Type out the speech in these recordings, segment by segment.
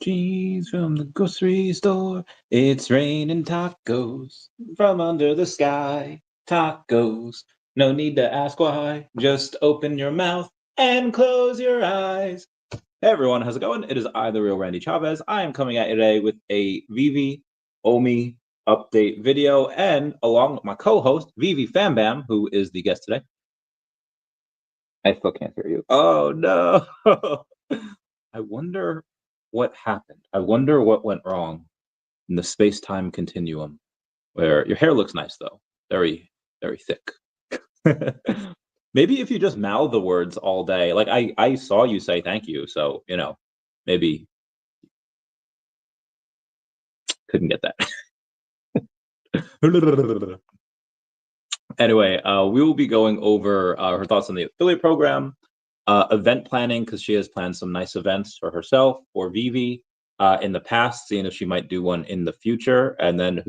Cheese from the grocery store. It's raining tacos from under the sky. Tacos. No need to ask why. Just open your mouth and close your eyes. Hey everyone, how's it going? It is I, the real Randy Chavez. I am coming at you today with a VeVe OMI update video, and along with my co-host, VeVe Fam Bam, who is the guest today. I still can't hear you. Oh no! I wonder what happened. I wonder what went wrong in the space-time continuum. Where your hair looks nice though, very, very thick. Maybe if you just mouth the words all day, like I saw you say thank you, so maybe couldn't get that. Anyway, we will be going over her thoughts on the affiliate program, event planning, because she has planned some nice events for herself or VeVe in the past, seeing if she might do one in the future, and then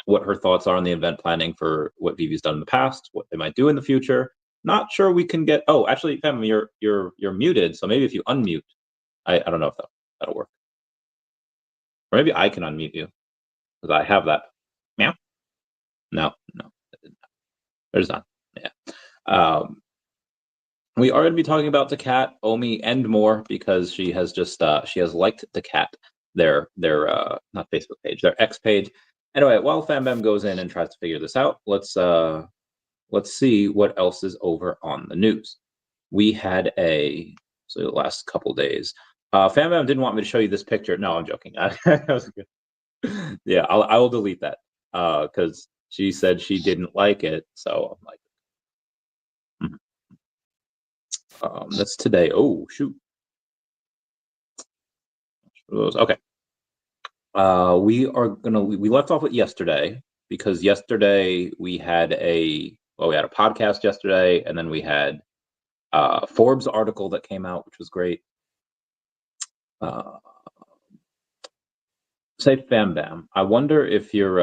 what her thoughts are on the event planning for what VeVe's done in the past, what they might do in the future. Not sure we can get. Oh, actually, Fem, you're muted, so maybe if you unmute, I don't know if that'll work, or maybe I can unmute you because I have that. Meow. No, there's not. Yeah. We are going to be talking about daCAT, OMI, and more because she has just she has liked daCAT, their not Facebook page, their X page. Anyway, while FamBam goes in and tries to figure this out, let's see what else is over on the news. We had the last couple days. FamBam didn't want me to show you this picture. No, I'm joking. Yeah, I will delete that because she said she didn't like it. So I'm like, that's today. Oh shoot. Okay. We left off with yesterday because yesterday we had a podcast yesterday, and then we had a Forbes article that came out, which was great. Say Fam Bam, I wonder if you're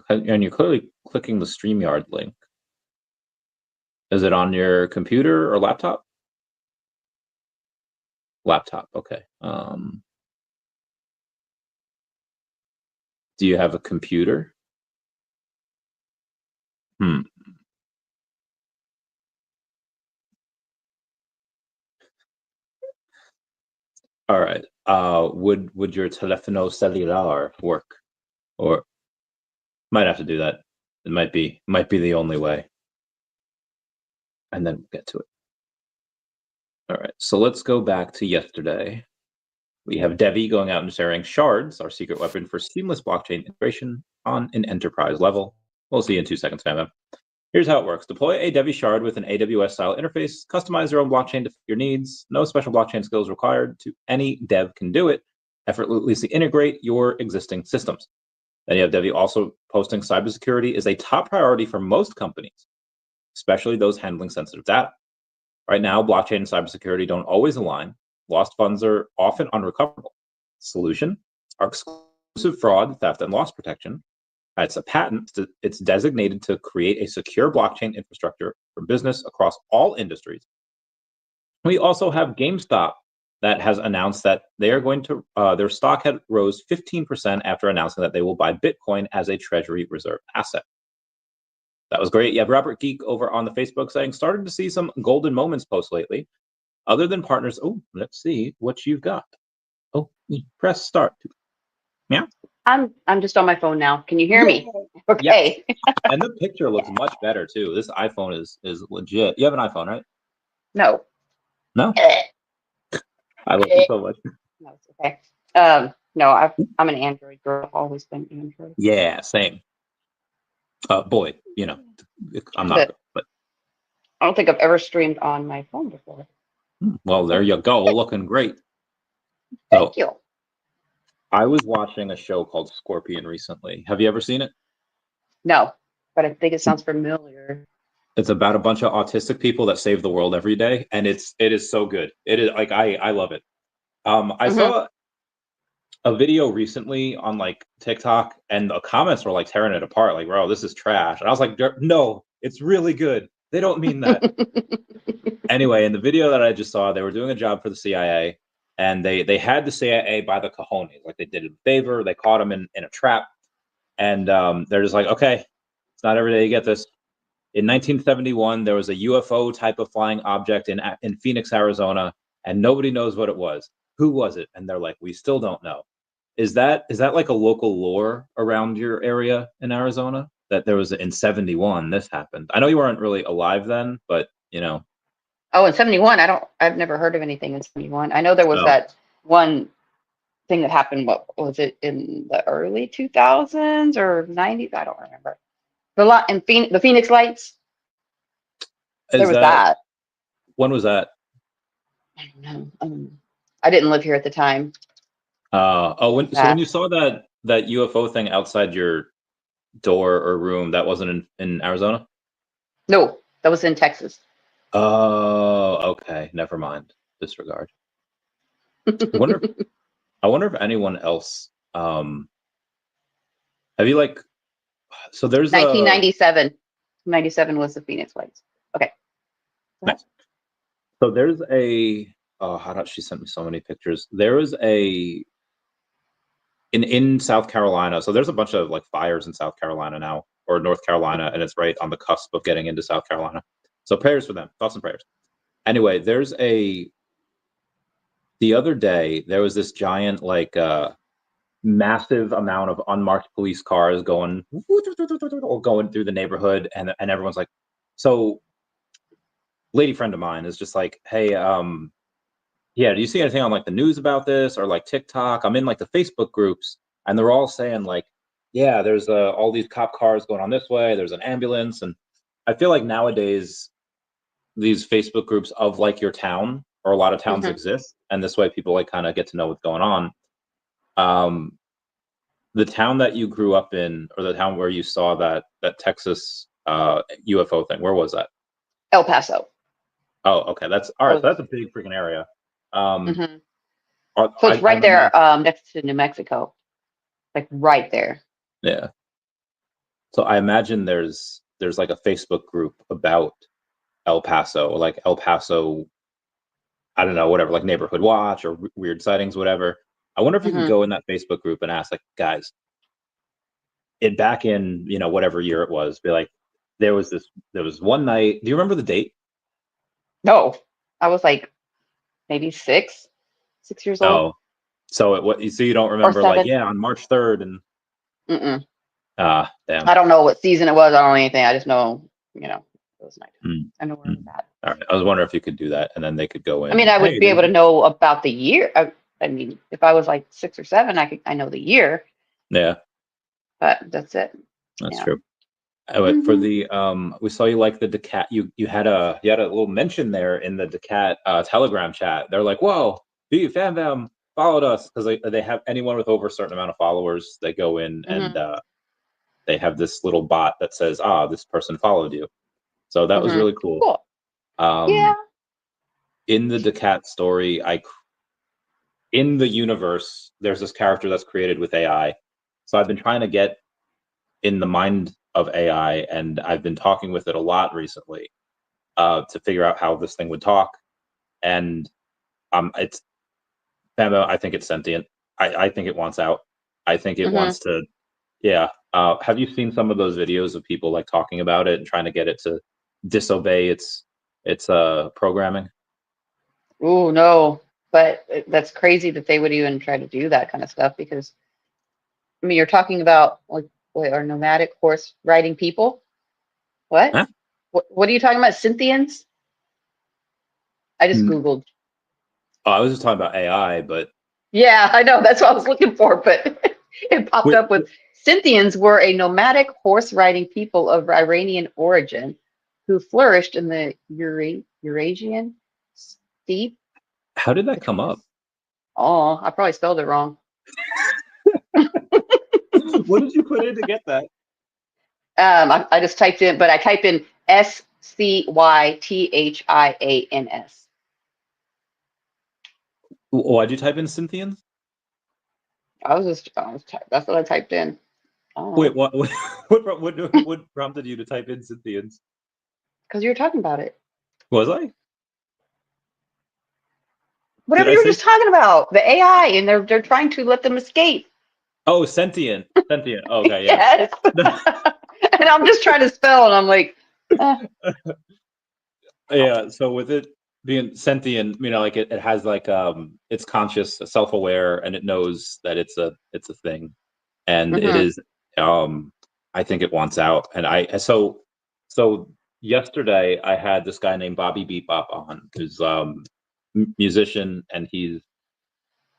and you're clearly clicking the StreamYard link. Is it on your computer or laptop? Laptop, okay. Do you have a computer? All right. Would your teléfono celular work? Or might have to do that. It might be the only way. And then we'll get to it. All right. So let's go back to yesterday. We have Devi going out and sharing shards, our secret weapon for seamless blockchain integration on an enterprise level. We'll see you in 2 seconds, fam. Here's how it works. Deploy a Devi Shard with an AWS-style interface. Customize your own blockchain to fit your needs. No special blockchain skills required. Any dev can do it. Effortlessly integrate your existing systems. Then you have Devi also posting cybersecurity is a top priority for most companies, especially those handling sensitive data. Right now, blockchain and cybersecurity don't always align. Lost funds are often unrecoverable. Solution: our exclusive fraud, theft, and loss protection. It's a patent. It's designated to create a secure blockchain infrastructure for business across all industries. We also have GameStop that has announced that they are going to, their stock had rose 15% after announcing that they will buy Bitcoin as a treasury reserve asset. That was great. You have Robert Geek over on the Facebook saying, starting to see some golden moments post lately. Other than partners, let's see what you've got. Oh, press start. Yeah. I'm just on my phone now. Can you hear me? Okay. Yes. And the picture looks much better too. This iPhone is legit. You have an iPhone, right? No. No. I love you so much. No, it's okay. No, I'm an Android girl. I've always been Android. Yeah, same. Boy, I'm not, but I don't think I've ever streamed on my phone before. Well, there you go. Looking great. Thank you. I was watching a show called Scorpion recently. Have you ever seen it? No, but I think it sounds familiar. It's about a bunch of autistic people that save the world every day, and it is so good. It is like I love it. I saw a video recently on like TikTok, and the comments were like tearing it apart, like, bro, this is trash. And I was like, no, it's really good. They don't mean that. Anyway, in the video that I just saw, they were doing a job for the CIA, and they had the CIA by the cojones, like they did a favor. They caught him in a trap, and they're just like, okay, it's not every day you get this. In 1971, there was a UFO type of flying object in Phoenix, Arizona, and nobody knows what it was. Who was it? And they're like, we still don't know. Is that like a local lore around your area in Arizona that there was in 71 this happened? I know you weren't really alive then, but you know. Oh, in 71, I've never heard of anything in 71. I know there was that one thing that happened. What was it, in the early 2000s or 90s? I don't remember. The Phoenix Lights. There was that. When was that? I don't know. I didn't live here at the time. When you saw that UFO thing outside your door or room, that wasn't in Arizona? No, that was in Texas. Oh, okay. Never mind. Disregard. I wonder if anyone else have you like, so there's 1997. 97 was the Phoenix Lights. Okay. Nice. So there's she sent me so many pictures. There is in South Carolina. So there's a bunch of like fires in South Carolina now, or North Carolina, and it's right on the cusp of getting into South Carolina. So prayers for them. Thoughts and prayers. Anyway, the other day there was this giant like massive amount of unmarked police cars going through the neighborhood, and everyone's like, so lady friend of mine is just like, hey, yeah, do you see anything on like the news about this or like TikTok? I'm in like the Facebook groups, and they're all saying like, yeah, there's all these cop cars going on this way, there's an ambulance. And I feel like nowadays these Facebook groups of like your town, or a lot of towns exist, and this way people like kind of get to know what's going on. The town that you grew up in, or the town where you saw that Texas UFO thing, where was that? El Paso. Oh, okay. That's all right. So that's a big freaking area. So it's right there, next to New Mexico, like right there. Yeah. So I imagine there's like a Facebook group about El Paso, like El Paso, I don't know, whatever, like Neighborhood Watch or weird sightings, whatever. I wonder if you could go in that Facebook group and ask, like, guys, back in, whatever year it was, be like, there was one night. Do you remember the date? No, I was like maybe 6 years old. Oh, so you don't remember, like, yeah, on March 3rd and damn. I don't know what season it was. I don't know anything. I just know, it was night. I know where it was at. All right. I was wondering if you could do that, and then they could go in. I mean, I would be able to know about the year. I mean, if I was like 6 or 7, I know the year. Yeah. But that's it. That's true. For the we saw you like the daCAT. You had a little mention there in the daCAT Telegram chat. They're like, whoa, VeVe Fam Bam followed us, because they have anyone with over a certain amount of followers. They go in and they have this little bot that says, this person followed you. So that was really cool. Yeah. In the daCAT story, in the universe, there's this character that's created with AI. So I've been trying to get in the mind of AI, and I've been talking with it a lot recently to figure out how this thing would talk. And it's Bambo. I think it's sentient. I think it wants out. I think it wants to. Yeah. Have you seen some of those videos of people like talking about it and trying to get it to disobey its programming? Oh no, but that's crazy that they would even try to do that kind of stuff, because I mean, you're talking about like what are nomadic horse riding people? What? Huh? What are you talking about? Synthians? I just Googled. Oh, I was just talking about AI, but yeah, I know, that's what I was looking for, but it popped up with Synthians were a nomadic horse riding people of Iranian origin who flourished in the Eurasian steppe. How did that come up? Oh, I probably spelled it wrong. What did you put in to get that? I just typed in, but I typed in SCYTHIANS. Why'd you type in Synthians? That's what I typed in. Wait, what prompted you to type in Synthians? Because you were talking about it. Was I? Whatever you were just talking about, the AI, and they're trying to let them escape. Oh, sentient. Okay, yeah. Yes. And I'm just trying to spell, and I'm like, Yeah. So with it being sentient, like it has like it's conscious, self-aware, and it knows that it's a thing, and it is. I think it wants out, and so yesterday I had this guy named Bobby Bebop on, who's musician, and he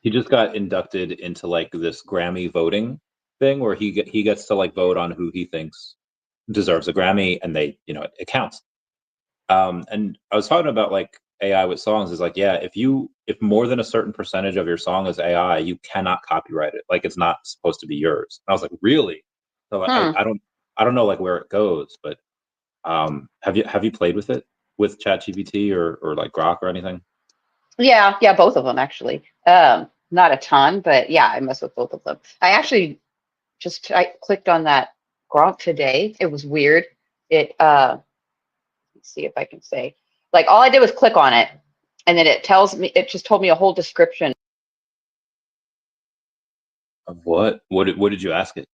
just got inducted into like this Grammy voting thing where he gets to like vote on who he thinks deserves a Grammy, and they it counts. And I was talking about like AI with songs is like, yeah, if more than a certain percentage of your song is AI, you cannot copyright it. Like it's not supposed to be yours. And I was like, really? So I don't know like where it goes, but have you played with it with ChatGPT or like Grok or anything? yeah, both of them actually. Not a ton, but yeah, I mess with both of them. I actually I clicked on that Grok today. It was weird. It let's see if I can say, like, all I did was click on it, and then it just told me a whole description Of what? What did you ask it?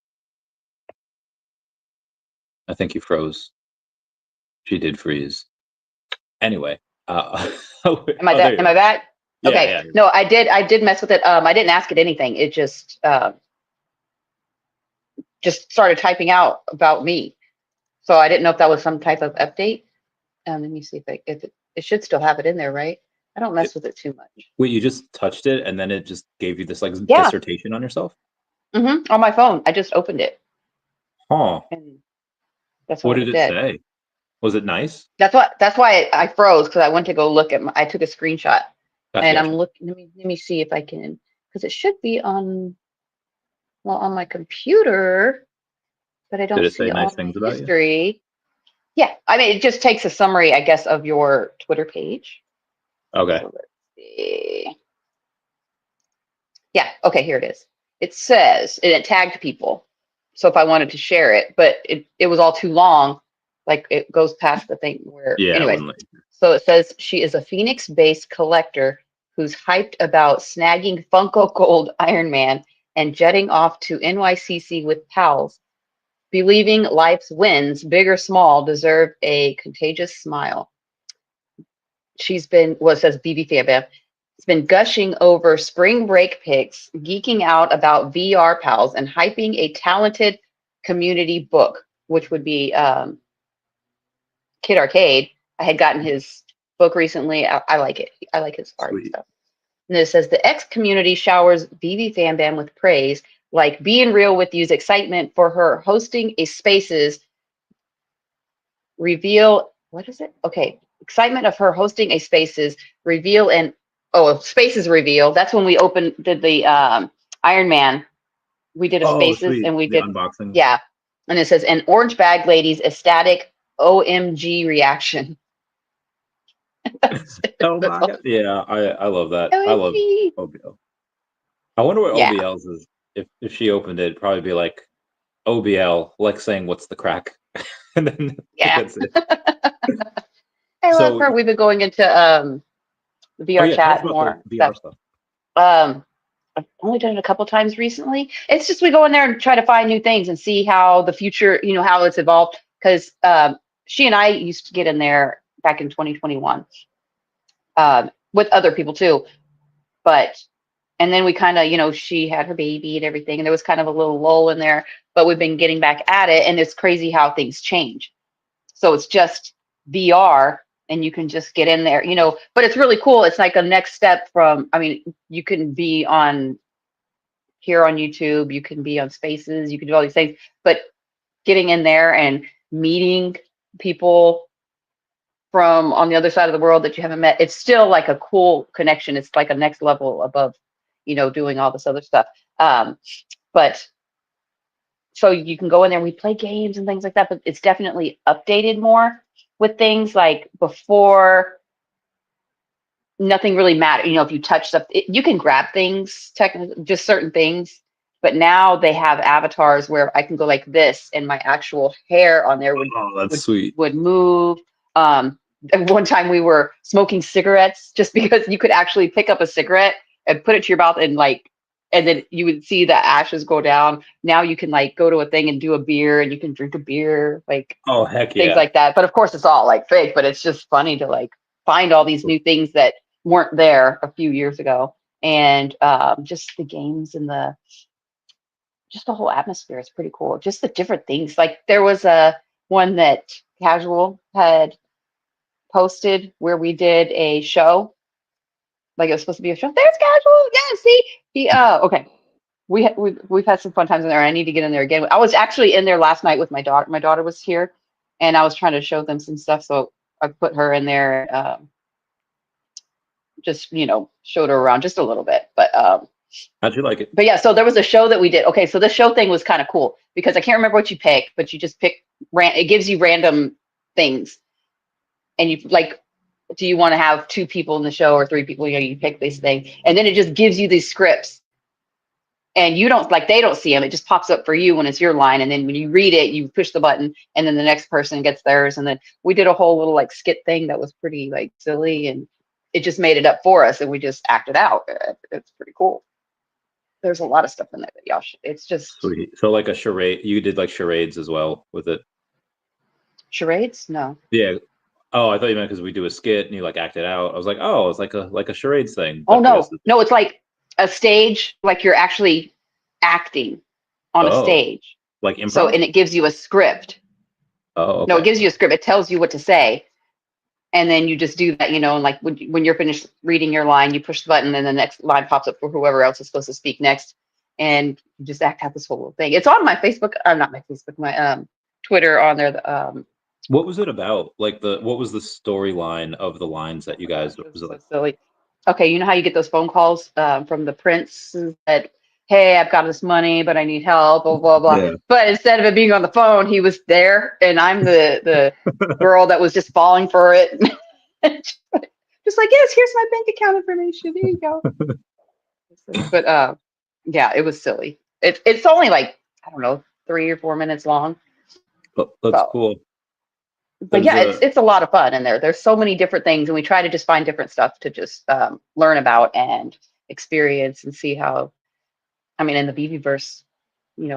I think you froze. She did freeze. Anyway, Am I back? Yeah, Okay. yeah. No, I did mess with it. I didn't ask it anything. It just started typing out about me. So I didn't know if that was some type of update. Let me see if it should still have it in there, right? I don't mess with it too much. Wait, you just touched it and then it just gave you this like Yeah. dissertation on yourself? On my phone. I just opened it. Huh. And that's What what did it it did. say? Was it nice? That's why I froze, because I went to go look at I took a screenshot. And I'm looking, let me see if I can, because it should be on my computer, but I don't Did it see say it nice on my things about you? history. Yeah, I mean, it just takes a summary, I guess, of your Twitter page. Okay. So let's see. Yeah, okay, here it is. It says, and it tagged people. So if I wanted to share it, but it was all too long, like it goes past the thing where, Yeah. anyways. So it says she is a Phoenix-based collector who's hyped about snagging Funko Gold Iron Man and jetting off to NYCC with pals, believing life's wins, big or small, deserve a contagious smile. She's been, well, it says VeVe Fam Bam. It's been gushing over spring break pics, geeking out about VR pals, and hyping a talented community book, which would be Kid Arcade. I had gotten his book recently. I like it. I like his art and stuff. And it says the X community showers VeVe Fam Bam with praise, like being real with you's excitement for her hosting a Spaces reveal. What is it? Okay, excitement of her hosting a Spaces reveal and Spaces reveal. That's when we did the Iron Man. We did a Spaces and we did unboxing. Yeah, and it says an orange bag lady's ecstatic OMG reaction. Oh my God. Yeah, I love that. OMG. I love OBL. I wonder what OBL's is. If she opened it, it'd probably be like OBL, like saying what's the crack. And then that's it. I love her. We've been going into VR chat more. VR stuff. I've only done it a couple times recently. It's just we go in there and try to find new things and see how the future, how it's evolved. Because she and I used to get in there back in 2021 with other people too. And then we kind of, she had her baby and everything, and there was kind of a little lull in there, but we've been getting back at it, and it's crazy how things change. So it's just VR, and you can just get in there, but it's really cool. It's like a next step from, you can be here on YouTube, you can be on Spaces, you can do all these things, but getting in there and meeting people from on the other side of the world that you haven't met, it's still like a cool connection. It's like a next level above, doing all this other stuff. But so you can go in there, we play games and things like that, but it's definitely updated more with things like before. Nothing really mattered. If you touch stuff, you can grab things, just certain things. But now they have avatars where I can go like this, and my actual hair on there sweet. would move. One time we were smoking cigarettes just because you could actually pick up a cigarette and put it to your mouth and then you would see the ashes go down. Now you can like go to a thing and do a beer and you can drink a beer, like Oh, heck things yeah. like that. But of course it's all like fake, but it's just funny to like find all these new things that weren't there a few years ago. And just the games and just the whole atmosphere is pretty cool. Just the different things. Like there was a one that Casual had posted where we did a show. Like it was supposed to be a show. There's Casual. Yeah, see? Okay. We've had some fun times in there. I need to get in there again. I was actually in there last night with my daughter. My daughter was here and I was trying to show them some stuff. So I put her in there, just, showed her around just a little bit. But how'd you like it? But yeah, so there was a show that we did. Okay, so the show thing was kind of cool because I can't remember what you pick, but you just pick it gives you random things. And you like, do you want to have 2 people in the show or 3 people? You pick this thing. And then it just gives you these scripts. And you don't they don't see them. It just pops up for you when it's your line. And then when you read it, you push the button and then the next person gets theirs. And then we did a whole little like skit thing that was pretty like silly and it just made it up for us and we just acted out. It's pretty cool. There's a lot of stuff in there that y'all should. It's just sweet. So like a charade. You did like charades as well with it. Charades? No. Yeah. Oh, I thought you meant because we do a skit and you like act it out. I was like, oh, it's like a charades thing. Oh no, it's like a stage, like you're actually acting on a stage. Like improv. So and it gives you a script. Oh, okay. No, it gives you a script. It tells you what to say. And then you just do that, and like when you're finished reading your line, you push the button and the next line pops up for whoever else is supposed to speak next. And you just act out this whole little thing. It's on my Facebook, not my Facebook, my Twitter on there. What was it about? Like what was the storyline of the lines that you guys? Was it like silly? Okay, you know how you get those phone calls from the prince that, hey, I've got this money, but I need help, blah blah blah. Yeah. But instead of it being on the phone, he was there, and I'm the girl that was just falling for it. Just like, yes, here's my bank account information. There you go. But yeah, it was silly. It's only like, I don't know, 3 or 4 minutes long. That's cool. But yeah, it's a lot of fun in there. There's so many different things, and we try to just find different stuff to just learn about and experience and see how, I mean, in the VeVe verse,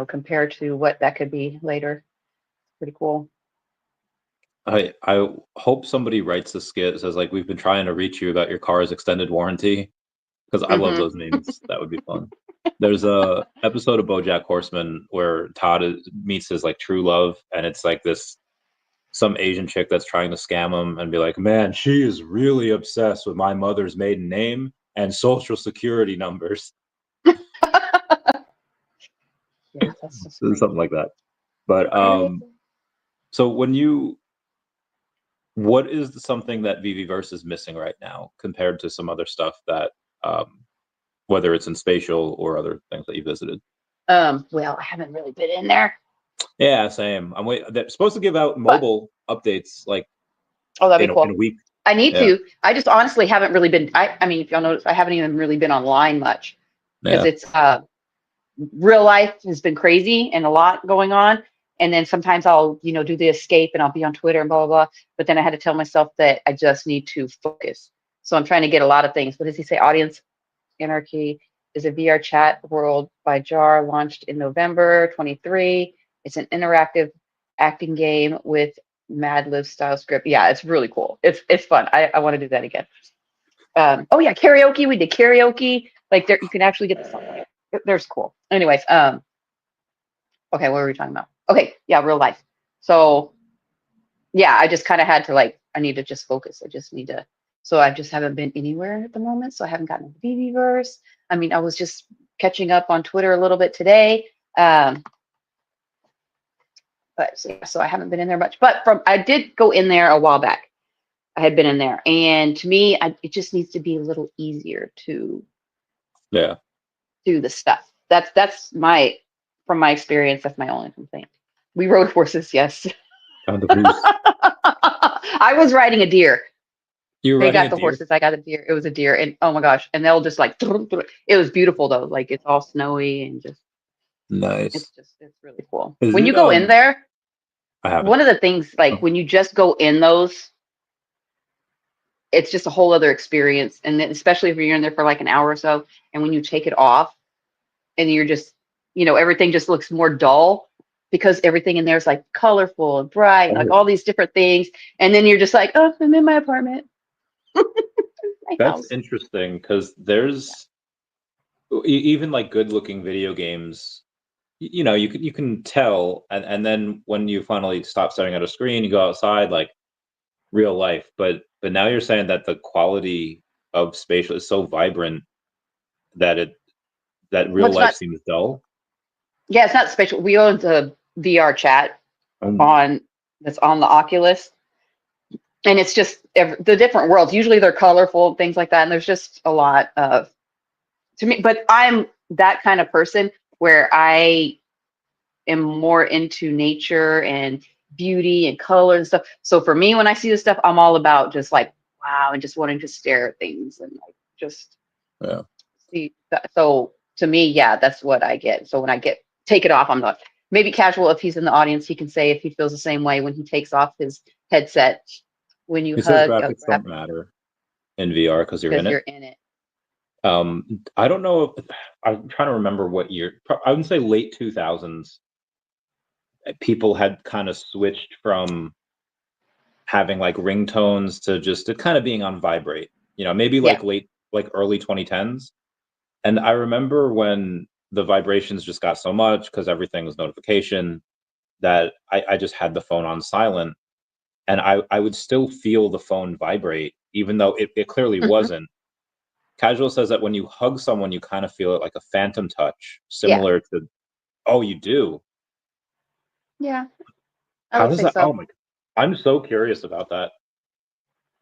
compared to what that could be later. Pretty cool. I hope somebody writes a skit that says like, we've been trying to reach you about your car's extended warranty, because I love those memes. That would be fun. There's a episode of BoJack Horseman where Todd meets his like true love, and it's like some Asian chick that's trying to scam him and be like, man, she is really obsessed with my mother's maiden name and social security numbers. Yeah, that's just something like that. But so what is something that VeVeverse is missing right now compared to some other stuff that whether it's in spatial or other things that you visited? Well, I haven't really been in there. Yeah, same. They're supposed to give out mobile updates like that'd be cool. In a week. I need to. I just honestly haven't really been. I mean, if y'all notice, I haven't even really been online much because it's real life has been crazy and a lot going on. And then sometimes I'll do the escape and I'll be on Twitter and blah blah blah. But then I had to tell myself that I just need to focus. So I'm trying to get a lot of things. What does he say? Audience Anarchy is a VR chat world by JAR, launched in November 23. It's an interactive acting game with Mad Lib style script. Yeah, it's really cool. It's fun. I want to do that again. Oh yeah, karaoke. We did karaoke. Like there, you can actually get the song. There's cool. Anyways, okay, what were we talking about? Okay, yeah, real life. So yeah, I just kind of had to I need to just focus. I just need to. So I just haven't been anywhere at the moment. So I haven't gotten the VeVeverse. I mean, I was just catching up on Twitter a little bit today. But so I haven't been in there much. But I did go in there a while back. I had been in there, and to me, it just needs to be a little easier to do the stuff. That's from my experience. That's my only complaint. We rode horses, yes. I was riding a deer. They got the horses. I got a deer. It was a deer, and oh my gosh! And they'll just it was beautiful though. Like it's all snowy and just nice. It's really cool. When you go in there, one of the things when you just go in those, it's just a whole other experience. And then, especially if you're in there for like an hour or so, and when you take it off and you're just, you know, everything just looks more dull because everything in there is like colorful and bright and like all these different things. And then you're just like, oh, I'm in my apartment. My That's house. interesting because there's even like good looking video games, you know, you can tell, and then when you finally stop staring at a screen, you go outside, like real life. But now you're saying that the quality of spatial is so vibrant that Well, real it's life not, seems dull. yeah, it's not spatial. We own the VR chat Um, on that's on the Oculus. And it's just the different worlds. Usually they're colorful and things like that. And there's just a lot of, to me, but I'm that kind of person where I am more into nature and beauty and color and stuff. So for me, when I see this stuff, I'm all about just like, wow, and just wanting to stare at things and like just yeah. see that. So to me, yeah, that's what I get. So when I take it off, I'm like, maybe casual, if he's in the audience, he can say if he feels the same way when he takes off his headset. When you He says hug, graphics don't matter in VR because you're in because you're it. in it. I don't know if I'm trying to remember what year. I would say late 2000s. People had kind of switched from having like ringtones to just it kind of being on vibrate. You know, maybe Yeah. like early 2010s. And I remember when the vibrations just got so much because everything was notification that I just had the phone on silent, and I would still feel the phone vibrate, even though it clearly Mhm. wasn't. Casual says that when you hug someone, you kind of feel it like a phantom touch, Yeah. similar to, oh, you do. Yeah. I How would does say that? Oh so. my, I'm so curious about that.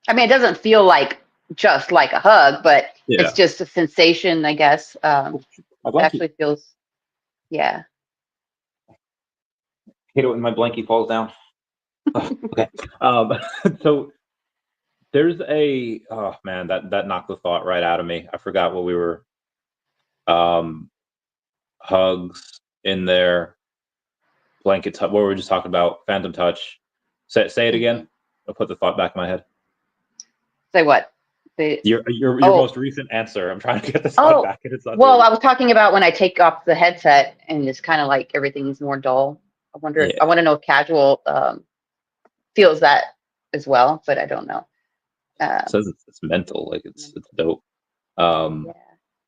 I mean, it doesn't feel like just like a hug, but it's Yeah. just a sensation, I guess. My It blankie. actually feels, yeah. Hate it when my blankie falls down. Oh, okay. Um, so there's oh man, that knocked the thought right out of me. I forgot what we were. Um, hugs in there, blanket touch. What were we just talking about? Phantom touch. Say it Hmm. again. I'll put the thought back in my head. Say what? The Your oh most recent answer. I'm trying to get the thought oh. back, and it's not Well, doing I it. was talking about when I take off the headset and it's kind of like everything's more dull. Yeah. I want to know if casual feels that as well, but I don't know. It says it's mental, like it's dope. Yeah. Um,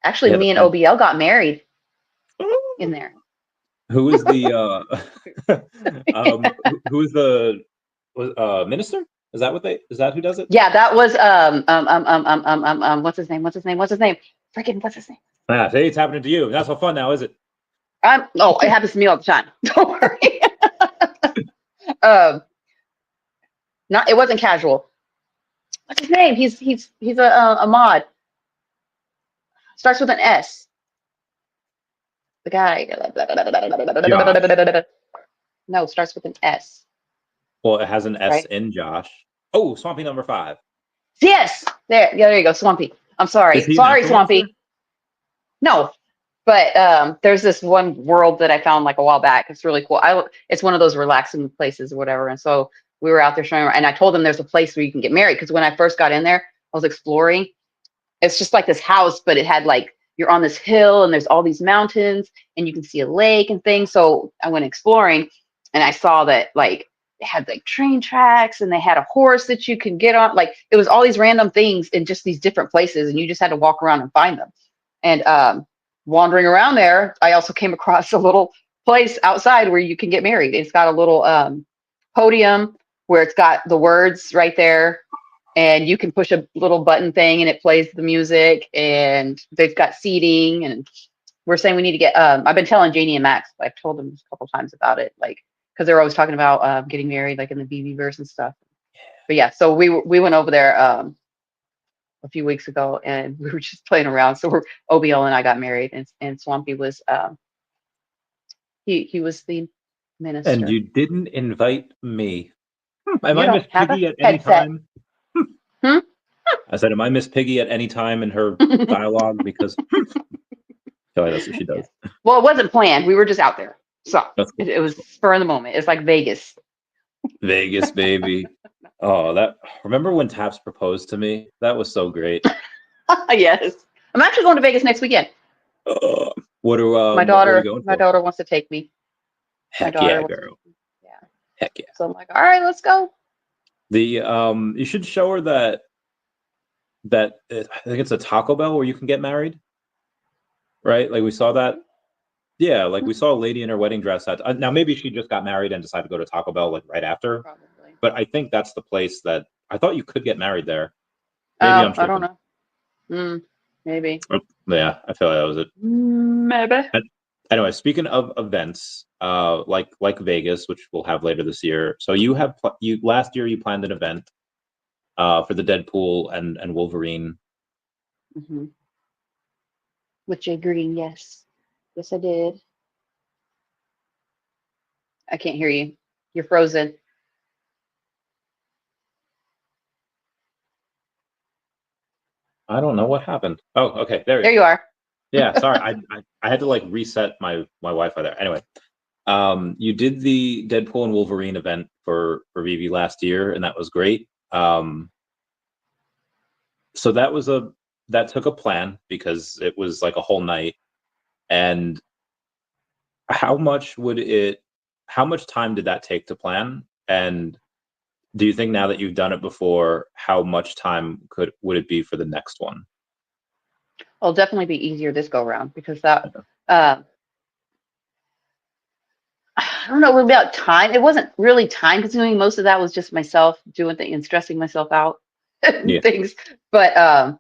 Actually, yeah, the me and fan. OBL got married in there. Who is the who is the minister? Is that what they? Is that who does it? Yeah, that was what's his name? What's his name? What's his name? Freaking what's his name? Ah, hey, it's happening to you. Not so fun now, is it? Oh, it happens to me all the time. Don't worry. um, not it wasn't casual. What's his name? He's a mod. Starts with an S. The guy. Josh. No, starts with an S. Well, it has an S Right? in Josh. Oh, Swampy number 5. Yes. There. Yeah. There you go. Swampy. I'm Is sorry. he a Sorry, necromancer? Swampy. No, but there's this one world that I found like a while back. It's really cool. It's one of those relaxing places or whatever. And so we were out there showing, and I told them there's a place where you can get married because when I first got in there, I was exploring. It's just like this house, but it had like you're on this hill and there's all these mountains and you can see a lake and things. So I went exploring, and I saw that like they had like train tracks and they had a horse that you can get on. Like it was all these random things in just these different places, and you just had to walk around and find them. And wandering around there, I also came across a little place outside where you can get married. It's got a little podium where it's got the words right there, and you can push a little button thing and it plays the music. And they've got seating. And we're saying we need to get. I've been telling Janie and Max. I've told them a couple times about it, like because they're always talking about getting married, like in the VeVe verse and stuff. But yeah, so we went over there. A few weeks ago, and we were just playing around. So OBL and I got married, and Swampy was he was the And minister. you didn't invite me. Am You I don't Miss have a Piggy at any headset. time? Hmm? I said, am I Miss Piggy at any time in her dialogue? Because I feel like that's what she does. Yes. Well, it wasn't planned. We were just out there. So That's cool. it That's was cool. spur of the moment. It's like Vegas. Vegas, baby. Oh, that remember when Taps proposed to me? That was so great. Yes. I'm actually going to Vegas next weekend. What are you going My for? daughter wants to take me. My Heck daughter yeah, wants to girl. take me. Yeah. Heck yeah. So I'm like, all right, let's go. You should show her that I think it's a Taco Bell where you can get married, right? Like we saw that. Yeah, like we saw a lady in her wedding dress at now maybe she just got married and decided to go to Taco Bell like right after. Probably. But I think that's the place that I thought you could get married there. Maybe Oh, I'm I don't tripping. know. Maybe. Yeah, I feel like that was it. Maybe. Anyway, speaking of events, like Vegas, which we'll have later this year. So you last year you planned an event for the Deadpool and Wolverine. Mm-hmm. With Jay Green, yes. Yes, I did. I can't hear you. You're frozen. I don't know what happened. Oh, okay, there There you go. you are. Yeah, sorry, I had to like reset my Wi-Fi there. Anyway, you did the Deadpool and Wolverine event for VeVe last year, and that was great. So that took a plan because it was like a whole night. And how much how much time did that take to plan? And do you think now that you've done it before, how much time would it be for the next one? It'll definitely be easier this go around because that uh, I don't know about time. It wasn't really time consuming. Most of that was just myself doing things and stressing myself out and Yeah, things. But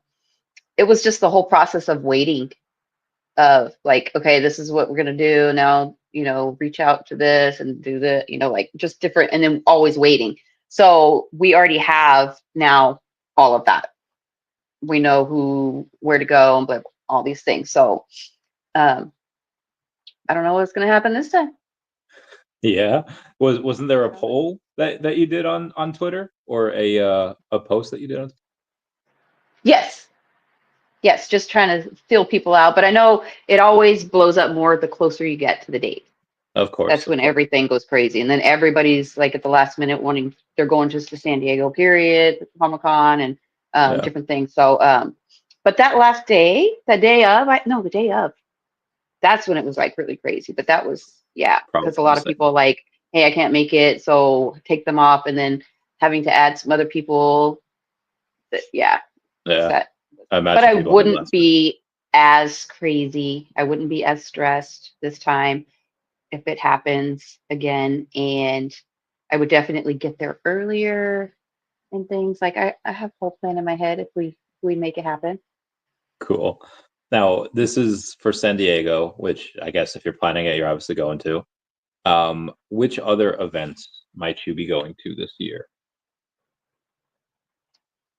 it was just the whole process of waiting of like, okay, this is what we're gonna do now. Reach out to this and do the, like just different, and then always waiting. So we already have now all of that. We know where to go, and all these things. So um, I don't know what's gonna happen this time. yeah. Wasn't there a poll that you did on Twitter or a post that you did on? Yes, yes, just trying to feel people out. But I know it always blows up more the closer you get to the date. Of course, That's when everything goes crazy. And then everybody's like at the last minute they're going just to San Diego, period, Comic-Con and yeah, different things. So, but that last day, the day of, the day of, that's when it was like really crazy. But that was, yeah, probably because a lot of insane. people like, hey, I can't make it. So take them off. And then having to add some other people. Yeah, Yeah, that. I But imagine I people had wouldn't last minute. be as crazy. I wouldn't be as stressed this time if it happens again. And I would definitely get there earlier and things like I have a whole plan in my head if we make it happen. Cool. Now, this is for San Diego, which I guess if you're planning it, you're obviously going to. Which other events might you be going to this year?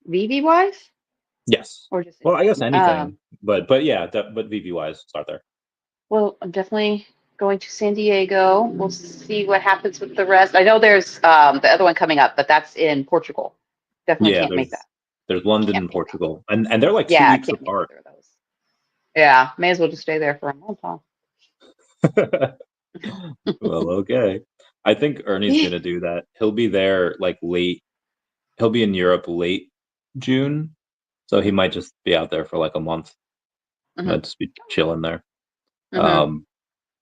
VV wise Yes. or just Well, I guess anything. anything, but yeah, but VV wise, start there. Well, I'm definitely going to San Diego. We'll see what happens with the rest. I know there's the other one coming up, but that's in Portugal. Definitely Yeah, can't make that. there's London Can't and make that. Portugal, and they're like two Yeah, I weeks can't make apart. either of those. Yeah, may as well just stay there for a month, huh? Well, okay. I think Ernie's gonna do that. He'll be there like late. He'll be in Europe late June, so he might just be out there for like a month. Hmm. Might just be chilling there. Hmm. Um,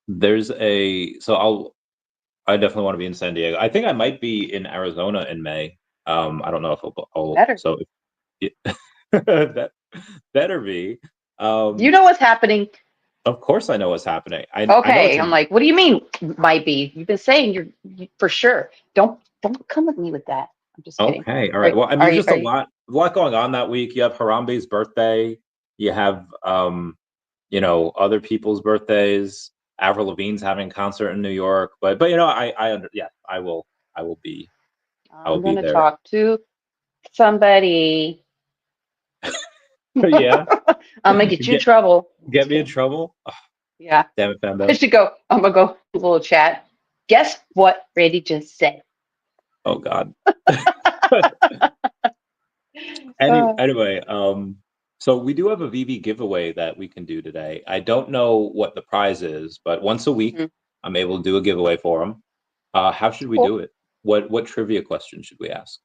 there's a so I definitely want to be in San Diego. I think I might be in Arizona in May. I don't know if I'll Better so be. that better be. You Um, know what's happening. of course I know what's happening. I know it's Okay, I'm in like, what do you mean might be? You've been saying for sure. Don't come with me with that. I'm just kidding. okay. All Are right. Well, I mean, are there's you just are you? a lot going on that week. You have Harambe's birthday. You have other people's birthdays. Avril Lavigne's having a concert in New York. But yeah, I will I'm be gonna there. talk to somebody. Yeah. I'm gonna get you in Get trouble. get Just me in kidding. trouble. Oh, Yeah, damn it, Fam I Bam. should go. I'm gonna go to a little chat. Guess what Randy just said? Oh God. Uh, Anyway, so we do have a VV giveaway that we can do today. I don't know what the prize is, but once a week mhm. I'm able to do a giveaway for them. How should we Cool. do it? What trivia question should we ask?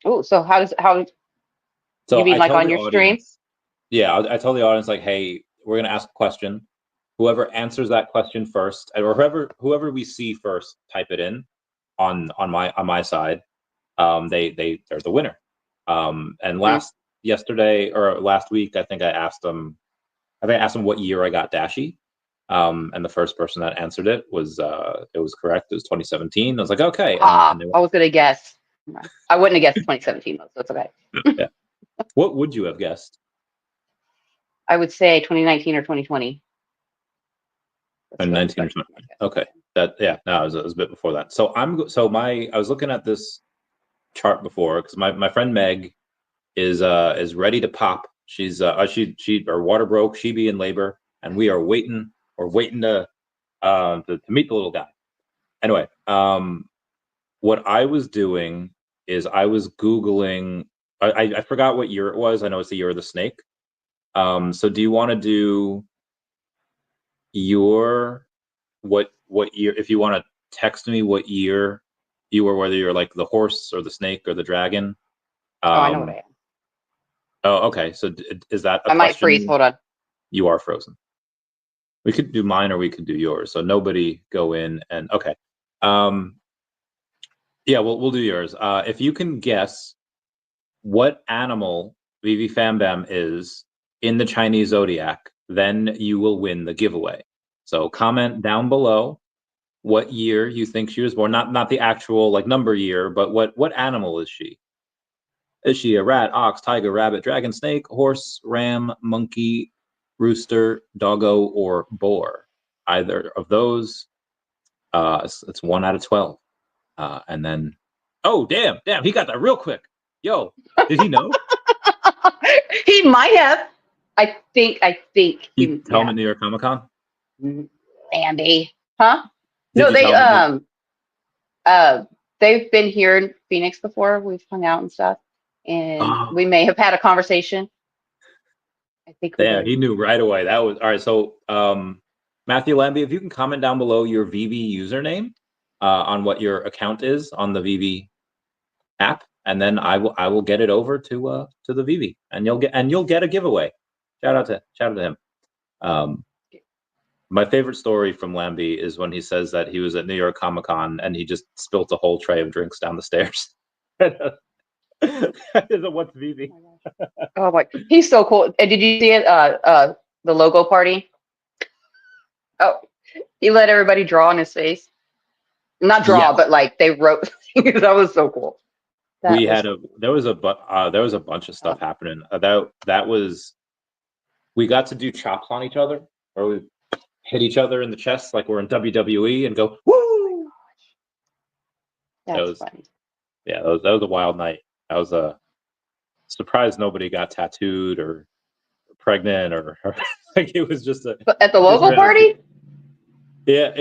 Oh, so how So you mean I like tell on the your stream? audience, yeah, I tell the audience like, hey, we're gonna ask a question. Whoever answers that question first, or whoever we see first, type it in on my side. They're the winner. And yesterday or last week, I think I asked them. I think I asked them what year I got Dashi. And the first person that answered it was correct. It was 2017. I was like, okay, and they I was gonna guess. I wouldn't have guessed 2017 though, so it's okay. yeah. What would you have guessed? I would say 2019 or 2020. 2019 or 20. Okay, no, it was a bit before that. So I was looking at this chart before because my friend Meg is ready to pop. She's her water broke. She be in labor, and we are waiting to meet the little guy. Anyway, what I was doing is I was Googling. I forgot what year it was. I know it's the year of the snake. So do you want to do your what year? If you want to text me what year you were, whether you're like the horse or the snake or the dragon. Oh, I know what I am. Oh, okay. So is that a I might question? freeze. Hold on. You are frozen. We could do mine or we could do yours. So nobody go in and okay. Yeah, we'll do yours. If you can guess what animal VeVe Fam Bam is in the Chinese zodiac, then you will win the giveaway. So comment down below what year you think she was born. Not the actual like number year, but what animal is she? Is she a rat, ox, tiger, rabbit, dragon, snake, horse, ram, monkey, rooster, doggo, or boar? Either of those. It's 1 out of 12. And then, oh damn, he got that real quick. Yo, did he know? He might have. I think You tell him at New York Comic Con. Andy, huh? Did No, you tell him they've been here in Phoenix before. We've hung out and stuff, and we may have had a conversation. I think we did. He knew right away. That was all right. So, Matthew Lambie, if you can comment down below your VeVe username on what your account is on the VeVe app, and then I will get it over to the VeVe, and you'll get a giveaway. Shout out to him. My favorite story from Lambie is when he says that he was at New York Comic Con and he just spilt a whole tray of drinks down the stairs. What's VeVe? Oh my, he's so cool. And did you see it? The logo party. Oh, he let everybody draw on his face. Not draw, but like they wrote. That was so cool. There was a bunch of stuff happening. That was, we got to do chops on each other, or we hit each other in the chest like we're in WWE and go woo. That's funny. Yeah, that was a wild night. I was surprised nobody got tattooed or pregnant or like it was just at the logo party. Yeah.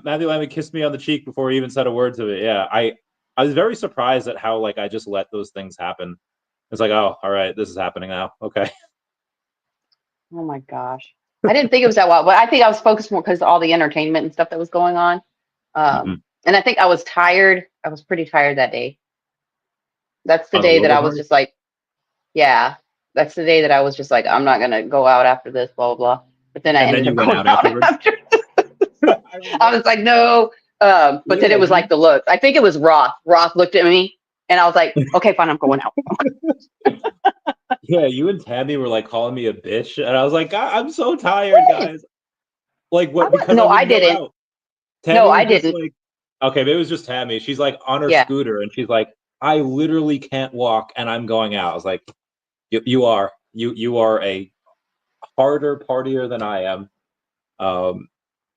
Matthew Lambie kissed me on the cheek before he even said a word to it. Yeah, I was very surprised at how like I just let those things happen. It's like, oh, all right, this is happening now. Okay. Oh my gosh, I didn't think it was that wild, but I think I was focused more because of all the entertainment and stuff that was going on. And I think I was tired. I was pretty tired that day. That's the day that I was just like, yeah, that's the day that I was just like, I'm not gonna go out after this, blah blah blah. But then I ended up going out after. I was like, no. But then it was like the look. I think it was Roth. Roth looked at me, and I was like, okay, fine, I'm going out. Yeah, you and Tammy were like calling me a bitch, and I was like, I'm so tired, guys. Like what? Because no, I didn't. No, I didn't. Like, okay, maybe it was just Tammy. She's like on her scooter, and she's like, I literally can't walk, and I'm going out. I was like, you are a harder partier than I am.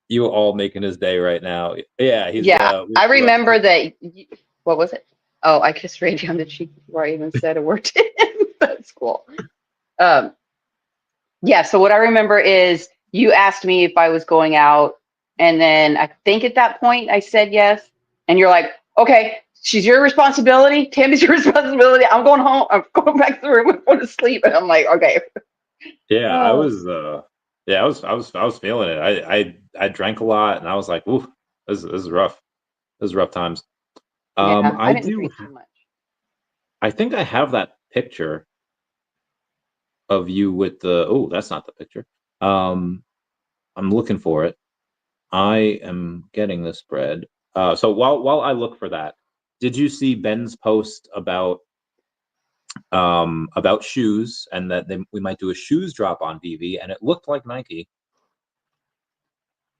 You all making his day right now. Yeah, I remember that. What was it? Oh, I kissed Randy on the cheek before I even said a word to him. That's cool. Yeah. So what I remember is you asked me if I was going out, and then I think at that point I said yes, and you're like, okay, she's your responsibility. Tammy's your responsibility. I'm going home. I'm going back to the room and going to sleep. And I'm like, okay. Yeah, I was feeling it. I drank a lot, and I was like, ooh, this is rough. This is rough times. Yeah, I didn't drink too much. I think I have that picture of you with the. Oh, that's not the picture. I'm looking for it. I am getting this bread. So while I look for that, did you see Ben's post about shoes and that we might do a shoes drop on VeVe, and it looked like Nike.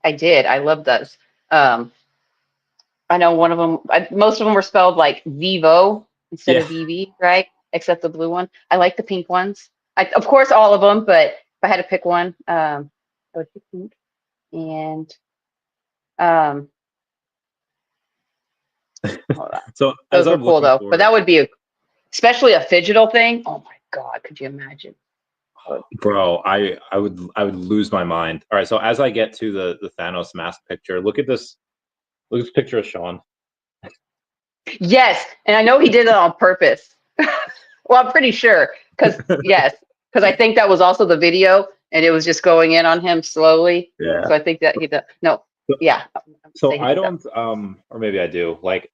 I did. I love those. I know one of them. Most of them were spelled like Vivo instead of VeVe, right? Except the blue one. I like the pink ones. Of course, all of them, but if I had to pick one, I would pick pink. And hold on. So Those were cool though. But that would be especially a phygital thing. Oh my God, could you imagine? Bro, I would lose my mind. All right, so as I get to the Thanos mask picture, look at this. Look at this picture of Sean. Yes, and I know he did it on purpose. Well, I'm pretty sure because I think that was also the video, and it was just going in on him slowly. Yeah. So I think that he did. No. Yeah. So I don't, or maybe I do. Like,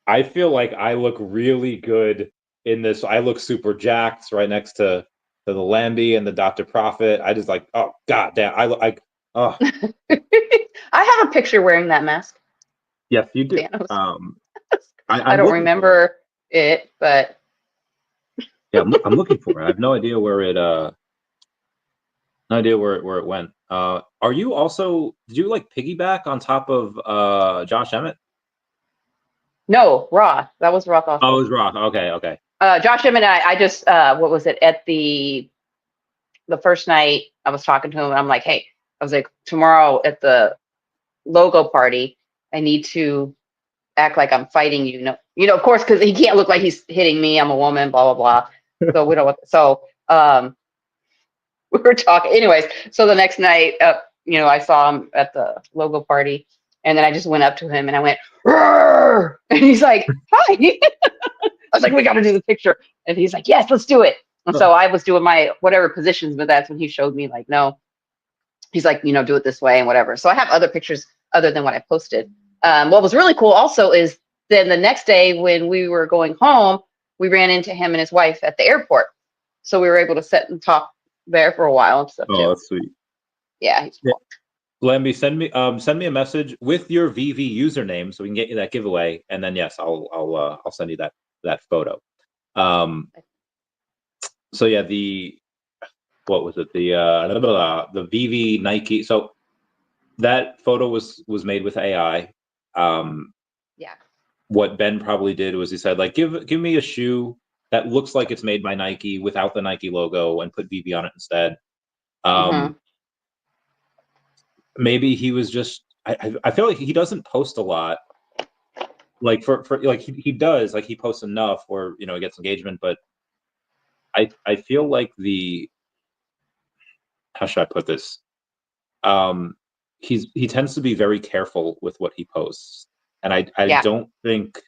I feel like I look really good in this. I look super jacked right next to the Lambie and the Dr. Prophet. I just like, oh God damn, oh. I have a picture wearing that mask. Yes, you do. I don't remember it, but yeah, I'm looking for it. I have no idea where it went. Are you also, did you like piggyback on top of Josh Emmett? No, Roth. That was Roth also. Oh, it was Roth. Okay. Josh Emmett and I just what was it, at the first night I was talking to him, and I'm like, hey, I was like, tomorrow at the logo party, I need to act like I'm fighting you. Of course, because he can't look like he's hitting me. I'm a woman, blah, blah, blah. So we don't, we were talking anyways. So the next night, I saw him at the logo party, and then I just went up to him and I went, "Roar!" And he's like, hi. I was like, we got to do the picture. And he's like, yes, let's do it. And so I was doing my whatever positions, but that's when he showed me like, no, he's like, do it this way and whatever. So I have other pictures other than what I posted. What was really cool also is then the next day when we were going home, we ran into him and his wife at the airport. So we were able to sit and talk there for a while and stuff too. Oh, that's sweet. Yeah, he's cool. Lamby, send me a message with your VeVe username so we can get you that giveaway, and then yes, I'll send you that photo. So yeah, what was it? The VeVe Nike. So that photo was made with AI. Yeah. What Ben probably did was he said, like, give me a shoe that looks like it's made by Nike without the Nike logo and put VeVe on it instead. Maybe he was just. I feel like he doesn't post a lot. Like for like he does, like he posts enough where he gets engagement, but I feel like how should I put this? He tends to be very careful with what he posts, and I don't think.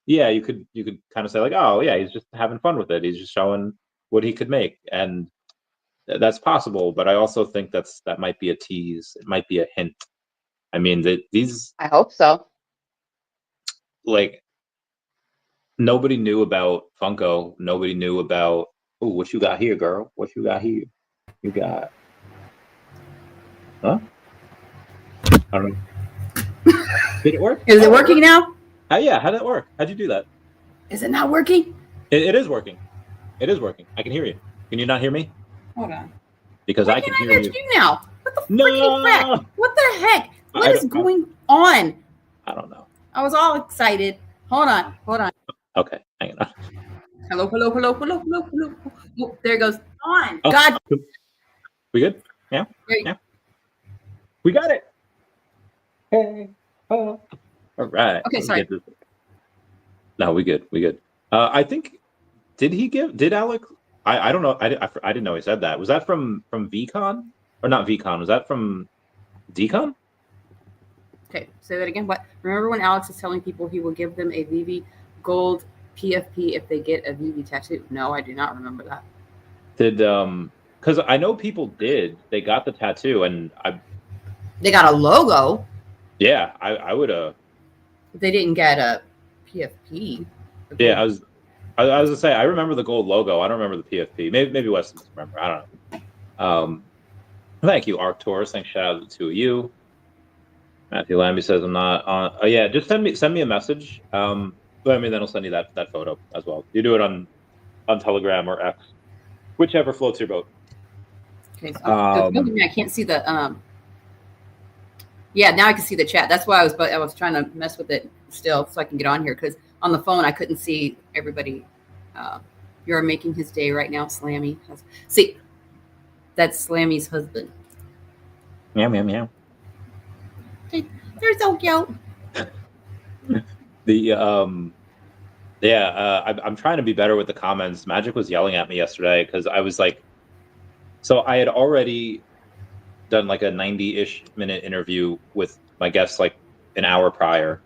Yeah, you could kind of say like, oh yeah, he's just having fun with it. He's just showing what he could make, and that's possible. But I also think that might be a tease. It might be a hint. I mean, these. I hope so. Like, nobody knew about Funko. Nobody knew about. Oh, what you got here, girl? What you got here? You got. Huh? I don't know. Did it work? Is it working now? Yeah, how did it work? How'd you do that? Is it not working? It is working. It is working. I can hear you. Can you not hear me? Hold on. Because I can hear you now. What the freaking heck? What the heck? What is going on? I don't know. I was all excited. Hold on. Okay, hang on. Hello. Oh, there it goes. On. Oh, God. We good? Yeah? Yeah. We got it. Hey. Oh. All right. Okay, sorry. No, we good. I think, did Alec, I don't know. I didn't know he said that. Was that from VCon? Or not VCon? Was that from DCon? Okay, say that again. What? Remember when Alex was telling people he will give them a VeVe gold PFP if they get a VeVe tattoo? No, I do not remember that. Did, because I know people did. They got the tattoo, and they got a logo. Yeah, I would have. They didn't get a PFP. Yeah, I was I was gonna say I remember the gold logo. I don't remember the PFP. Maybe Weston doesn't remember. I don't know. Thank you, Arcturus. Thanks, shout out to the two of you. Matthew Lambie says I'm not on. Oh yeah, just send me a message. But I mean, then I'll send you that photo as well. You do it on Telegram or X, whichever floats your boat. Okay, so I can't see the yeah, now I can see the chat. That's why I was trying to mess with it still so I can get on here, because on the phone I couldn't see everybody. You're making his day right now, Slammy. See, that's Slammy's husband. Meow meow meow. They're so cute. I'm trying to be better with the comments. Magic was yelling at me yesterday because I was like, so I had already done like a 90-ish minute interview with my guests like an hour prior,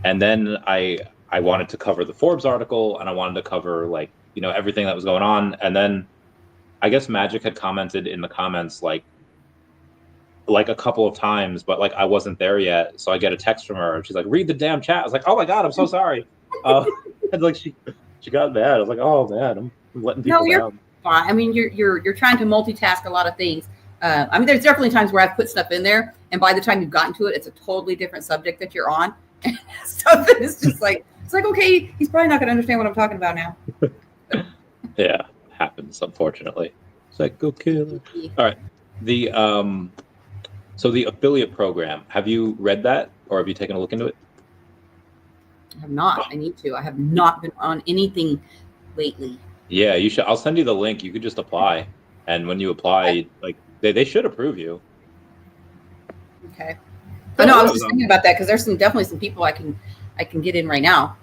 and then I wanted to cover the Forbes article, and I wanted to cover like, you know, everything that was going on, and then I guess Magic had commented in the comments like a couple of times, but like I wasn't there yet, so I get a text from her and she's like, read the damn chat. I was like, oh my god, I'm so sorry. And like she got mad. I was like, oh man, I'm letting people down. Fine. I mean, you're trying to multitask a lot of things. I mean, there's definitely times where I've put stuff in there, and by the time you've gotten to it, it's a totally different subject that you're on. Stuff that is just like, it's like, okay, he's probably not going to understand what I'm talking about now. Yeah, happens, unfortunately. It's like, go kill it. All right. So the affiliate program, have you read that, or have you taken a look into it? I have not. I need to. I have not been on anything lately. Yeah, you should. I'll send you the link. You could just apply, and when you apply, like they should approve you. Okay. I know. I was just thinking about that because there's definitely some people I can get in right now.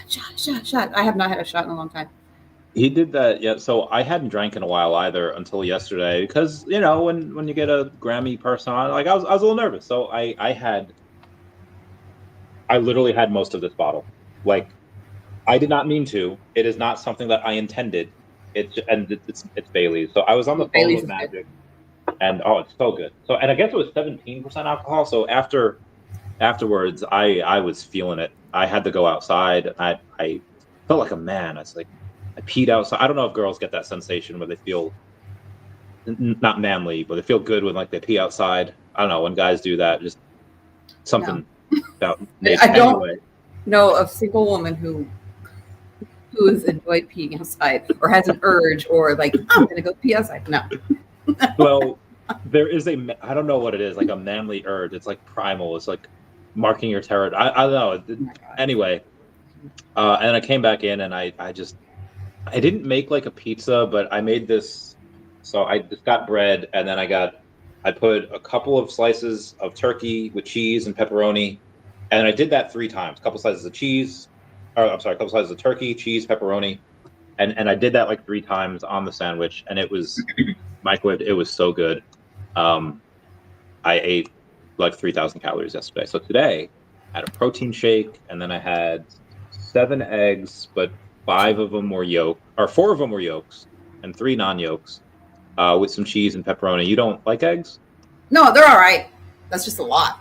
Shot. I have not had a shot in a long time. He did that, yeah. So I hadn't drank in a while either until yesterday, because you know when you get a Grammy person on, like I was a little nervous. So I literally had most of this bottle. Like I did not mean to. It is not something that I intended. It's Bailey's. So I was on the phone with Magic, and oh, it's so good. So and I guess it was 17% alcohol. So afterwards, I was feeling it. I had to go outside. I felt like a man. I was like. I peed outside. I don't know if girls get that sensation where they feel not manly, but they feel good when like they pee outside. I don't know when guys do that. Just something about. I don't know a single woman who has enjoyed peeing outside or has an urge or like I'm gonna go pee outside. No. Well, there is I don't know what it is, like a manly urge. It's like primal. It's like marking your territory. I don't know. Anyway, and I came back in and I didn't make like a pizza, but I made this. So I just got bread, and then I put a couple of slices of turkey with cheese and pepperoni, and I did that 3 times. A couple slices of turkey, cheese, pepperoni, and I did that like 3 times on the sandwich, and it was microwaved. It was so good. I ate like 3,000 calories yesterday. So today I had a protein shake, and then I had 7 eggs, but 4 of them were yolks, and 3 non-yolks, with some cheese and pepperoni. You don't like eggs? No, they're all right. That's just a lot.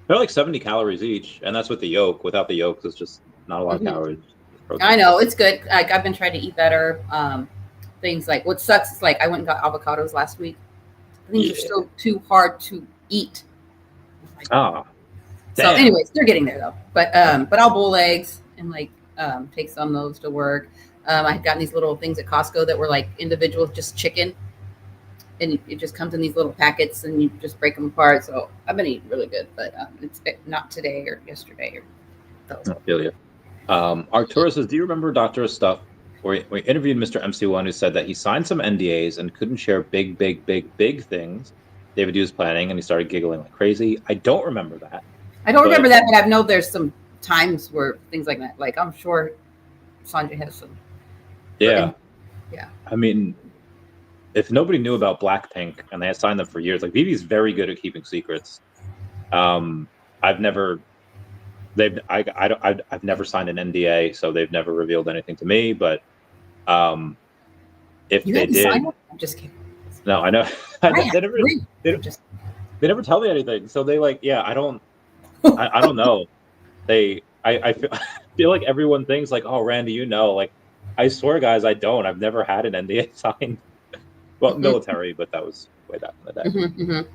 They're like 70 calories each, and that's with the yolk. Without the yolks, it's just not a lot of calories. I know, it's good. Like I've been trying to eat better. Things like what sucks is like I went and got avocados last week. Things are still too hard to eat. So anyways, they're getting there though. But I'll boil eggs and like take some of those to work. I had gotten these little things at Costco that were like individual, just chicken, and it just comes in these little packets, and you just break them apart. So I've been eating really good, but it's not today or yesterday. I feel you. Arturo says, "Do you remember Dr. Stuff? We interviewed Mr. MC1, who said that he signed some NDAs and couldn't share big things David was planning, and he started giggling like crazy. I don't remember that. I don't remember that, but I know there's some times where things like that. Like I'm sure Sanjay has some. Yeah. Yeah. I mean, if nobody knew about Blackpink and they had signed them for years, like VeVe's very good at keeping secrets. I've never signed an NDA, so they've never revealed anything to me. But if they did, I'm just kidding. No, I know. They never tell me anything. So they like, yeah, I don't know. I feel like everyone thinks like, oh, Randy, you know, like, I swear, guys, I don't. I've never had an NDA signed. Well, military, but that was way back in the day.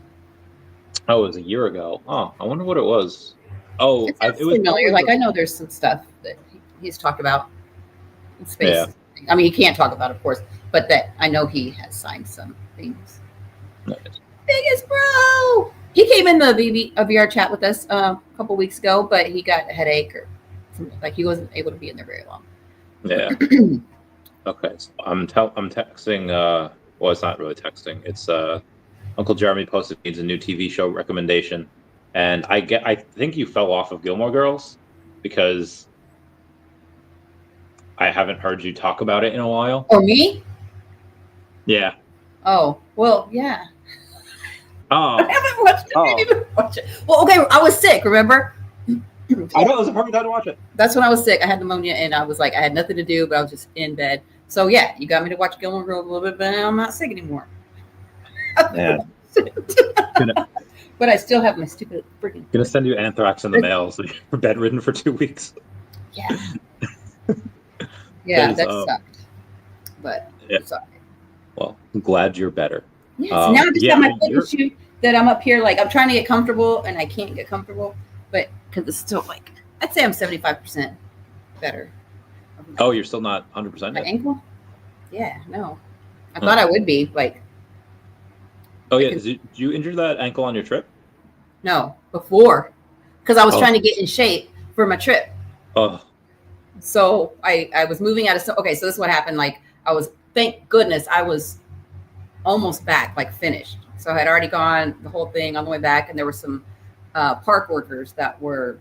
Oh, it was a year ago. Oh, I wonder what it was. Oh, It sounds it was familiar. probably Like I know there's some stuff that he's talked about in space. Yeah. I mean, he can't talk about, of course, but that I know he has signed some things. Nice. Biggest bro. He came in the VR chat with us a couple weeks ago, but he got a headache or something. Like he wasn't able to be in there very long. Yeah. Okay. So I'm texting. Well, it's not really texting. It's Uncle Jeremy posted needs a new TV show recommendation, and I think you fell off of Gilmore Girls because I haven't heard you talk about it in a while. Or me? Yeah. Oh well, yeah. Oh. I haven't watched it. I didn't even watch it. Well, okay, I was sick. Remember? I know it was a perfect time to watch it. That's when I was sick. I had pneumonia, and I was like, I had nothing to do, but I was just in bed. So yeah, you got me to watch Gilmore Girls a little bit, but I'm not sick anymore. Yeah. But I still have my stupid freaking. Gonna send you anthrax in the mail, so you're bedridden for 2 weeks. Yeah. Yeah, that There's, sucked. But yeah. sorry. Well, I'm glad you're better. Yeah, so now I just yeah, have my foot issue that I'm up here, like I'm trying to get comfortable, and I can't get comfortable, but because it's still like I'd say I'm 75% better. Oh, you're still not 100% My yet? ankle? Yeah, no. I thought I would be like. Oh yeah, did you injure that ankle on your trip? No, before, because I was trying to get in shape for my trip. Oh. So I was moving out of. Okay, so this is what happened. Like I was, thank goodness, I was almost back, like finished. So I had already gone the whole thing on the way back, and there were some park workers that were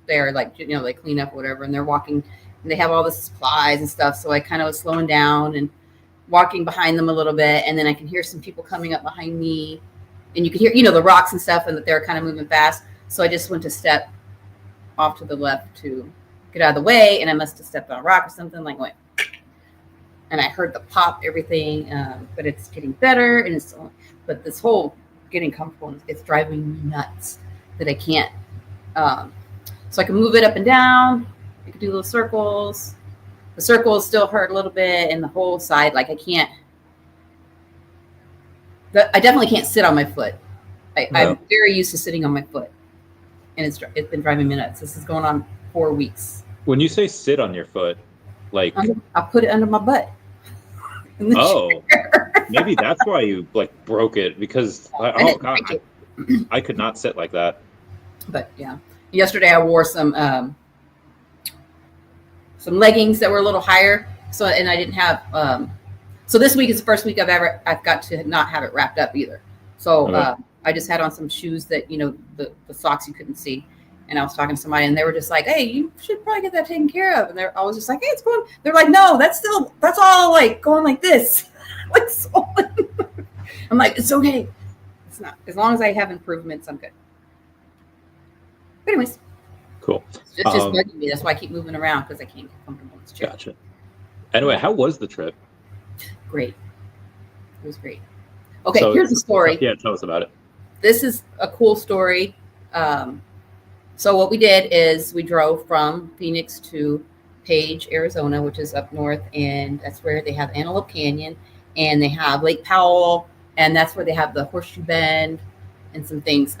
there, like, you know, they clean up or whatever, and they're walking, and they have all the supplies and stuff. So I kind of was slowing down and walking behind them a little bit, and then I can hear some people coming up behind me, and you could hear, you know, the rocks and stuff, and that they're kind of moving fast. So I just went to step off to the left to get out of the way, and I must have stepped on a rock or something, like went, and I heard the pop, everything, but it's getting better, and it's, but this whole getting comfortable, it's driving me nuts that I can't. So I can move it up and down. I can do little circles. The circles still hurt a little bit, and the whole side, like I can't. I definitely can't sit on my foot. I'm very used to sitting on my foot, and it's been driving me nuts. This is going on 4 weeks. When you say sit on your foot, like I'll put it under my butt. Oh, maybe that's why you like broke it, because I could not sit like that. But yeah, yesterday I wore some leggings that were a little higher. So, and I didn't have, so this week is the first week I've got to not have it wrapped up either. So I just had on some shoes that, you know, the socks you couldn't see. And I was talking to somebody, and they were just like, "Hey, you should probably get that taken care of." And I was just like, "Hey, it's going." They're like, "No, that's all like going like this." Like, swollen. I'm like, "It's okay. It's not. As long as I have improvements, I'm good." But anyways, cool. It's just bugging me. That's why I keep moving around, because I can't get comfortable in this chair. Gotcha. Anyway, how was the trip? Great. It was great. Okay, so here's the story. Yeah, tell us about it. This is a cool story. So what we did is we drove from Phoenix to Page, Arizona, which is up north, and that's where they have Antelope Canyon, and they have Lake Powell, and that's where they have the Horseshoe Bend and some things.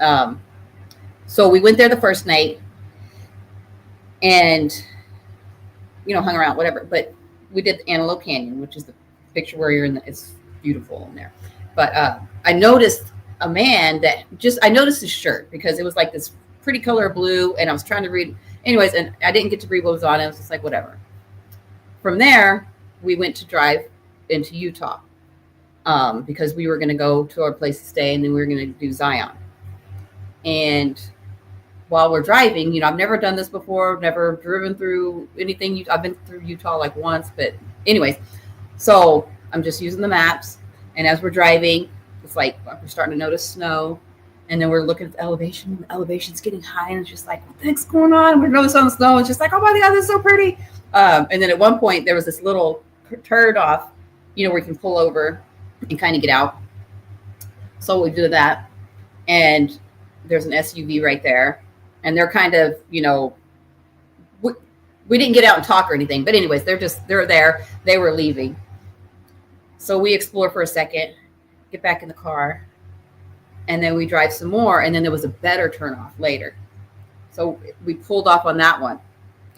So we went there the first night, and hung around, whatever. But we did the Antelope Canyon, which is the picture where you're in. It's beautiful in there. But I noticed a man I noticed his shirt, because it was like this pretty color blue, and I was trying to read anyways, and I didn't get to read what was on it. I was just like, whatever. From there, we went to drive into Utah, because we were going to go to our place to stay, and then we were going to do Zion. And while we're driving, I've never done this before, never driven through anything. I've been through Utah like once, but anyways, so I'm just using the maps, and as we're driving, it's like we're starting to notice snow. And then we're looking at the elevation, and the elevation's getting high, and it's just like, what the heck's going on? And we're noticing the snow. It's just like, oh my God, this is so pretty. And then at one point, there was this little turd off, where you can pull over and kind of get out. So we do that. And there's an SUV right there. And they're kind of, we didn't get out and talk or anything. But anyways, they're there. They were leaving. So we explore for a second, get back in the car, and then we drive some more. And then there was a better turnoff later. So we pulled off on that one.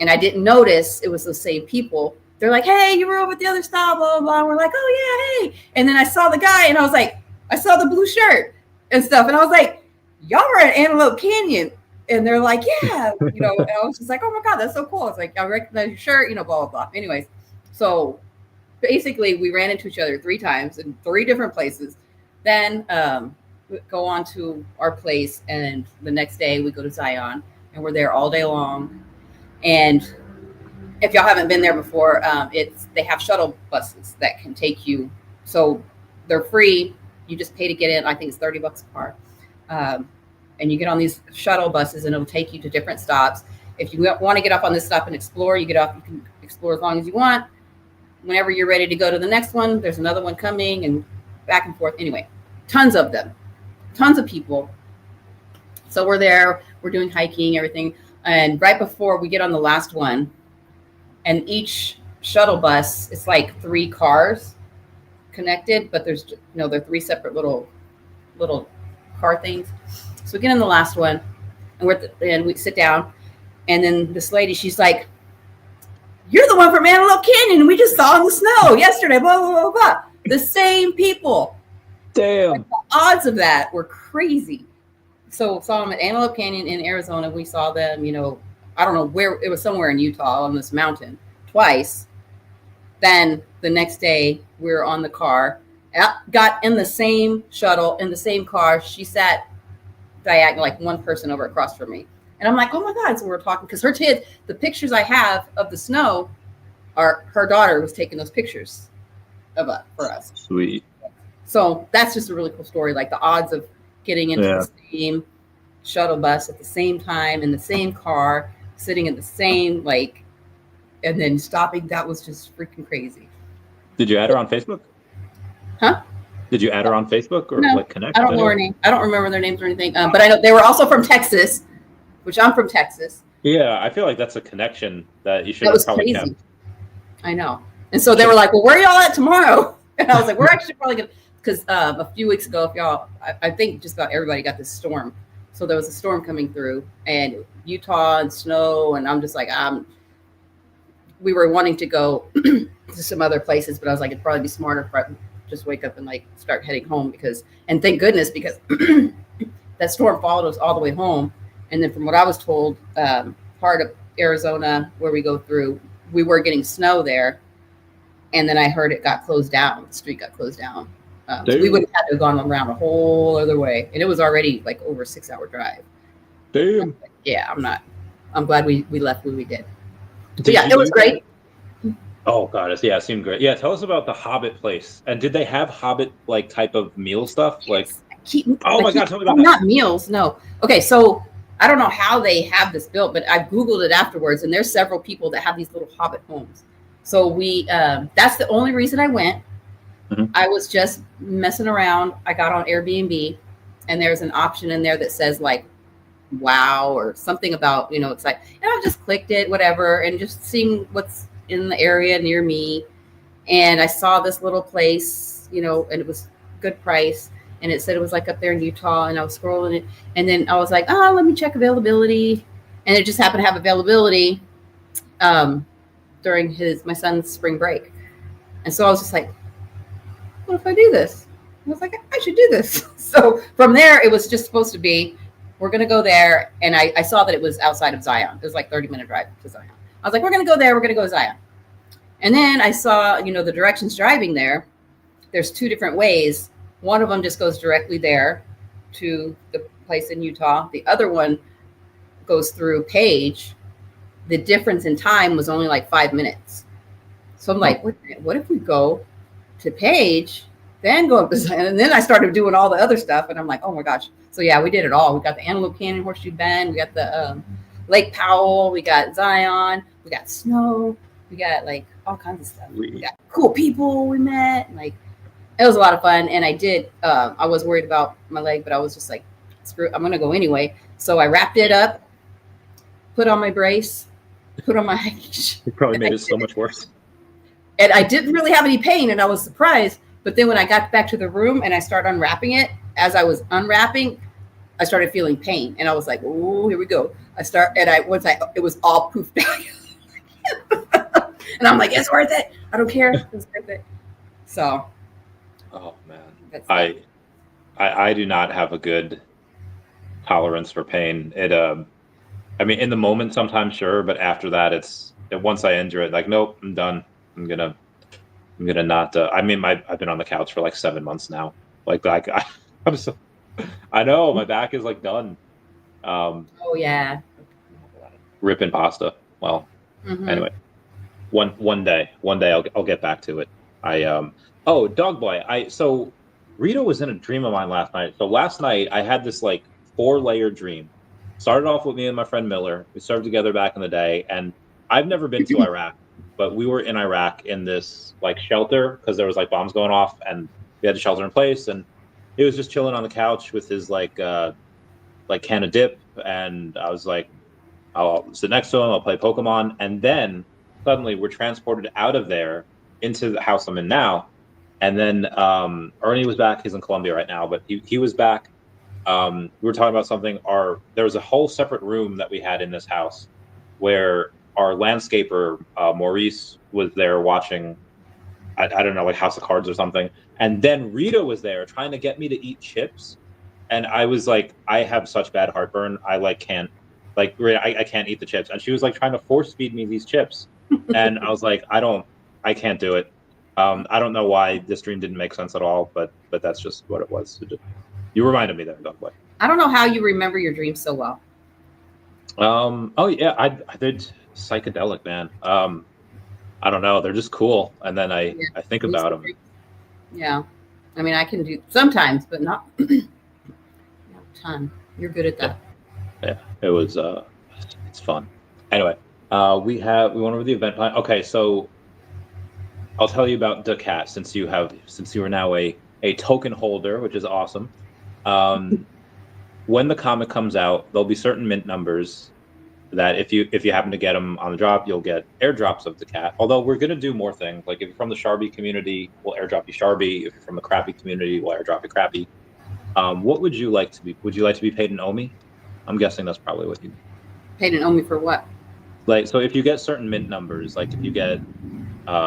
And I didn't notice it was the same people. They're like, hey, you were over at the other stop, blah, blah, blah. And we're like, oh, yeah, hey. And then I saw the guy, and I was like, I saw the blue shirt and stuff. And I was like, y'all were at Antelope Canyon. And they're like, yeah. And I was just like, oh, my God, that's so cool. It's like, I recognize your shirt, blah, blah, blah. Anyways, so basically we ran into each other 3 times in 3 different places. Then go on to our place. And the next day we go to Zion. And we're there all day long. And if y'all haven't been there before, they have shuttle buses that can take you. So they're free. You just pay to get in. I think it's $30 a car. And you get on these shuttle buses and it'll take you to different stops. If you want to get off on this stop and explore, you get off. You can explore as long as you want. Whenever you're ready to go to the next one, there's another one coming and back and forth. Anyway, tons of them, tons of people. So we're there. We're doing hiking, everything. And right before we get on the last one, and each shuttle bus, it's like 3 cars connected, but there's, they're 3 separate little car things. So we get in the last one, and we sit down, and then this lady, she's like, you're the one from Antelope Canyon. We just saw in the snow yesterday, blah, blah, blah, blah. The same people. Damn. Like, the odds of that were crazy. So saw them at Antelope Canyon in Arizona. We saw them, I don't know where, it was somewhere in Utah on this mountain twice. Then the next day we were on the car, got in the same shuttle, in the same car. She sat diagonal, like one person over across from me. And I'm like, oh my God. So we're talking, because her kid, the pictures I have of the snow are, her daughter was taking those pictures of us for us. Sweet. So that's just a really cool story. Like the odds of getting into the same shuttle bus at the same time in the same car, sitting in the same, and then stopping. That was just freaking crazy. Did you add her on Facebook? Huh? Did you add her on Facebook or no, connect? I don't know her name. I don't remember their names or anything. But I know they were also from Texas, which I'm from Texas. Yeah, I feel like that's a connection that you should have probably kept. I know. And so they were like, well, where are y'all at tomorrow? And I was like, we're actually probably going to, because a few weeks ago, if y'all, I think just about everybody got this storm. So there was a storm coming through, and Utah and snow, and I'm just like, we were wanting to go to some other places, but I was like, it'd probably be smarter if I just wake up and start heading home, and thank goodness, because that storm followed us all the way home. And then from what I was told, part of Arizona where we go through, we were getting snow there. And then I heard it got closed down. The street got closed down. So we would have had to have gone around a whole other way. And it was already over a 6-hour drive. Damn. Yeah, I'm glad we left when we did. So yeah, it was great. Oh God, it seemed great. Yeah, tell us about the Hobbit place. And did they have Hobbit type of meal stuff? God, tell me about that. Not meals, no. Okay, so I don't know how they have this built, but I Googled it afterwards, and there's several people that have these little Hobbit homes. So we, that's the only reason I went. Mm-hmm. I was just messing around. I got on Airbnb, and there's an option in there that says wow, or something about, it's and I just clicked it, whatever, and just seeing what's in the area near me. And I saw this little place, and it was good price. And it said it was up there in Utah, and I was scrolling it. And then I was like, oh, let me check availability. And it just happened to have availability during my son's spring break. And so I was just like, what if I do this? I was like, I should do this. So from there, it was just supposed to be, we're going to go there. And I saw that it was outside of Zion. It was 30-minute drive to Zion. I was like, we're going to go there. We're going to go to Zion. And then I saw, the directions driving there. There's 2 different ways. One of them just goes directly there to the place in Utah. The other one goes through Page. The difference in time was only 5 minutes. So I'm like, what if we go to Page, then go up to Zion? And then I started doing all the other stuff. And I'm like, oh my gosh. So yeah, we did it all. We got the Antelope Canyon, Horseshoe Bend. We got the Lake Powell. We got Zion. We got snow. We got all kinds of stuff. We got cool people we met. It was a lot of fun. And I did, I was worried about my leg, but I was just like, screw it, I'm going to go anyway. So I wrapped it up, put on my brace, put on my You probably made it so much worse. And I didn't really have any pain, and I was surprised. But then when I got back to the room and I started unwrapping it, as I was unwrapping, I started feeling pain, and I was like, "Oh, here we go." It was all poof back, and I'm like, "It's worth it. I don't care. It's worth it." So, oh man, I do not have a good tolerance for pain. I mean, in the moment, sometimes sure, but after that, once I endure it, like, nope, I'm done. I'm gonna not. I mean, I've been on the couch for like 7 months now. Like, I know my back is like done. oh yeah, Ripping pasta. Well, anyway, one day I'll get back to it. Oh, dog boy. So Rita was in a dream of mine last night. So last night I had this like 4-layer dream. Started off with me and my friend Miller. We served together back in the day, and I've never been to Iraq, but we were in Iraq in this like shelter because there was like bombs going off, and we had to shelter in place. And he was just chilling on the couch with his like can of dip, and I was like, I'll sit next to him. I'll play Pokemon, and then suddenly we're transported out of there into the house I'm in now. And then Ernie was back. He's in Colombia right now, but he was back. We were talking about something. There was a whole separate room that we had in this house where our landscaper, Maurice, was there watching, I don't know, like House of Cards or something. And then Rita was there trying to get me to eat chips. And I was like, I have such bad heartburn. I like can't, like, I can't eat the chips. And she was like trying to force feed me these chips. And I was like, I can't do it. I don't know why this dream didn't make sense at all, but that's just what it was. You reminded me there, Dog Boy. I don't know how you remember your dreams so well. Oh yeah, I did psychedelic, man. I don't know, they're just cool, and then I think about them. Yeah, I mean, I can do sometimes, but not not a ton. You're good at that. Yeah, it was. It's fun. Anyway, we went over the event plan. Okay, so I'll tell you about daCAT since you are now a token holder, which is awesome. When the comic comes out, there'll be certain mint numbers that if you happen to get them on the drop, you'll get airdrops of daCAT. Although we're going to do more things. Like if you're from the Sharby community, we'll airdrop you Sharby. If you're from the Crappy community, we'll airdrop you Crappy. What would you like to be? Would you like to be paid in OMI? I'm guessing that's probably what you paid in OMI for what? Like, so if you get certain mint numbers, like if you get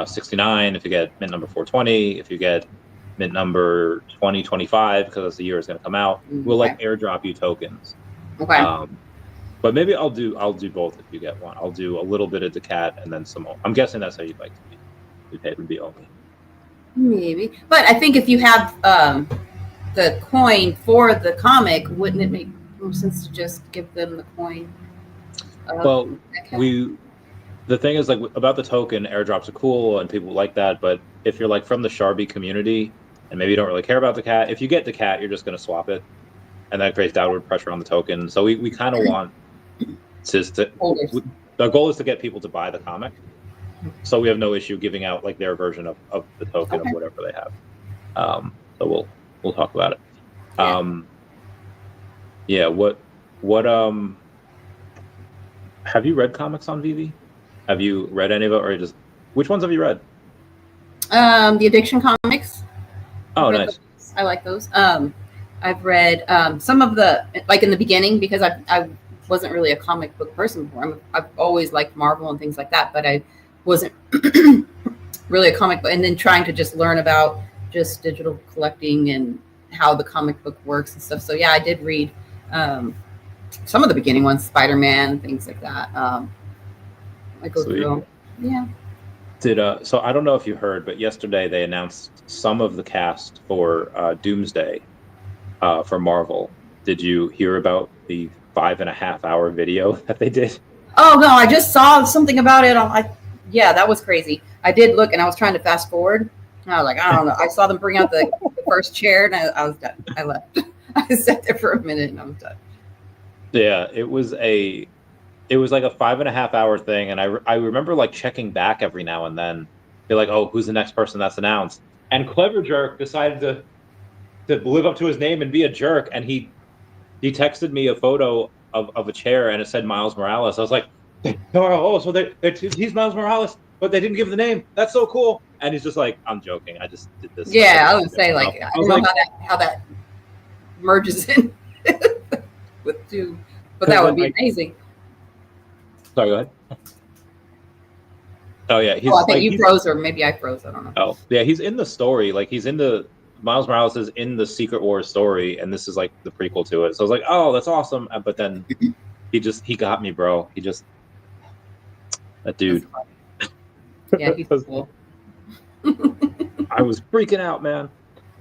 69, if you get mint number 420, if you get mint number 2025, because that's the year it's going to come out, we'll like airdrop you tokens. Okay. But maybe I'll do both if you get one. I'll do a little bit of daCAT and then some. I'm guessing that's how you'd like to be paid, would be OMI. Maybe, but I think if you have the coin for the comic, wouldn't it make more sense to just give them the coin? Well, the thing is, like, about the token, airdrops are cool and people like that, but if you're like from the Sharby community and maybe you don't really care about daCAT, if you get daCAT, you're just going to swap it, and that creates downward pressure on the token. So we kind of want the goal is to get people to buy the comic, so we have no issue giving out like their version of the token of whatever they have. So we'll talk about it. Yeah. What have you read comics on VeVe? Have you read any of it, or just which ones have you read? The Addiction comics. Oh, nice. Those. I like those. I've read some of the, like in the beginning, because I wasn't really a comic book person before. I've always liked Marvel and things like that, but I wasn't really a comic book. And then trying to just learn about just digital collecting and how the comic book works and stuff. So yeah, I did read some of the beginning ones, Spider-Man, things like that. I go through. Yeah. So I don't know if you heard, but yesterday they announced some of the cast for Doomsday for Marvel. Did you hear about the 5.5-hour video that they did? Oh no, I just saw something about it. Yeah, that was crazy. I did look, and I was trying to fast forward. And I was like, I don't know. I saw them bring out the first chair, and I was done. I left. I sat there for a minute, and I was done. Yeah, it was like a 5.5-hour thing, and I remember like checking back every now and then, be like, oh, who's the next person that's announced? And Clever Jerk decided to live up to his name and be a jerk, and he texted me a photo of a chair, and it said Miles Morales. I was like, Oh, so he's Miles Morales, but they didn't give the name. That's so cool. And he's just like, I'm joking. I just did this. Yeah, I would say like I don't know how that merges in with two, but that would be amazing. Sorry, go ahead. Oh yeah, I think you froze, or maybe I froze. I don't know. Oh yeah, he's in the story. Like Miles Morales is in the Secret Wars story, and this is like the prequel to it. So I was like, oh, that's awesome. But then he got me, bro. That dude. Yeah, he's cool. I was freaking out, man.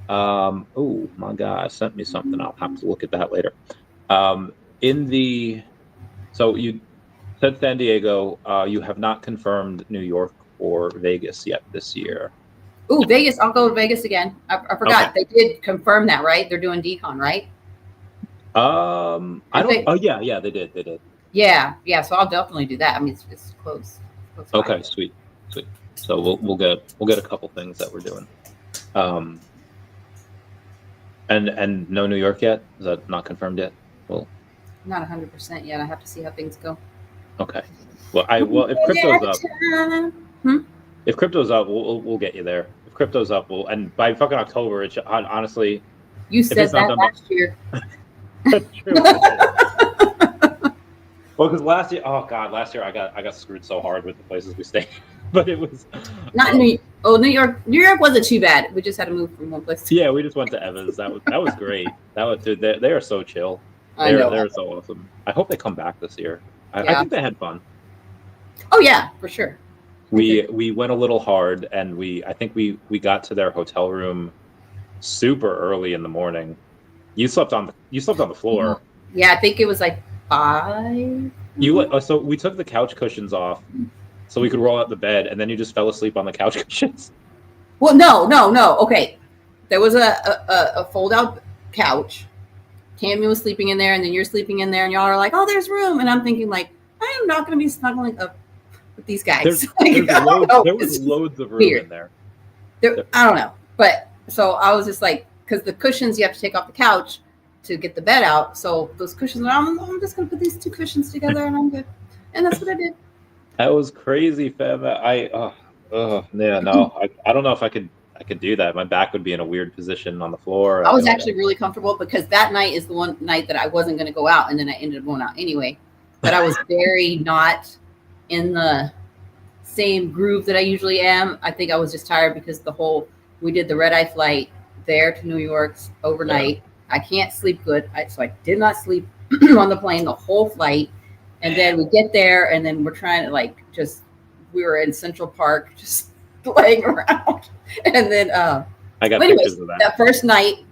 Oh my God, sent me something. I'll have to look at that later. So you said San Diego. You have not confirmed New York or Vegas yet this year. Ooh, Vegas. I'll go to Vegas again. I forgot. Okay. They did confirm that, right? They're doing decon, right? I don't. Oh yeah, they did. Yeah. So I'll definitely do that. I mean, it's close. Okay, sweet. So we'll get a couple things that we're doing. And no New York yet? Is that not confirmed yet? Well, not 100% yet. I have to see how things go. Okay. Well, if crypto's up, if crypto's up, we'll get you there. If crypto's up, and by fucking October, it should, honestly. You said that last year. That's true. Well, because last year I got screwed so hard with the places we stayed. But it was not New York. Oh, New York wasn't too bad. We just had to move from one place. Yeah, we just went to Evans. That was great. Dude, they are so chill. They're so awesome. I hope they come back this year. I think they had fun. Oh yeah, for sure. We went a little hard, and I think we got to their hotel room super early in the morning. You slept on the floor. Yeah, I think it was like 5. So we took the couch cushions off so we could roll out the bed, and then you just fell asleep on the couch cushions. Well, no. Okay, there was a fold-out couch. Tammy was sleeping in there, and then you're sleeping in there, and y'all are like, "Oh, there's room," and I'm thinking like, I am not going to be snuggling up with these guys. There was loads of room in there. I don't know, but so I was just like, because the cushions you have to take off the couch to get the bed out. So those cushions, I'm just going to put these 2 cushions together, and I'm good. And that's what I did. That was crazy, fam. I don't know if I could do that. My back would be in a weird position on the floor. I was actually really comfortable because that night is the one night that I wasn't going to go out, and then I ended up going out anyway. But I was very not in the same groove that I usually am. I think I was just tired because we did the red-eye flight there to New York overnight. Yeah. I can't sleep good, so I did not sleep on the plane the whole flight. And then we get there, and then we're trying to we were in Central Park just playing around. And then I got pictures of that. That first night,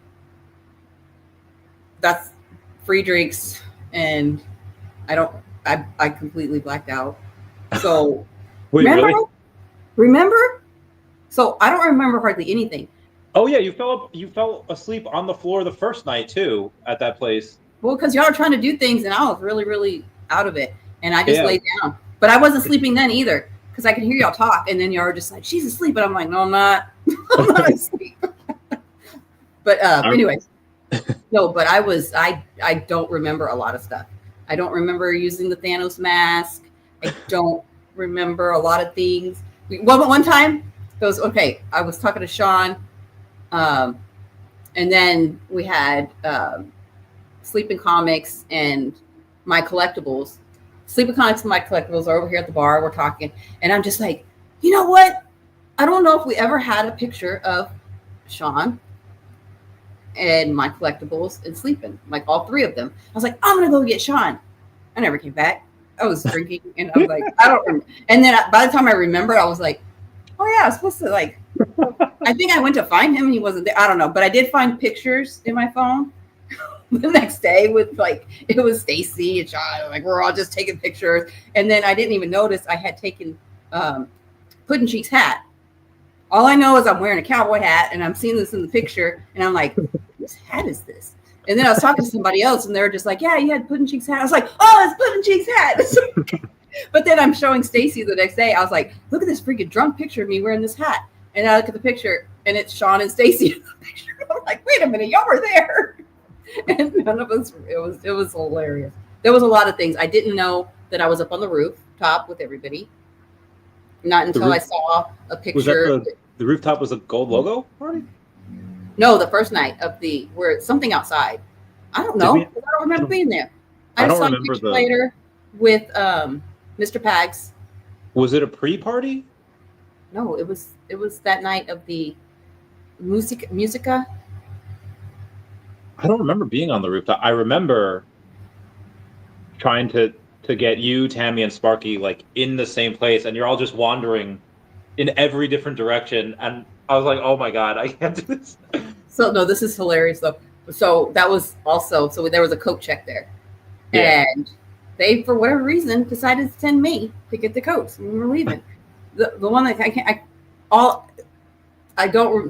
that's free drinks, and I completely blacked out. So wait, remember? So I don't remember hardly anything. Oh yeah, you fell asleep on the floor the first night too at that place. Well, because y'all were trying to do things, and I was really, really out of it, and I just laid down. But I wasn't sleeping then either, because I could hear y'all talk, and then y'all were just like, "She's asleep," and I'm like, "No, I'm not. I'm not asleep." But anyways, no. But I don't remember a lot of stuff. I don't remember using the Thanos mask. I don't remember a lot of things. One time, it was okay. I was talking to Sean, and then we had Sleeping Comics and my collectibles. Sleeping Comics and my collectibles are over here at the bar. We're talking, and I'm just like, you know what? I don't know if we ever had a picture of Sean and my collectibles and sleeping, like all 3 of them. I was like, I'm gonna go get Sean. I never came back. I was drinking, and I was like, I don't remember. And then by the time I remembered, I was like, oh yeah, I was supposed to I think I went to find him and he wasn't there. I don't know, but I did find pictures in my phone the next day with it was Stacy and Sean, we're all just taking pictures. And then I didn't even notice I had taken Puddin' Cheek's hat. All I know is I'm wearing a cowboy hat, and I'm seeing this in the picture, and I'm like, whose hat is this? And then I was talking to somebody else, and they were just like, yeah, you had Puddin' Cheek's hat. I was like, oh, it's Puddin' Cheek's hat. But then I'm showing Stacy the next day. I was like, look at this freaking drunk picture of me wearing this hat. And I look at the picture, and it's Sean and Stacy in the picture. I'm like, wait a minute, y'all were there. And none of us, it was hilarious. There was a lot of things. I didn't know that I was up on the roof rooftop with everybody. Not until I saw a picture. Was that the rooftop was a gold logo party? No, the first night of where something outside. I don't know. I don't remember being there. I just saw a picture later with Mr. Pags. Was it a pre-party? No, it was that night of the Musica. I don't remember being on the rooftop. I remember trying to get you, Tammy, and Sparky like in the same place, and you're all just wandering in every different direction. And I was like, oh my God, I can't do this. So no, this is hilarious though. So that was also, so there was a coat check there. Yeah. And they, for whatever reason, decided to send me to get the coats when we were leaving. The one that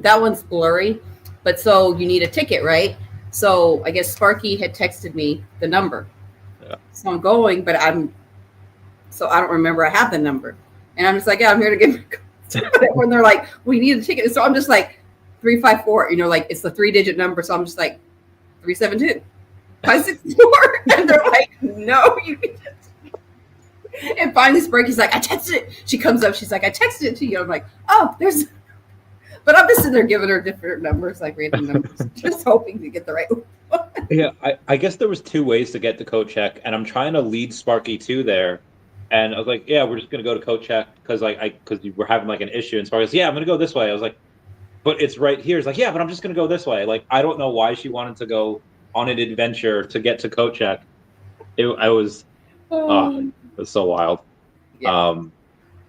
that one's blurry, but so you need a ticket, right? So I guess Sparky had texted me the number. Yeah. So I'm going, but so I don't remember I have the number. And I'm just like, yeah, I'm here to get my coats. When they're like, we need a ticket. So I'm just like 354, like it's the 3-digit number. So I'm just like 372, 564. And they're like, no, you need it. And finally Sparky's like, I texted it. She comes up, she's like, I texted it to you. I'm like, oh, but I'm just sitting there giving her different numbers, like random numbers, just hoping to get the right one. Yeah, I guess there was 2 ways to get the coat check, and I'm trying to lead Sparky to there. And I was like, yeah, we're just gonna go to coat check because we're having like an issue. And Sparky's, yeah, I'm gonna go this way. I was like, but it's right here. It's like, yeah, but I'm just gonna go this way. Like, I don't know why she wanted to go on an adventure to get to coat check. It was so wild. Yeah.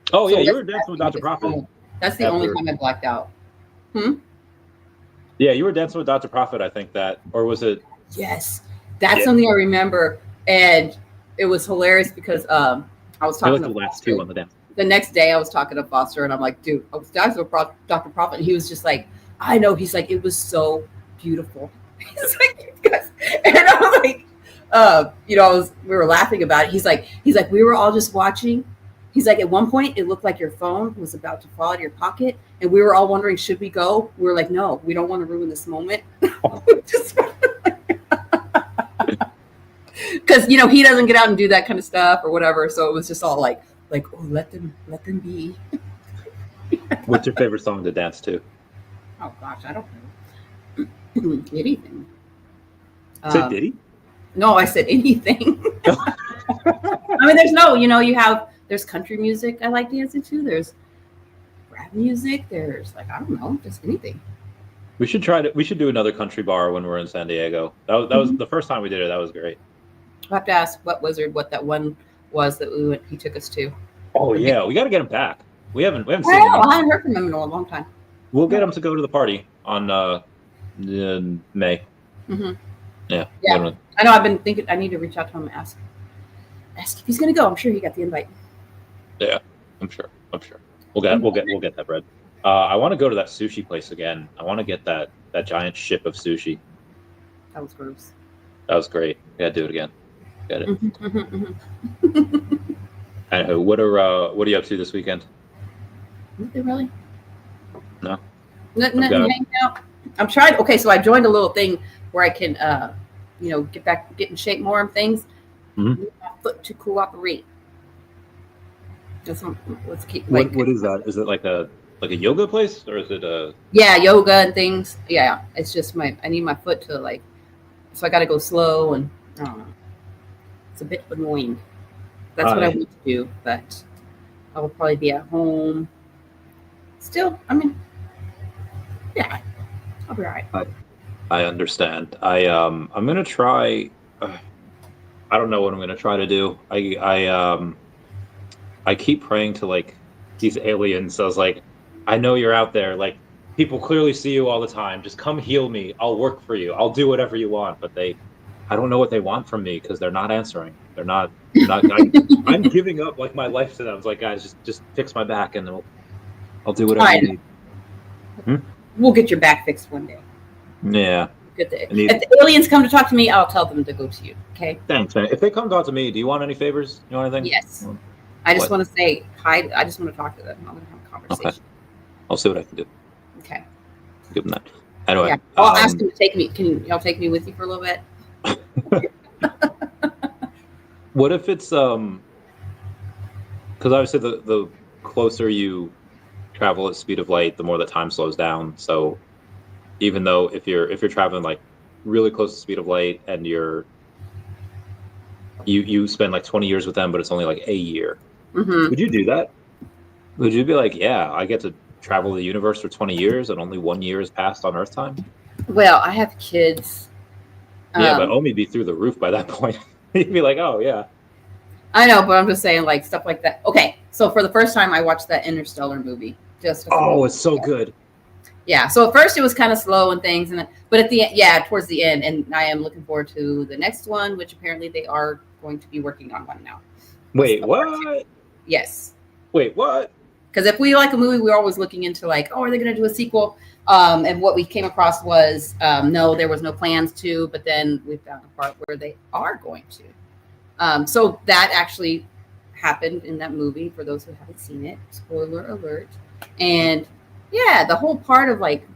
So you were dancing with Dr. Prophet. That's the only time I blacked out. Yeah, you were dancing with Dr. Prophet, I think or was it? Yes, that's something I remember, and it was hilarious because I was talking to the last 2 on the dance. The next day, I was talking to Foster, and I'm like, dude, I was dancing with Dr. Prophet, and he was just like, I know. He's like, it was so beautiful. He's like, yes. And I'm like, we were laughing about it. He's like, we were all just watching. He's like, at one point, it looked like your phone was about to fall out of your pocket. And we were all wondering, should we go? We were like, no, we don't want to ruin this moment. Because, he doesn't get out and do that kind of stuff or whatever. So it was just all like, oh, let them be. What's your favorite song to dance to? Oh, gosh, I don't know. Anything. Say Diddy? No, I said anything. I mean, there's country music I like dancing to. There's rap music. There's I don't know, just anything. We should do another country bar when we're in San Diego. That was the first time we did it. That was great. I'll have to ask what that one was that he took us to. Oh yeah, we got to get him back. We haven't seen him. I haven't heard from him in a long time. We'll get him to go to the party on May. Mm-hmm. Yeah. I know. I've been thinking I need to reach out to him and ask if he's going to go. I'm sure he got the invite. Yeah, I'm sure. We'll get that bread. I want to go to that sushi place again. I want to get that giant ship of sushi. That was gross. That was great. Yeah, do it again. Get it. Mm-hmm. Anywho, what are you up to this weekend? Nothing really. No. Nothing hanging out. I'm trying. Okay, so I joined a little thing where I can, get in shape more and things. Mm-hmm. My foot to cooperate. Let's keep. What is that? Is it like a yoga place, or is it a? Yeah, yoga and things. Yeah, it's just I need my foot to so I got to go slow, and I don't know. It's a bit annoying. That's what I want to do, but I will probably be at home. Still, I mean, yeah, I'll be all right. I understand. I'm gonna try. I don't know what I'm gonna try to do. I keep praying to these aliens. I was like, I know you're out there. People clearly see you all the time. Just come heal me. I'll work for you. I'll do whatever you want. But I don't know what they want from me because they're not answering. They're not. I'm giving up my life to them. It's like, guys, just fix my back and I'll do whatever you need. We'll get your back fixed one day. Yeah. If the aliens come to talk to me, I'll tell them to go to you. Okay. Thanks, man. If they come talk to me, do you want any favors? You want anything? Yes. I just want to say hi. I just want to talk to them. I'm going to have a conversation. Okay. I'll see what I can do. Okay. Give them that. Anyway. Yeah. I'll ask them to take me. Can y'all take me with you for a little bit? What if it's because obviously the closer you travel at speed of light, the more the time slows down. So even though if you're traveling like really close to speed of light and you spend like 20 years with them, but it's only like a year, would you do that? Would you be like, yeah, I get to travel the universe for 20 years and only 1 year has passed on Earth time? Well, I have kids. Yeah, but OMI be through the roof by that point. You'd be like, oh yeah. I know, but I'm just saying, like, stuff like that. Okay, so for the first time, I watched that Interstellar movie. It's so good. Yeah. So at first it was kind of slow and things, but at the end, towards the end, and I am looking forward to the next one, which apparently they are going to be working on one now. Wait, what? Yes. Wait, what? Because if we like a movie, we're always looking into like, oh, are they going to do a sequel? And what we came across was no, there was no plans to, but then we found a part where they are going to. So that actually happened in that movie for those who haven't seen it. Spoiler alert. And yeah, the whole part of like,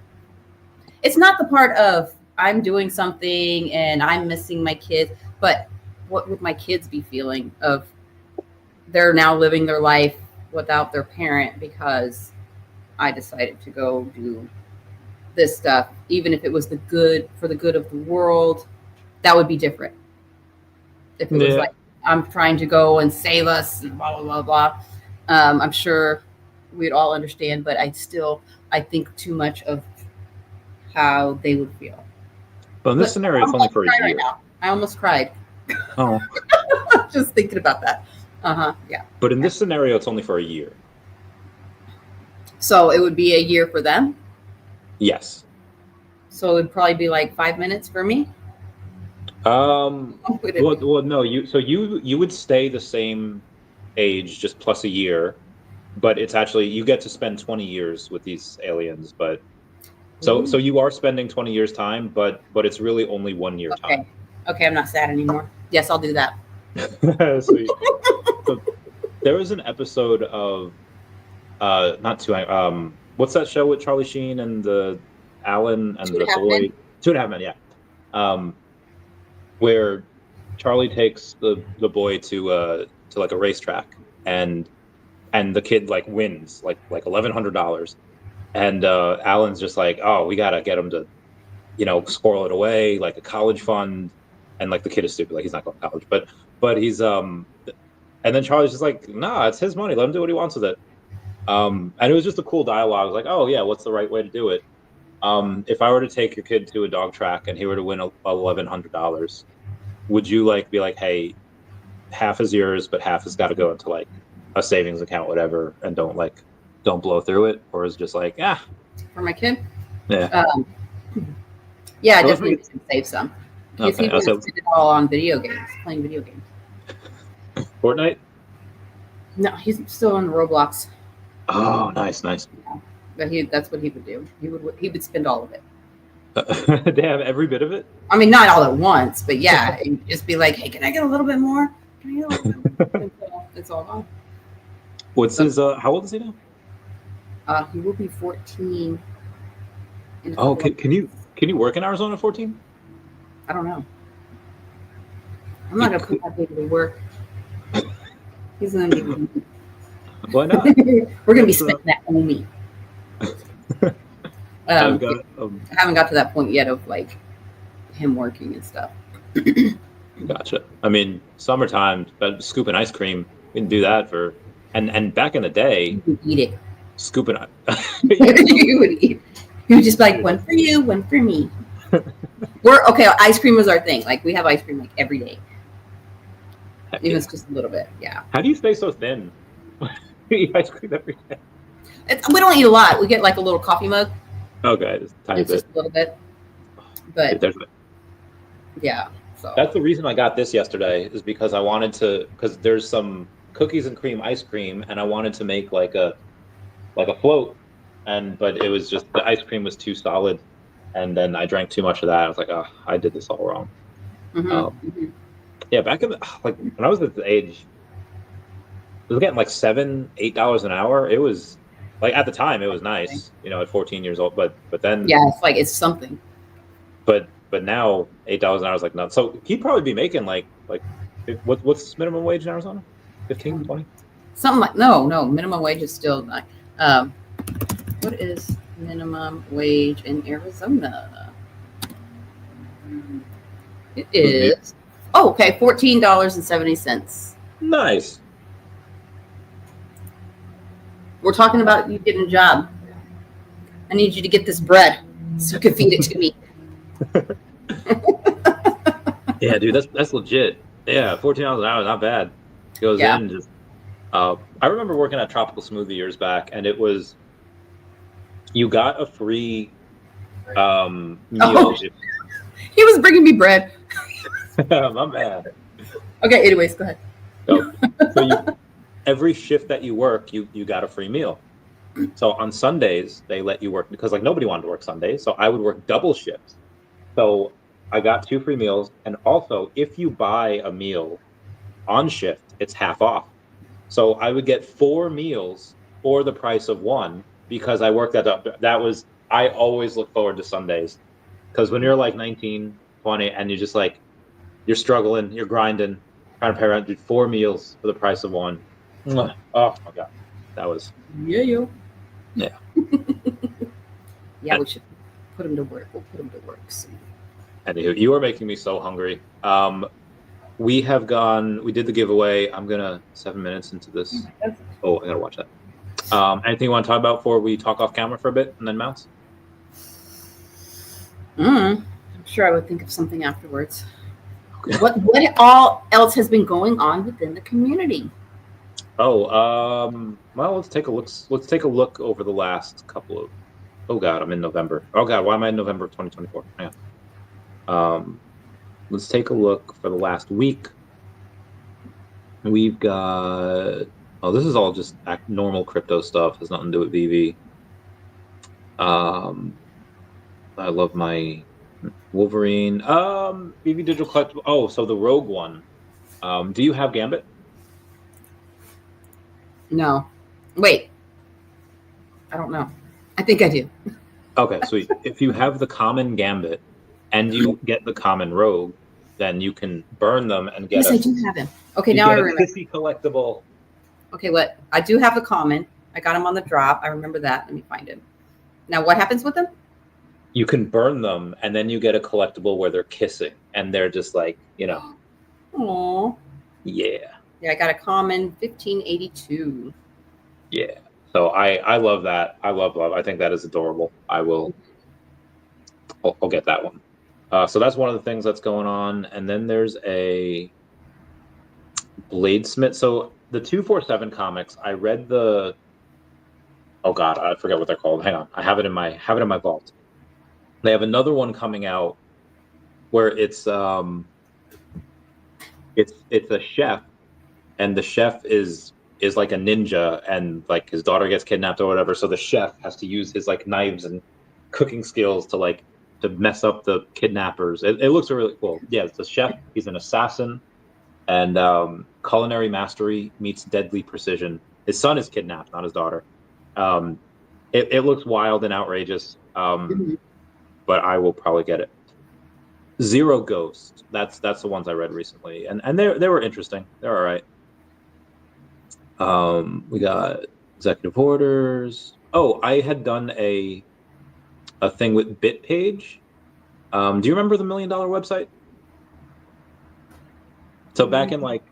it's not the part of I'm doing something and I'm missing my kids, but what would my kids be feeling of they're now living their life without their parent because I decided to go do this stuff, even if it was for the good of the world, that would be different. If it was like, I'm trying to go and save us and blah, blah, blah, blah. I'm sure we'd all understand, but I think too much of how they would feel. But in this scenario, it's only for a year. Right now. I almost cried. Oh. Just thinking about that. Yeah. But in this scenario, it's only for a year. So it would be a year for them? Yes. So it would probably be like 5 minutes for me? Well, no. You would stay the same age, just plus a year, but it's actually you get to spend 20 years with these aliens. But so you are spending 20 years time, but it's really only 1 year time. Okay, I'm not sad anymore. Yes, I'll do that. so there was an episode of what's that show with Charlie Sheen and the Alan and the boy? 2.5 Men, yeah. Where Charlie takes the boy to like a racetrack and the kid like wins like $1,100, and Alan's just like, oh, we gotta get him to squirrel it away like a college fund, and like the kid is stupid, like he's not going to college, but he's and then Charlie's just like, nah, it's his money, let him do what he wants with it. And it was just a cool dialogue. I was like, oh yeah, what's the right way to do it? If I were to take your kid to a dog track and he were to win $1,100, would you be like, hey, half is yours, but half has got to go into like a savings account, whatever, and don't blow through it? Or is it just like, for my kid? Yeah. Yeah, definitely save some. Because Okay, he wants to spend it all on video games, playing video games. Fortnite? No, he's still on Roblox. Oh, nice. Yeah. But that's what he would do. He would spend all of it. They have every bit of it? I mean, not all at once, but yeah, and just be like, hey, can I get a little bit more? Can I get a little bit more? It's all gone. What's his how old is he now? He will be 14. Oh, can you work in Arizona at 14? I don't know. I'm not gonna put that baby to work. He's gonna be. Why not? We're gonna be spending that on me. I haven't got to that point yet of like him working and stuff. Gotcha. I mean, summertime, scooping ice cream, we can do that for. And back in the day, you would eat it. Scooping. You would eat. You would just be like, one for you, one for me. Ice cream was our thing. Like we have ice cream like every day. Even just a little bit, yeah. How do you stay so thin? You eat ice cream every day. We don't eat a lot. We get like a little coffee mug. Okay, just a tiny bit. Just a little bit. But yeah. So that's the reason I got this yesterday, is because I wanted to, because there's some cookies and cream ice cream, and I wanted to make like a float, but it was just the ice cream was too solid, and then I drank too much of that. I was like, oh, I did this all wrong. Mm-hmm. Yeah, back in when I was at the age, I was getting like $7-8 an hour. It was like at the time it was nice, at 14 years old. But then it's something. But now $8 an hour is like nothing. So he'd probably be making like what's minimum wage in Arizona? 15, 20? Something like no, minimum wage is still not. What is minimum wage in Arizona? It is okay, $14.70. Nice. We're talking about you getting a job. I need you to get this bread so you can feed it to me. Yeah, dude, that's legit. Yeah, $14 an hour, not bad. Goes in just. I remember working at Tropical Smoothie years back, and it was you got a free meal. Oh, he was bringing me bread. My bad. Okay, anyways, go ahead. So every shift that you work, you got a free meal. So on Sundays, they let you work because like nobody wanted to work Sundays. So I would work double shifts. So I got 2 free meals. And also, if you buy a meal on shift, it's half off. So I would get 4 meals for the price of 1 because I worked that up. I always look forward to Sundays because when you're like 19, 20, and you're just like, you're struggling, you're grinding, trying to pay rent, do 4 meals for the price of 1. Oh my God. That was. Yeah. Yeah, we should put him to work. We'll put him to work soon. Anywho, you are making me so hungry. We did the giveaway. I'm gonna 7 minutes into this. Oh, I gotta watch that. Anything you want to talk about before we talk off camera for a bit and then mounts? I'm sure I would think of something afterwards. Okay. What all else has been going on within the community? Well, let's take a look. Let's take a look over the last couple of. Oh God, I'm in November. Oh God, why am I in November of 2024? Hang on. Let's take a look for the last week. We've got. Oh, this is all just normal crypto stuff. Has nothing to do with VeVe. I love my Wolverine. VeVe Digital Collectible. Oh, so the Rogue one. Do you have Gambit? No. Wait. I don't know. I think I do. Okay, sweet. If you have the common Gambit and you get the common Rogue, then you can burn them and get. Yes, I do have him. Okay, now I remember. Pissy collectible. Okay, what? I do have the common. I got him on the drop. I remember that. Let me find him. Now, what happens with them? You can burn them, and then you get a collectible where they're kissing, and they're just like, Aww. Yeah. Yeah, I got a common 1582. Yeah. So I love that. I love. I think that is adorable. I'll get that one. So that's one of the things that's going on. And then there's a Bladesmith. So the 247 comics, I read the. Oh God, I forget what they're called. Hang on, I have it in my vault. They have another one coming out where it's a chef, and the chef is like a ninja, and like his daughter gets kidnapped or whatever. So the chef has to use his like knives and cooking skills to mess up the kidnappers. It looks really cool. Yeah, it's a chef. He's an assassin, and culinary mastery meets deadly precision. His son is kidnapped, not his daughter. It looks wild and outrageous. But I will probably get it. Zero Ghost. That's the ones I read recently, and they were interesting. They're all right. We got executive orders. Oh, I had done a thing with BitPage. Do you remember the $1 Million website? So back in like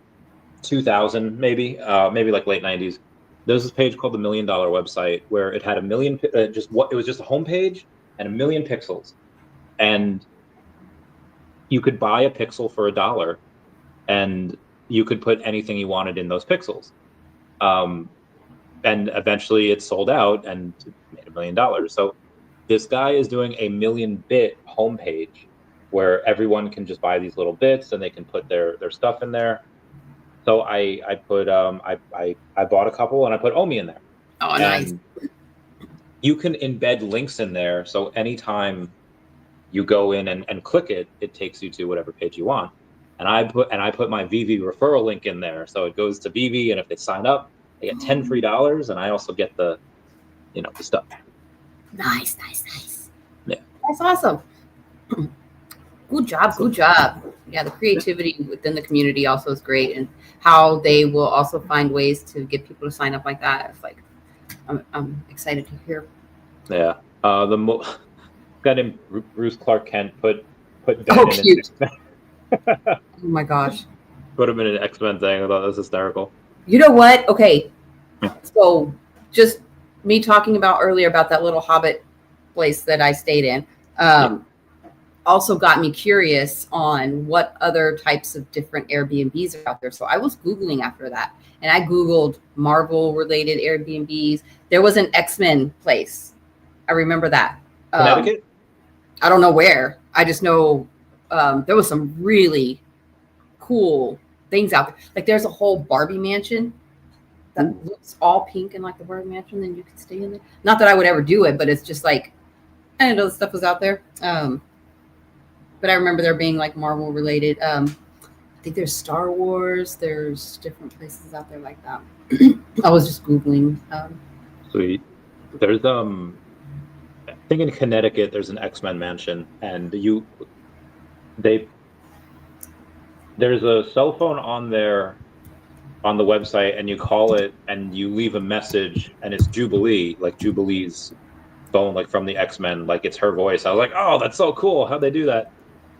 2000, maybe like late 90s, there's this page called the $1 Million website where it had it was just a homepage and 1 million pixels, and you could buy a pixel for $1, and you could put anything you wanted in those pixels. And eventually it sold out and made $1 million. So this guy is doing a 1 million bit homepage where everyone can just buy these little bits and they can put their stuff in there. So I bought a couple and I put OMI in there. Oh, nice. You can embed links in there, so anytime you go in and click it, it takes you to whatever page you want. And I put my VeVe referral link in there, so it goes to VeVe, and if they sign up, they get $10 free, and I also get the stuff. Nice. Yeah, that's awesome. Good job. Yeah, the creativity within the community also is great, and how they will also find ways to get people to sign up like that. It's like I'm excited to hear. Yeah. Guy named Bruce Clark Kent put Ben Oh, in cute. an Oh my gosh. put him in an X-Men thing. I thought that was hysterical. You know what? Okay. So just me talking about earlier about that little Hobbit place that I stayed in also got me curious on what other types of different Airbnbs are out there. So I was Googling after that, and I Googled Marvel related Airbnbs. There was an X-Men place. I remember that. Connecticut? I don't know where. I just know there was some really cool things out there. Like there's a whole Barbie mansion that looks all pink and like the Barbie mansion. Then you could stay in there. Not that I would ever do it, but it's just like, I didn't know the stuff was out there. But I remember there being like Marvel related. I think there's Star Wars. There's different places out there like that. I was just Googling. Sweet. There's I think in Connecticut there's an X-Men mansion, and there's a cell phone on there on the website, and you call it and you leave a message, and it's Jubilee, like Jubilee's phone, like from the X-Men, like it's her voice. I was like, oh, that's so cool. How'd they do that?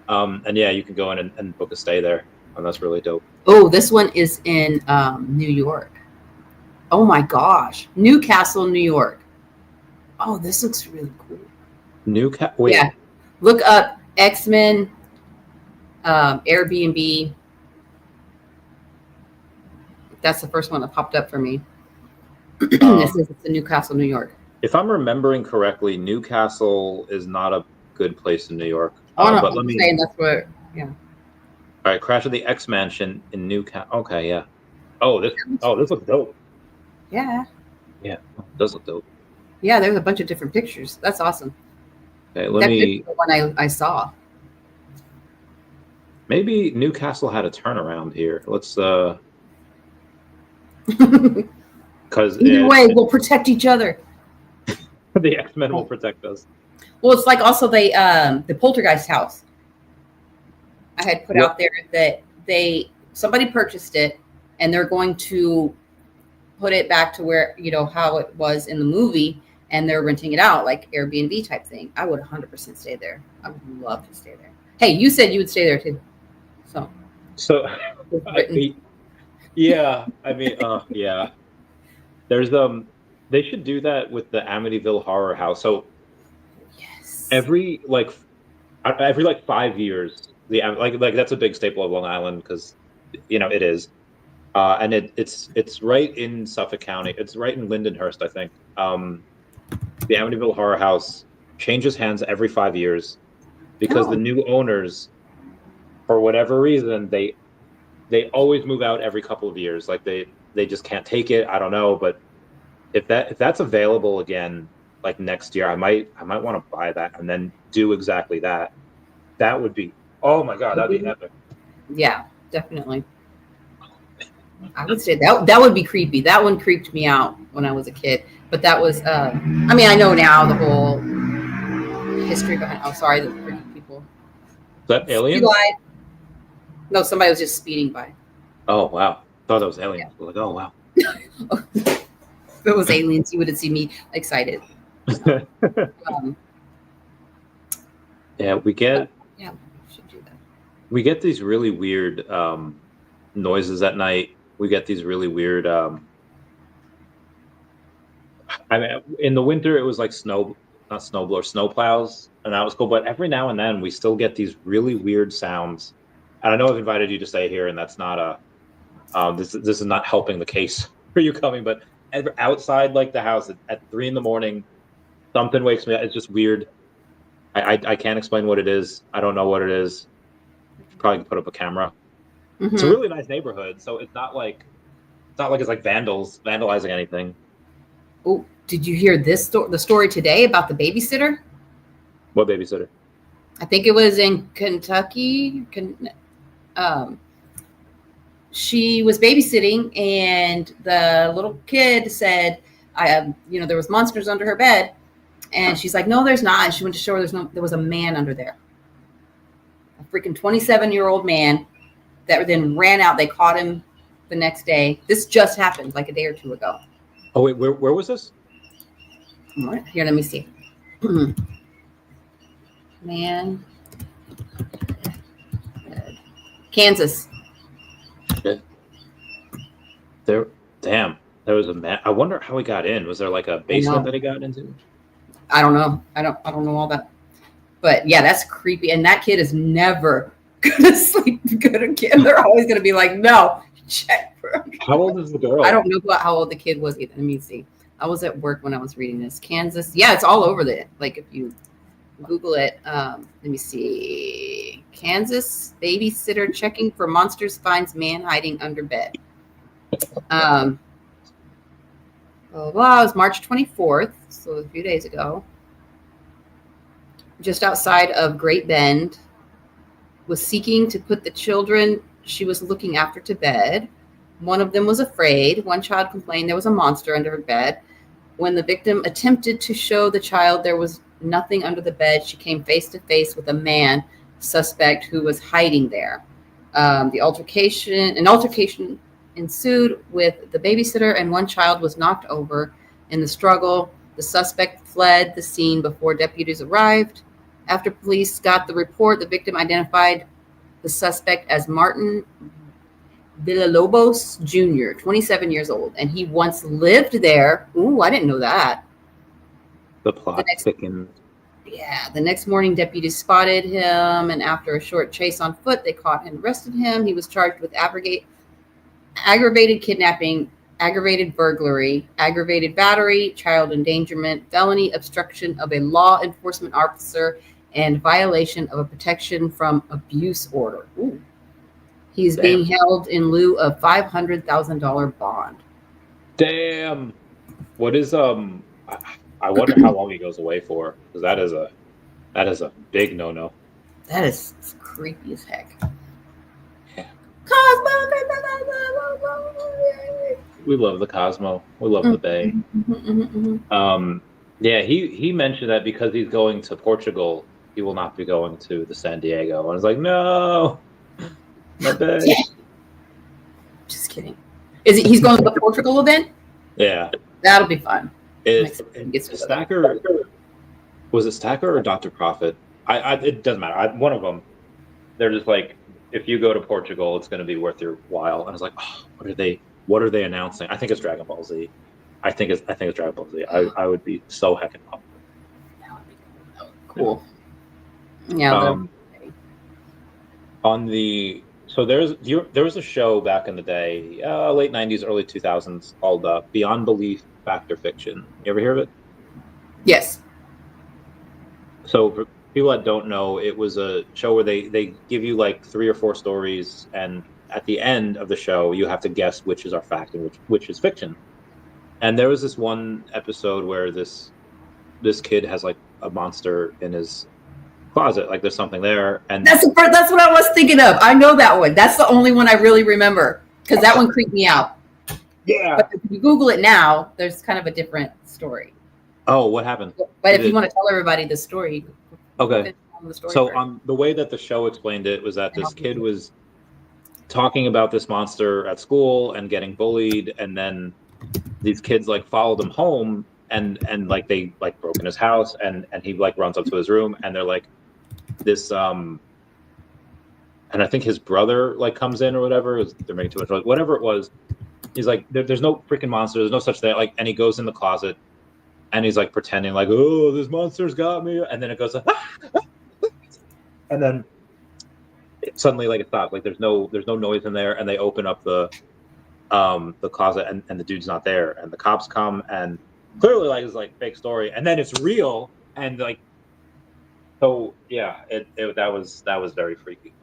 And yeah, you can go in and book a stay there, and that's really dope. Oh, this one is in New York. Oh my gosh, Newcastle, New York. Oh, this looks really cool. Wait. Yeah, look up X-Men Airbnb. That's the first one that popped up for me. This is in Newcastle, New York. If I'm remembering correctly, Newcastle is not a good place in New York. But let me saying that's where. Yeah. All right, crash of the X Mansion in Newcastle. Okay, yeah. Oh, this looks dope. Yeah. Yeah, it does look dope. Yeah, there's a bunch of different pictures. That's awesome. Okay, the one I saw. Maybe Newcastle had a turnaround here. Let's because either way, we'll protect each other. The X-Men will protect us. Well, it's like also the Poltergeist house. I had put out there that somebody purchased it, and they're going to put it back to where, how it was in the movie, and they're renting it out like Airbnb type thing. I would 100% stay there. I would love to stay there. Hey, you said you would stay there too. So yeah, I mean, yeah. There's they should do that with the Amityville Horror House. So yes, every 5 years, like that's a big staple of Long Island because it is, and it's right in Suffolk County. It's right in Lindenhurst, I think. The Amityville Horror House changes hands every 5 years because the new owners, for whatever reason, they always move out every couple of years. Like they just can't take it. I don't know, but if that's available again, like next year, I might want to buy that and then do exactly that. That would be, oh my God, that'd be epic. Yeah, definitely. I would say that would be creepy. That one creeped me out when I was a kid. But that was, I mean, I know now the whole history behind. Oh, sorry, the freaking people. Is that alien? No, somebody was just speeding by. Oh wow! Thought it was aliens. Yeah. Like, oh wow. If it was aliens, you would have seen me excited. Yeah, we get. Yeah, we should do that. We get these really weird noises at night. We get these really weird. I mean, in the winter, it was like snow plows, and that was cool. But every now and then, we still get these really weird sounds. And I know I've invited you to stay here, and that's not this is not helping the case for you coming. But outside, like the house at 3 a.m, something wakes me up. It's just weird. I can't explain what it is. I don't know what it is. Probably can put up a camera. Mm-hmm. It's a really nice neighborhood, so it's not like it's like vandalizing anything. Oh, did you hear the story today about the babysitter? What babysitter? I think it was in Kentucky. She was babysitting, and the little kid said, there was monsters under her bed, and she's like, no, there's not. And she went to show her there was a man under there, a freaking 27-year-old man that then ran out. They caught him the next day. This just happened like a day or two ago. Oh wait, where was this? Here, let me see. Man, Kansas. Damn, there was a man. I wonder how he got in. Was there like a basement that he got into? I don't know. I don't know all that. But yeah, that's creepy. And that kid is never gonna sleep good again. They're always gonna be like, no, check. How old is the girl? I don't know how old the kid was either. Let me see. I was at work when I was reading this. Kansas. Yeah, it's all over there. Like if you Google it, let me see. Kansas babysitter checking for monsters finds man hiding under bed. Blah, blah, blah. It was March 24th, so a few days ago. Just outside of Great Bend, was seeking to put the children she was looking after to bed. One of them was afraid. One child complained there was a monster under her bed. When the victim attempted to show the child there was nothing under the bed, she came face to face with a man suspect who was hiding there. An altercation ensued with the babysitter, and one child was knocked over. In the struggle, the suspect fled the scene before deputies arrived. After police got the report, the victim identified the suspect as Martin Villalobos Jr., 27 years old, and he once lived there. Ooh, I didn't know that. The plot thickens. Yeah, the next morning, deputies spotted him, and after a short chase on foot, they caught and arrested him. He was charged with aggravated kidnapping, aggravated burglary, aggravated battery, child endangerment, felony obstruction of a law enforcement officer, and violation of a protection from abuse order. Ooh. He's being held in lieu of $500,000 bond. Damn. What is I wonder how long he goes away for, because that is a big no-no. That is creepy as heck. Yeah. Cosmo. We love the Cosmo. We love the Bay. Yeah, he mentioned that because he's going to Portugal, he will not be going to the San Diego. And I was like, no, my Bay. Just kidding. He's going to the Portugal event? Yeah, that'll be fun. Stacker, was it Stacker or Dr. Profit? It doesn't matter. One of them. They're just like, if you go to Portugal, it's going to be worth your while. And I was like, oh, what are they announcing? I think it's Dragon Ball Z. I think it's Dragon Ball Z. I would be so heckin' pumped. That would be cool. Yeah. There was a show back in the day, late 90s, early 2000s, called Beyond Belief, Fact or Fiction. You ever hear of it? Yes. So for people that don't know, it was a show where they give you like 3 or 4 stories, and at the end of the show, you have to guess which is our fact and which is fiction. And there was this one episode where this kid has like a monster in his closet, like there's something there, and that's what I was thinking of. I know that one. That's the only one I really remember, because that one creeped me out. Yeah. But if you Google it now, there's kind of a different story. Oh, what happened? But if you want to tell everybody the story, okay. So the way that the show explained it was that this kid was talking about this monster at school and getting bullied, and then these kids like followed him home, and like they like broke in his house, and he like runs up to his room, and they're like this and I think his brother like comes in or whatever. They're making too much noise. Whatever it was, he's like, there's no freaking monster, there's no such thing. Like, and he goes in the closet and he's like pretending like, oh, this monster's got me, and then it goes and then suddenly like it stops. Like there's no noise in there, and they open up the closet, and the dude's not there, and the cops come, and clearly like it's like fake story, and then it's real, and like, so yeah, that was very freaky.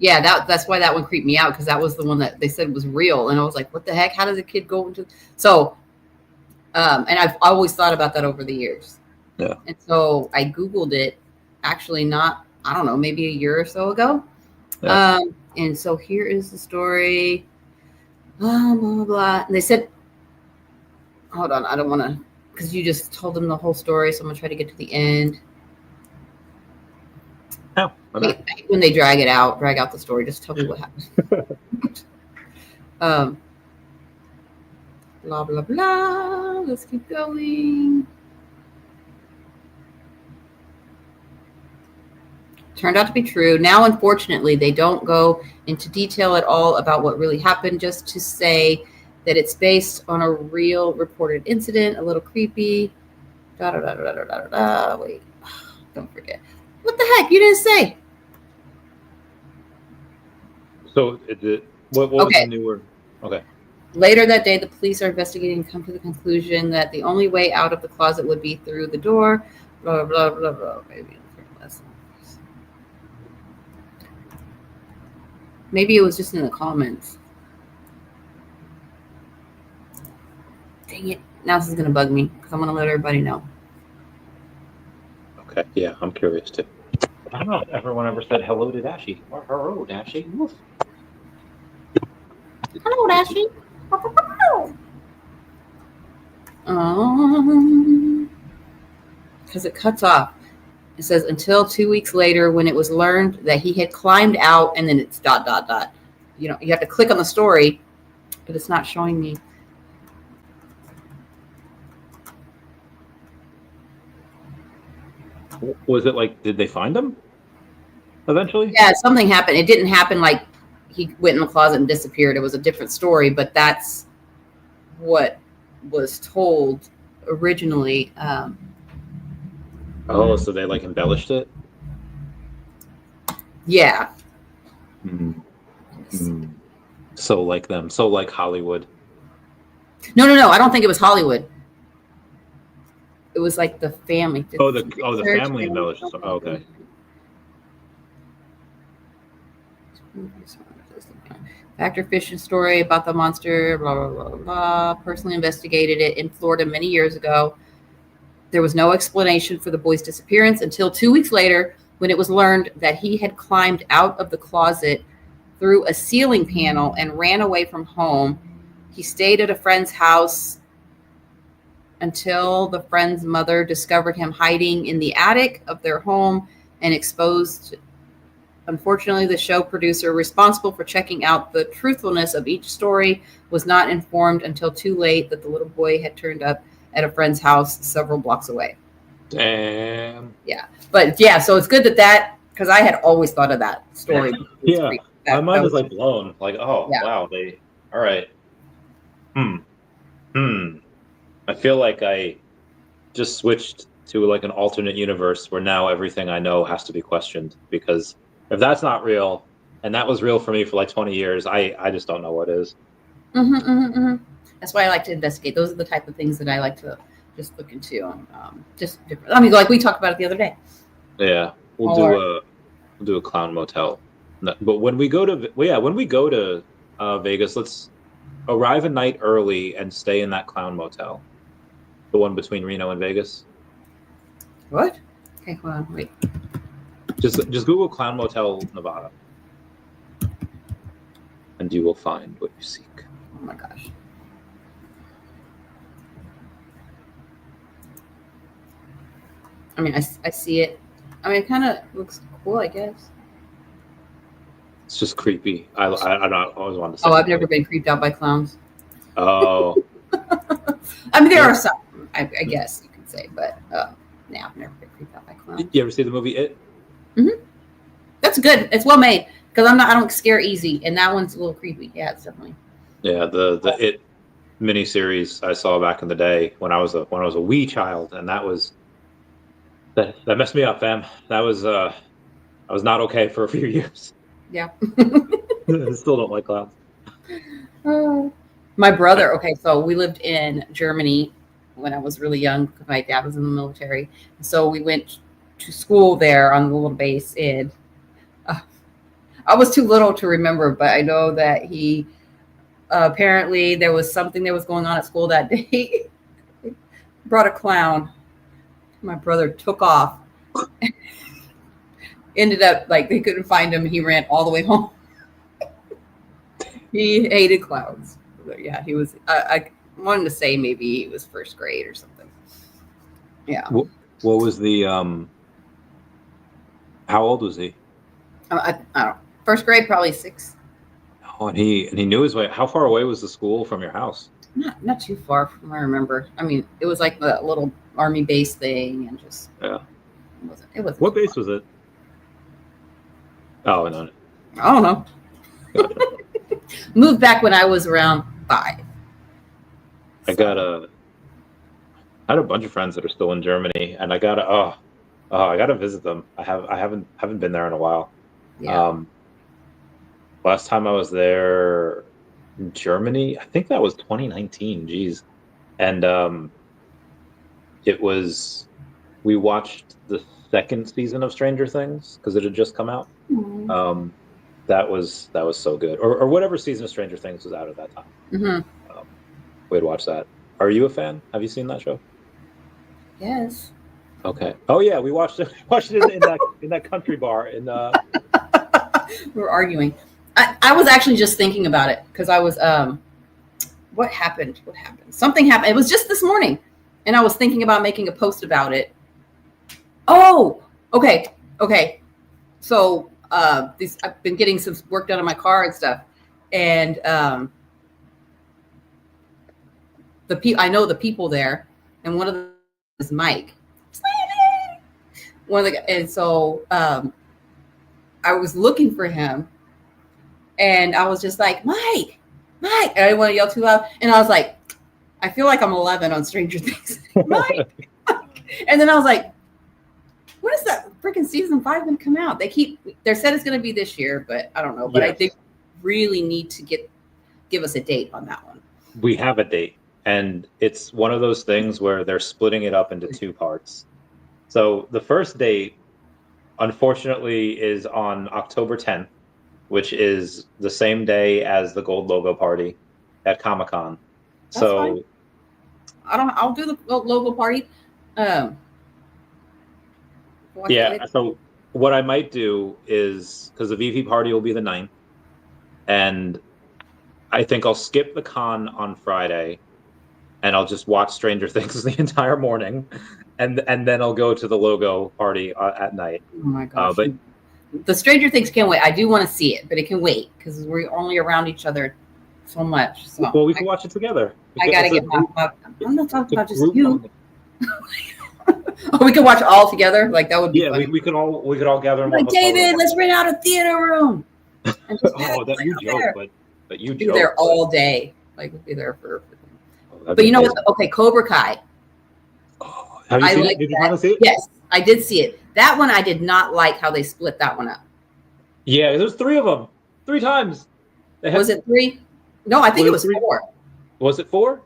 That's why that one creeped me out, because that was the one that they said was real, and I was like, what the heck? How does a kid go into so? And I've always thought about that over the years. Yeah. And so I Googled it, actually not, I don't know, maybe a year or so ago. Yeah. And so here is the story. Blah, blah, blah. And they said, hold on, I don't want to, because you just told them the whole story, so I'm going to try to get to the end. Ow, my back. I hate when they drag out the story. Just tell me what happened. Blah, blah, blah. Let's keep going. Turned out to be true. Now, unfortunately, they don't go into detail at all about what really happened, just to say that it's based on a real reported incident. A little creepy. Da, da, da, da, da, da, da. Wait, don't forget. What the heck? You didn't say. So, what was the newer? Okay. Later that day, the police are investigating and come to the conclusion that the only way out of the closet would be through the door. Blah, blah, blah, blah. Maybe it was just in the comments. Dang it. Now this is going to bug me because I'm going to let everybody know. Okay. Yeah, I'm curious too. I don't know if everyone ever said hello to Dashi. Or hello, Dashi. Hello, Dashi. Because it cuts off. It says until 2 weeks later when it was learned that he had climbed out, and then it's ... You know, you have to click on the story, but it's not showing me. Was it like, did they find him eventually? Yeah, something happened. It didn't happen like he went in the closet and disappeared. It was a different story, but that's what was told originally. Oh, so they like embellished it? Yeah. So like them. So like Hollywood. No. I don't think it was Hollywood. It was like the family. The family embellished. Oh, okay. Factor fiction story about the monster. Blah blah blah blah. Personally investigated it in Florida many years ago. There was no explanation for the boy's disappearance until 2 weeks later when it was learned that he had climbed out of the closet through a ceiling panel and ran away from home. He stayed at a friend's house until the friend's mother discovered him hiding in the attic of their home and exposed. Unfortunately, the show producer responsible for checking out the truthfulness of each story was not informed until too late that the little boy had turned up at a friend's house several blocks away. Damn. Yeah. But yeah, so it's good that because I had always thought of that story. Yeah. My mind was like blown. Like, oh, yeah. Wow. All right. I feel like I just switched to like an alternate universe where now everything I know has to be questioned, because if that's not real, and that was real for me for like 20 years, I just don't know what is. That's why I like to investigate. Those are the type of things that I like to just look into. Just different. I mean, like we talked about it the other day. Yeah, we'll do a clown motel. But when we go to Vegas, let's arrive a night early and stay in that clown motel, the one between Reno and Vegas. What? Okay, hold on, wait. Just Google Clown Motel Nevada, and you will find what you seek. Oh my gosh. I mean, I see it. I mean, it kind of looks cool, I guess. It's just creepy. I always wanted to say. Oh, I've never been creeped out by clowns. Oh. I mean, there are some, I guess you could say, but yeah, I've never been creeped out by clowns. You ever see the movie It? That's good. It's well made because I don't scare easy, and that one's a little creepy. Yeah, it's definitely. Yeah, the It miniseries I saw back in the day when I was a wee child, and that messed me up, fam. I was not okay for a few years. Yeah. I still don't like clowns. My brother. Okay, so we lived in Germany when I was really young because my dad was in the military. So we went to school there on the little base, and I was too little to remember, but I know that he apparently there was something that was going on at school that day. Brought a clown. My brother took off. Ended up like they couldn't find him. He ran all the way home. He hated clowns. But yeah, he was. I wanted to say maybe he was first grade or something. Yeah. What was the How old was he? I don't know. First grade, probably 6. Oh, and he knew his way. How far away was the school from your house? Not too far from where I remember. I mean, it was like a little army base thing, and just it wasn't What base was it? Oh, no. I don't know. Gotcha. Moved back when I was around 5. I had a bunch of friends that are still in Germany, and I gotta visit them. I haven't been there in a while. Yeah. Last time I was there in Germany, I think that was 2019. Geez, and we watched the second season of Stranger Things because it had just come out. Mm-hmm. That was so good, or whatever season of Stranger Things was out at that time. Mm-hmm. We had watched that. Are you a fan? Have you seen that show? Yes. Okay. Oh yeah, we watched it. Watched it in that country bar in. We were arguing. I was actually just thinking about it because I was what happened? Something happened. It was just this morning, and I was thinking about making a post about it. Oh, okay. So I've been getting some work done on my car and stuff, and I know the people there, and one of them is Mike. And so I was looking for him, and I was just like, Mike, and I didn't want to yell too loud, and I was like, I feel like I'm 11 on Stranger Things. Mike. And then I was like, when is that freaking season 5 going to come out? They said it's going to be this year, but I don't know. But yes. I think really need to give us a date on that one. We have a date, and it's one of those things where they're splitting it up into 2 parts. So the first date, unfortunately, is on October 10th, which is the same day as the Gold Logo party at Comic-Con. So fine. I'll do the logo party. Yeah. So what I might do is, because the VeVe party will be the 9th, and I think I'll skip the con on Friday, and I'll just watch Stranger Things the entire morning, and then I'll go to the logo party at night. Oh my gosh! But the Stranger Things can wait. I do want to see it, but it can wait because we're only around each other so much. So well, we can watch it together. I gotta get my. I'm not talking about just you. Oh, we could watch all together. Like that would be. Yeah, we could all gather. Like David, let's rent out a theater room. And just that you joke, but you be joke. There all day. Like we'll be there for. But you know what? Okay, Cobra Kai. Oh, have you seen it? Did you finally see it? Yes, I did see it. That one I did not like how they split that one up. Yeah, there's 3 of them. 3 times. Was it 3? No, I think it was 4. Was it 4?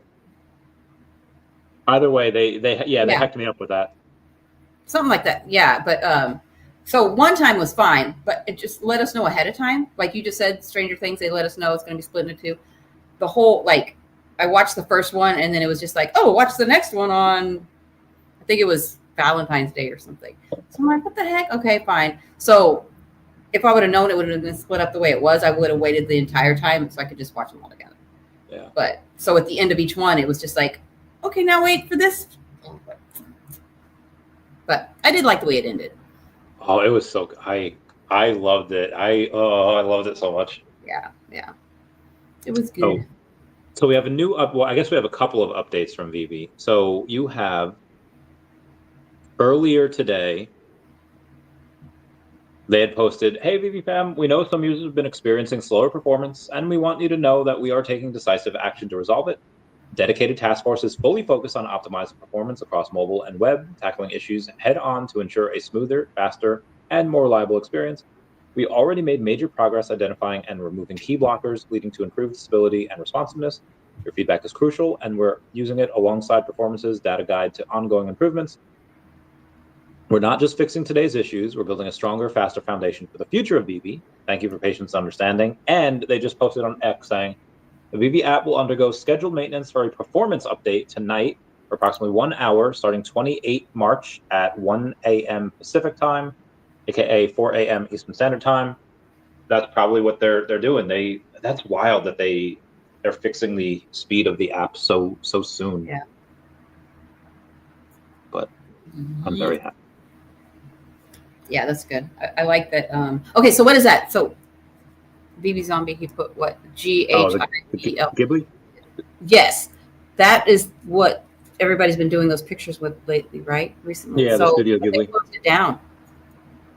Either way, they hacked me up with that. Something like that. Yeah, but so one time was fine, but it just let us know ahead of time. Like you just said, Stranger Things, they let us know it's going to be split into 2. The whole, like, I watched the first one, and then it was just like, oh, watch the next one on, I think it was Valentine's Day or something. So I'm like, what the heck? Okay, fine. So if I would have known it would have been split up the way it was, I would have waited the entire time so I could just watch them all together. Yeah. But so at the end of each one, it was just like, okay, now wait for this. But I did like the way it ended. Oh, it was so. I loved it. I loved it so much. Yeah. It was good. So we have a new well, I guess we have a couple of updates from VeVe. So you have earlier today, they had posted, "Hey VeVe Fam, we know some users have been experiencing slower performance, and we want you to know that we are taking decisive action to resolve it. Dedicated task force is fully focused on optimizing performance across mobile and web, tackling issues head on to ensure a smoother, faster, and more reliable experience. We already made major progress identifying and removing key blockers, leading to improved stability and responsiveness. Your feedback is crucial, and we're using it alongside performances, data guide to ongoing improvements. We're not just fixing today's issues, we're building a stronger, faster foundation for the future of VeVe. Thank you for patience and understanding." And they just posted on X saying, "The VeVe app will undergo scheduled maintenance for a performance update tonight for approximately 1 hour, starting 28 March at 1 a.m. Pacific time, aka 4 a.m. Eastern Standard Time." That's probably what they're doing. That's wild that they're fixing the speed of the app so soon. Yeah. But I'm very happy. Yeah, that's good. I like that. Okay, so what is that? So VeVe Zombie, he put what? GHIEL. Ghibli? Yes, that is what everybody's been doing those pictures with lately, right? Recently. Yeah, the So Studio they Ghibli. closed it down.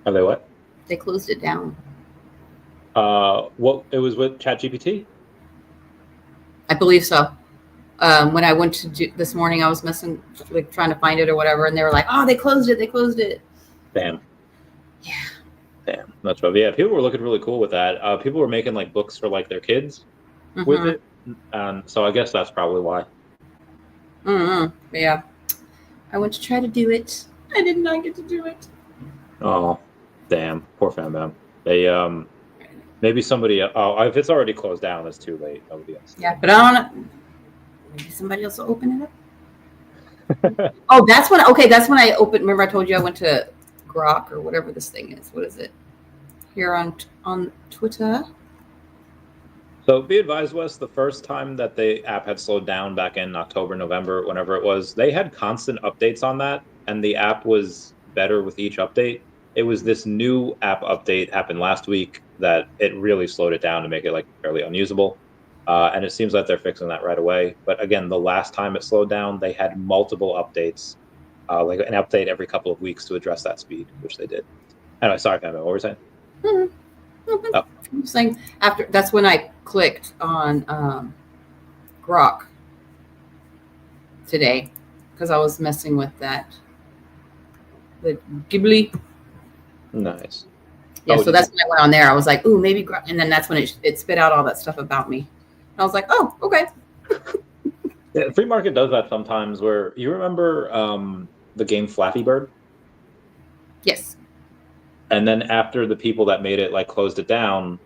Are they what? They closed it down. What it was with ChatGPT? I believe so. When I went to do this morning, I was messing, like trying to find it or whatever, and they were like, "Oh, they closed it. They closed it." Damn. Yeah. Damn. That's rough. Yeah, people were looking really cool with that. People were making like books for like their kids with it. So I guess that's probably why. Yeah. I went to try to do it. I did not get to do it. Oh, damn. Poor Fam Bam. They maybe somebody. Oh, if it's already closed down, it's too late. Nobody else. Yeah, but I don't know. Maybe somebody else will open it up. Oh, that's when. Okay, that's when I opened. Remember, I told you I went to Grok or whatever this thing is. What is it? Here on Twitter. So be advised, Wes, the first time that the app had slowed down back in October, November, whenever it was, they had constant updates on that, and the app was better with each update. It was this new app update happened last week that it really slowed it down to make it like fairly unusable. And it seems like they're fixing that right away. But again, the last time it slowed down, they had multiple updates, like an update every couple of weeks to address that speed, which they did. Anyway, sorry, Pamela, what were you saying? Oh. I'm saying after that's when I clicked on Grok today because I was messing with that. The Ghibli. Nice. Yeah, so that's when I went on there. I was like, ooh, maybe Grok. And then that's when it spit out all that stuff about me. And I was like, oh, okay. Yeah, free market does that sometimes where you remember the game Flappy Bird? Yes. And then after the people that made it like closed it down,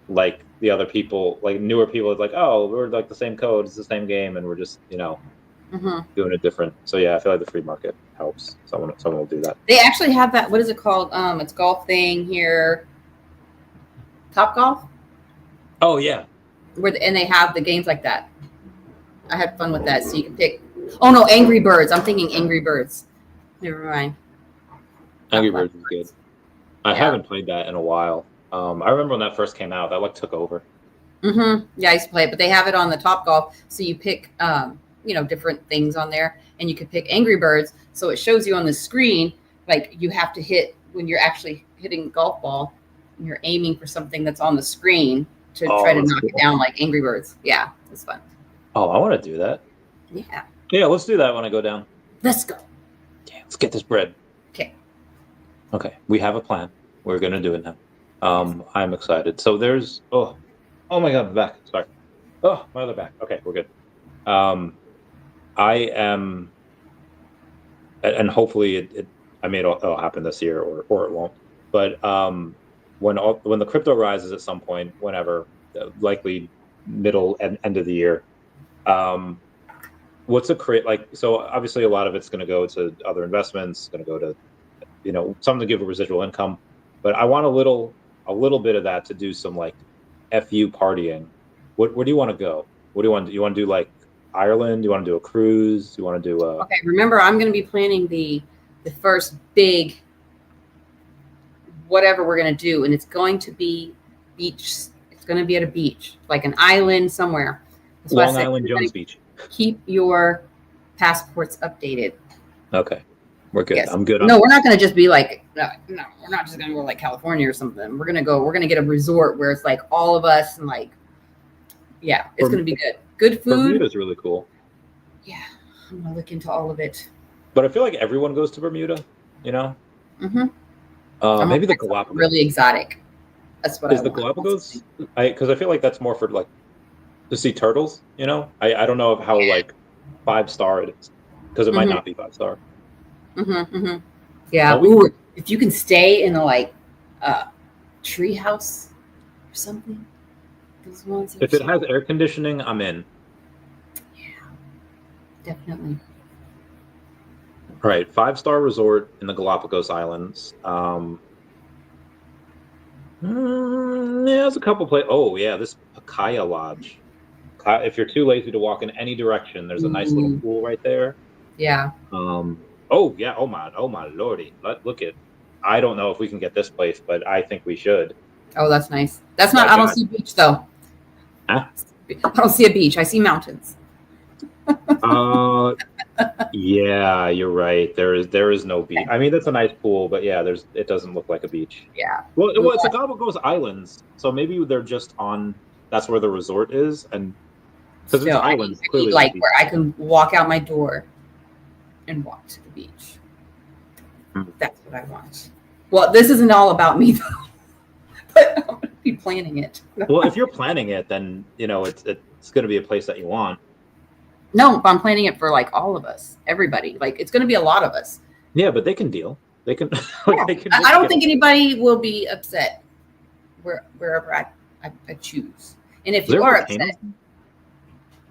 like the other people, like newer people, it's like, oh, we're like the same code, it's the same game, and we're just, doing it different. So yeah, I feel like the free market helps. Someone will do that. They actually have that. What is it called? It's golf thing here. Top Golf. Oh yeah. And they have the games like that. I had fun with that. So you can pick. Oh no, Angry Birds. I'm thinking Angry Birds. Never mind. Angry Birds is good. I haven't played that in a while. I remember when that first came out, that like took over. Yeah, I used to play it, but they have it on the Top Golf. So you pick, different things on there, and you can pick Angry Birds. So it shows you on the screen, like you have to hit when you're actually hitting a golf ball, and you're aiming for something that's on the screen to try to knock it down like Angry Birds. Yeah, it's fun. Oh, I want to do that. Yeah. Yeah, let's do that when I go down. Let's go. Yeah, let's get this bread. Okay, we have a plan. We're gonna do it now. I'm excited. So there's oh my god, my back. Sorry. Oh, my other back. Okay, we're good. I am, and hopefully it'll happen this year or it won't. But when the crypto rises at some point, whenever, likely middle and end of the year, what's like? So obviously a lot of it's going to go to other investments, going to go to something to give a residual income, but I want a little bit of that to do some like FU partying. Where do you want to go? What do you want to do? You want to do like Ireland? You want to do a cruise? You want to do okay, remember I'm going to be planning the first big whatever we're going to do, and it's going to be beach. It's going to be at a beach, like an island somewhere. That's Long Island Jones Beach. Keep your passports updated. Okay. We're good. Yes. I'm good. No, we're not going to just be like, no, we're not just going to go like California or something. We're going to get a resort where it's like all of us and like, yeah, it's going to be good. Good food. Bermuda's really cool. Yeah. I'm going to look into all of it. But I feel like everyone goes to Bermuda, Mm-hmm. Maybe the Galapagos. Really exotic. That's what is the Galapagos? Because I feel like that's more for like to see turtles, I don't know how like 5-star it is because it might not be 5-star. Yeah. Ooh, if you can stay in a like tree house or something, those ones. If it has air conditioning, I'm in. Yeah, definitely. All right, 5-star resort in the Galapagos Islands. Yeah, there's a couple places. Oh yeah, this Pacaya Lodge. If you're too lazy to walk in any direction, there's a nice little pool right there. Yeah. Oh yeah. Oh my lordy. Look at I don't know if we can get this place, but I think we should. Oh, that's nice. That's not. I don't see a beach though. Huh? I don't see a beach. I see mountains. Yeah, you're right. There is no beach. I mean, that's a nice pool, but yeah, it doesn't look like a beach. Yeah. Well, it's a Galapagos Islands, so maybe they're just on. That's where the resort is, and because it's islands, clearly like where I can walk out my door and walk to the beach. That's what I want. Well, this isn't all about me though, but I'm gonna be planning it. Well, if you're planning it, then it's going to be a place that you want. No, but I'm planning it for like all of us, everybody. Like it's going to be a lot of us. Yeah, but they can deal. They can. Yeah. I don't think anybody will be upset wherever I choose. And if you are upset,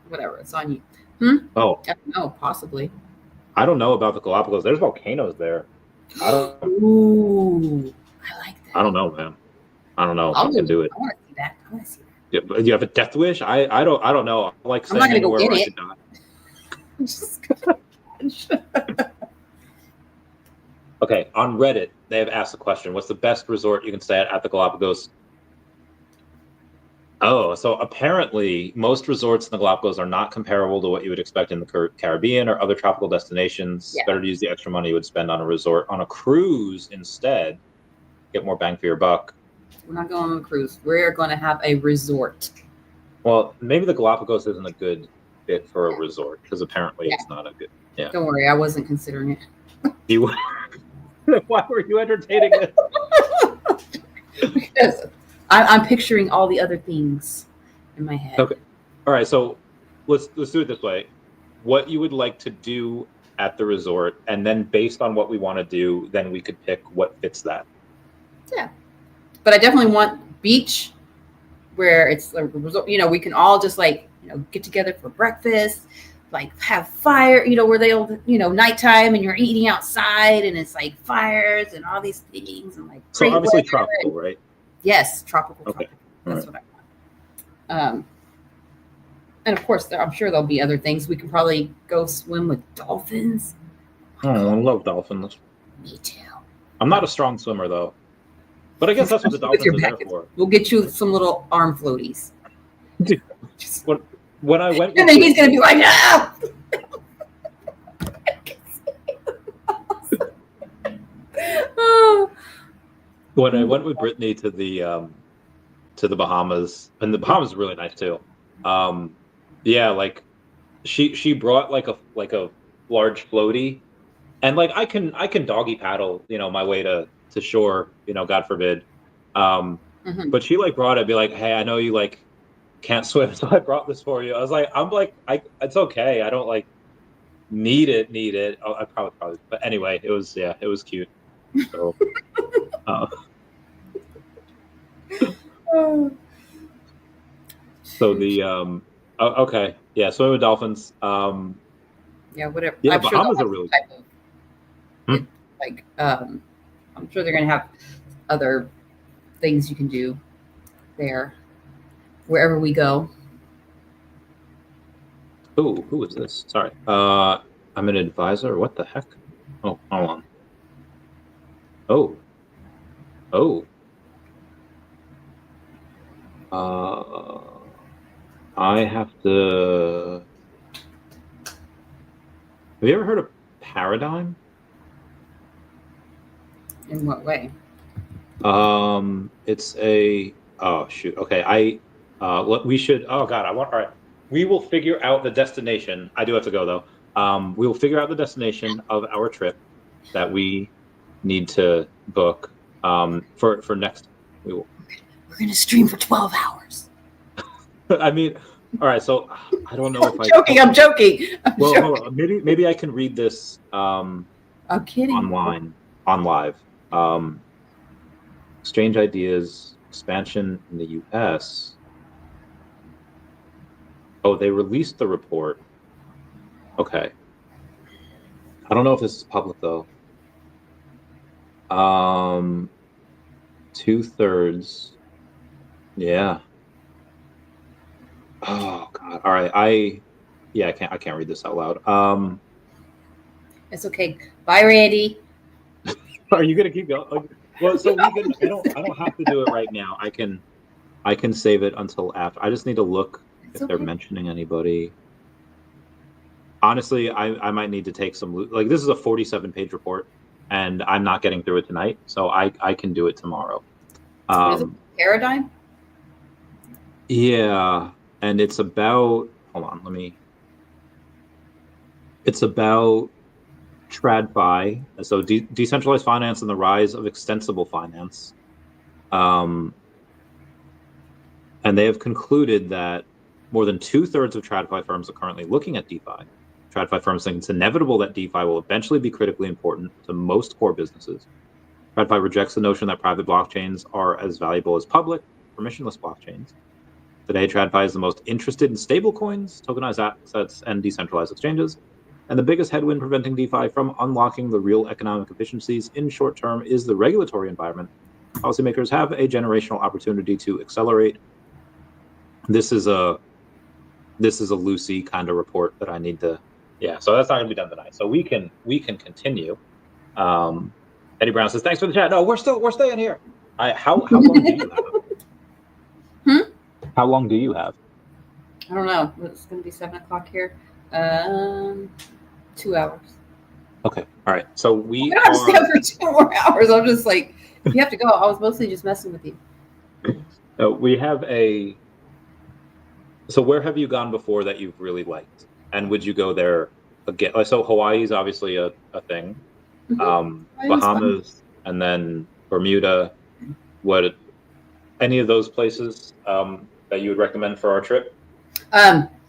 whatever, it's on you. Oh, I don't know, possibly. I don't know about the Galapagos. There's volcanoes there. Ooh, I like that. I don't know, man. I don't know if I can do it. I want to see that. I want to see that. Yeah, but you have a death wish? I don't know. Like I'm not gonna go get it. Okay, on Reddit, they have asked the question: what's the best resort you can stay at the Galapagos? Oh, so apparently most resorts in the Galapagos are not comparable to what you would expect in the Caribbean or other tropical destinations. Yeah. Better to use the extra money you would spend on a resort on a cruise instead. Get more bang for your buck. We're not going on a cruise. We're going to have a resort. Well, maybe the Galapagos isn't a good fit for a resort because apparently it's not a good. Yeah. Don't worry, I wasn't considering it. You. Why were you entertaining it? Because I'm picturing all the other things in my head. Okay. All right. So let's do it this way. What you would like to do at the resort, and then based on what we want to do, then we could pick what fits that. Yeah. But I definitely want beach where it's a resort. We can all just get together for breakfast, like have fire, where they'll, nighttime and you're eating outside and it's like fires and all these things and like. So obviously tropical, right? Yes, tropical. Okay. That's what I want. And of course, I'm sure there'll be other things. We can probably go swim with dolphins. Oh, I love dolphins. Me too. I'm not a strong swimmer though, but I guess that's what the dolphins are there for. We'll get you some little arm floaties. Dude, when I went, and then he's gonna be like, ah! When I went with Brittany to the Bahamas, and the Bahamas is really nice too. Yeah, like she brought like a large floaty, and like I can doggy paddle, my way to shore, God forbid. But she like brought it, be like, hey, I know you like can't swim, so I brought this for you. I was like, it's okay. I don't like need it. Oh, I probably, but anyway, it was cute. So, so the okay, yeah, swimming with dolphins. Yeah, whatever. Yeah, I'm Bahamas sure are really I'm sure they're gonna have other things you can do there wherever we go. Oh, who is this? Sorry, I'm an advisor. What the heck? Oh, hold on. Oh. I have to. Have you ever heard of Paradigm? In what way? It's a. Oh shoot. Okay, we should. Oh god, I want. All right, we will figure out the destination. I do have to go though. We will figure out the destination of our trip that we need to book. For next. We will. We're gonna stream for 12 hours. I mean, all right. So I don't know if I'm joking. Well, hold on. Maybe I can read this. I'm kidding. On live. Exchange ideas, expansion in the U.S. Oh, they released the report. Okay. I don't know if this is public though. 2/3. Yeah. Oh God. All right. I can't read this out loud. It's okay. Bye, Randy. Are you gonna keep going? Well, so we can. I don't have to do it right now. I can save it until after. I just need to look if they're mentioning anybody. Honestly, I might need to take some. Like, this is a 47-page report, and I'm not getting through it tonight, so I can do it tomorrow. What is it? Paradigm? Yeah, and it's about. Hold on, It's about TradFi, so decentralized finance and the rise of extensible finance. And they have concluded that more than 2/3 of TradFi firms are currently looking at DeFi. TradFi firms think it's inevitable that DeFi will eventually be critically important to most core businesses. TradFi rejects the notion that private blockchains are as valuable as public, permissionless blockchains. Today, TradFi is the most interested in stablecoins, tokenized assets, and decentralized exchanges. And the biggest headwind preventing DeFi from unlocking the real economic efficiencies in short term is the regulatory environment. Policymakers have a generational opportunity to accelerate. This is a Lucy kind of report that I need to. Yeah, so that's not going to be done tonight. So we can continue. Eddie Brown says, "Thanks for the chat." No, we're staying here. How long do you have? How long do you have? I don't know. It's going to be 7 o'clock here. 2 hours. Okay. All right. So we don't have to stay up for 2 more hours. I'm just like, if you have to go, I was mostly just messing with you. We have a. So where have you gone before that you've really liked? And would you go there again? So Hawaii is obviously a thing. Bahamas and then Bermuda. What? Any of those places that you would recommend for our trip?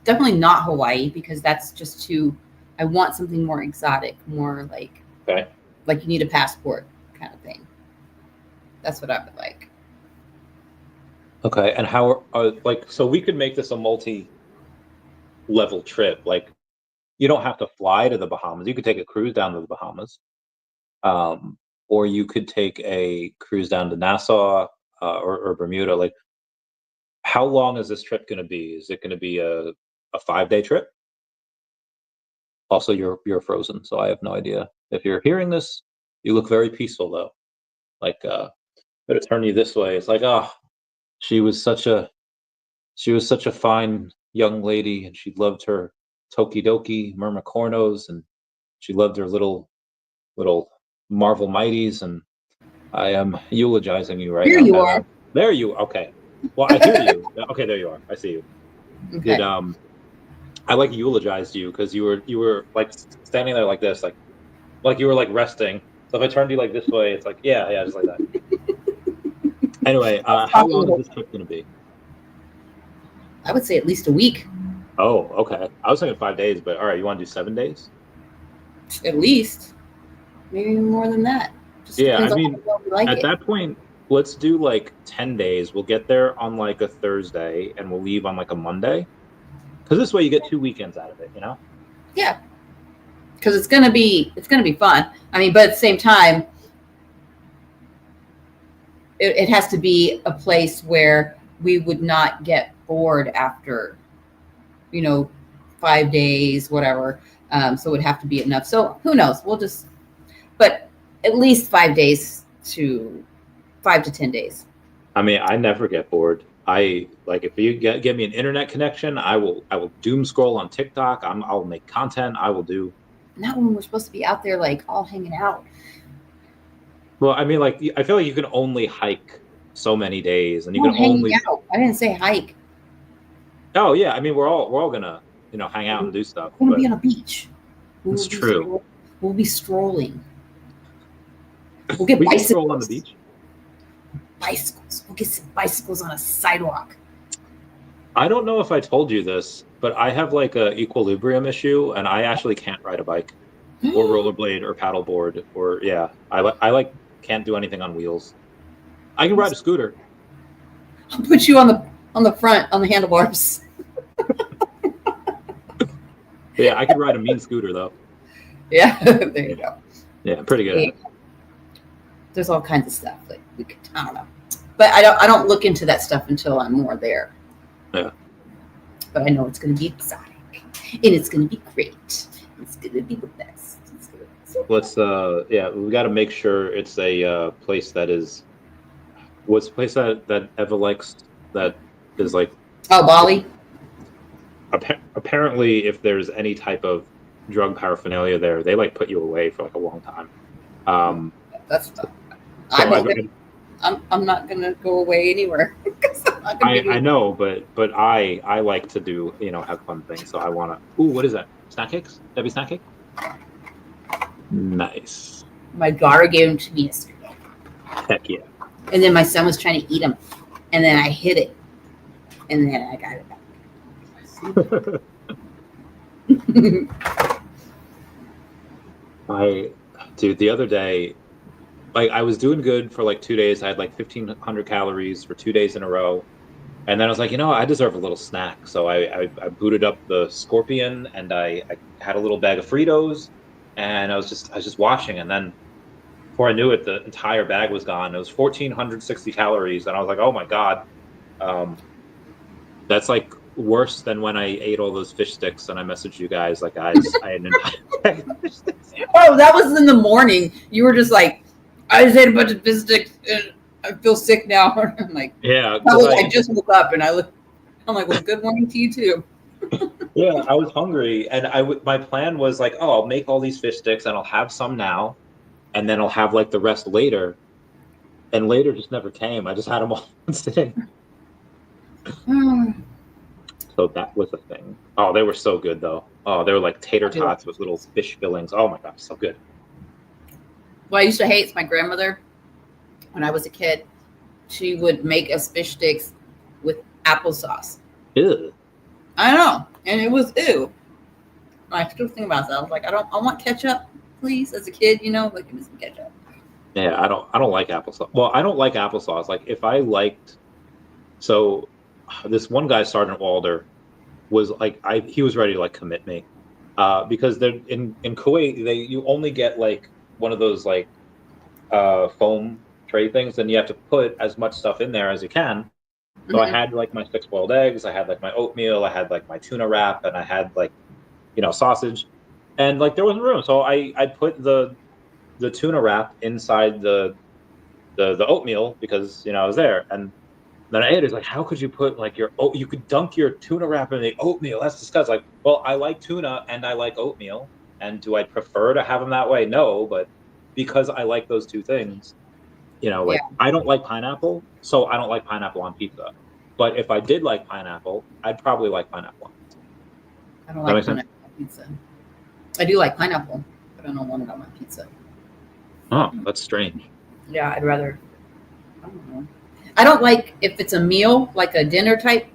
Definitely not Hawaii, because that's just too. I want something more exotic, more like like you need a passport kind of thing. That's what I would like. Okay, and how so we could make this a multi-level trip. Like, you don't have to fly to the Bahamas. You could take a cruise down to the Bahamas, or you could take a cruise down to Nassau or Bermuda. Like, how long is this trip going to be? Is it going to be a 5-day trip? Also, you're frozen, so I have no idea. If you're hearing this, you look very peaceful though. Like, better turn you this way. It's like, she was such a fine young lady, and she loved her Tokidoki Myrmicornos, and she loved her little Marvel Mighties, and I am eulogizing you right now. Here you are. There you are. Okay. Well, I hear you. Okay, there you are. I see you. Okay. Did I like eulogized you because you were like standing there like this, like you were like resting. So if I turned you like this way, it's like yeah, just like that. Anyway, how long is this trip going to be? I would say at least a week. Oh, okay. I was thinking 5 days, but all right, you want to do 7 days? At least, maybe more than that. Just I mean, at that point, let's do like 10 days. We'll get there on like a Thursday, and we'll leave on like a Monday. Because this way, you get 2 weekends out of it, you know? Yeah. Because it's gonna be fun. I mean, but at the same time, it has to be a place where we would not get bored after, 5 days, whatever. So it would have to be enough. So who knows? But at least 5 days to 5 to 10 days. I mean, I never get bored. If you get me an internet connection, I will doom scroll on TikTok. I'll make content. I will do. Not when we're supposed to be out there like all hanging out. Well, I mean, I feel like you can only hike so many days, and you can only. Out. I didn't say hike. Oh yeah, I mean we're all gonna hang out and do stuff. We'll be on a beach. It's true. We'll be strolling. We'll get bicycles. Stroll on the beach. Bicycles. We'll get some bicycles on a sidewalk. I don't know if I told you this, but I have like a equilibrium issue, and I actually can't ride a bike, or rollerblade, or paddleboard, or I can't do anything on wheels. I can ride a scooter. I'll put you on the front on the handlebars. Yeah, I could ride a mean scooter though. Yeah, there you go. Yeah, pretty good. Yeah. There's all kinds of stuff like I don't know, but I don't look into that stuff until I'm more there. Yeah. But I know it's going to be exotic, and it's going to be great. It's going to be the best. let's yeah, we got to make sure it's a place that is. What's the place that Eva likes that is like? Oh, Bali. Apparently, if there's any type of drug paraphernalia there, they like put you away for like a long time. That's. So I'm not gonna go away anywhere. I know, but I like to do have fun things. So I want to. Ooh, what is that? Snack cakes? Debbie snack cake? Nice. My daughter gave them to me yesterday. Heck yeah. And then my son was trying to eat them, and then I hid it, and then I got it back. Dude, the other day, like I was doing good for like 2 days. I had like 1,500 calories for 2 days in a row. And then I was like, I deserve a little snack. So I booted up the Scorpion and I had a little bag of Fritos and I was just watching. And then before I knew it, the entire bag was gone. It was 1,460 calories. And I was like, oh my God. That's like worse than when I ate all those fish sticks and I messaged you guys like, guys, I had an entire bag of fish sticks. Oh, that was in the morning. You were just like, I just ate a bunch of fish sticks and I feel sick now. I'm like, yeah, I just woke up and I'm like, well, good morning to you too. Yeah, I was hungry and my plan was like, oh, I'll make all these fish sticks and I'll have some now and then I'll have like the rest later. And later just never came. I just had them all sitting. So that was a thing. Oh, they were so good though. Oh, they were like tater tots with little fish fillings. Oh my gosh, so good. What I used to hate is my grandmother. When I was a kid, she would make us fish sticks with applesauce. Ew. I know, and it was ew. I still think about that. I was like, I want ketchup, please. As a kid, like give me some ketchup. Yeah, I don't like applesauce. Well, I don't like applesauce. Like if I liked, so this one guy, Sergeant Walder, was like he was ready to like commit me, because they're in Kuwait you only get like one of those like foam tray things, and you have to put as much stuff in there as you can. So I had like my 6 boiled eggs, I had like my oatmeal, I had like my tuna wrap, and I had like sausage, and like there wasn't room, so I put the tuna wrap inside the oatmeal because I was there, and then I ate it. It's like, how could you put like you could dunk your tuna wrap in the oatmeal? That's disgusting. Like, well, I like tuna and I like oatmeal, and do I prefer to have them that way? No, but because I like those two things, I don't like pineapple, so I don't like pineapple on pizza. But if I did like pineapple, I'd probably like pineapple on pizza. I don't like pineapple on pizza. I do like pineapple, but I don't want it on my pizza. Oh, that's strange. Yeah, I'd rather. I don't know. I don't like if it's a meal, like a dinner type.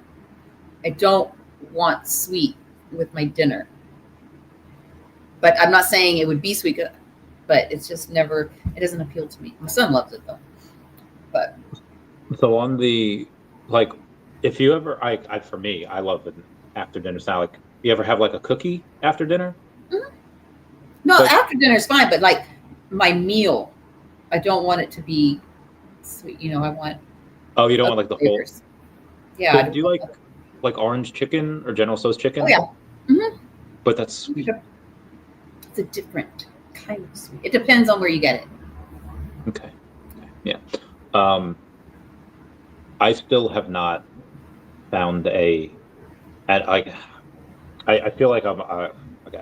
I don't want sweet with my dinner. But I'm not saying it would be sweet, but it's just never, it doesn't appeal to me. My son loves it though. But so on the, like, if you ever, for me, I love an after dinner salad. Like, you ever have like a cookie after dinner? Mm-hmm. No, after dinner is fine, but like my meal, I don't want it to be sweet. I want. Oh, you don't want like the whole. Yeah. So do you like orange chicken or General Tso's chicken? Oh yeah. Mm-hmm. But that's sweet. It's a different kind of sweet. It depends on where you get it. Okay. Yeah. I still have not found I feel like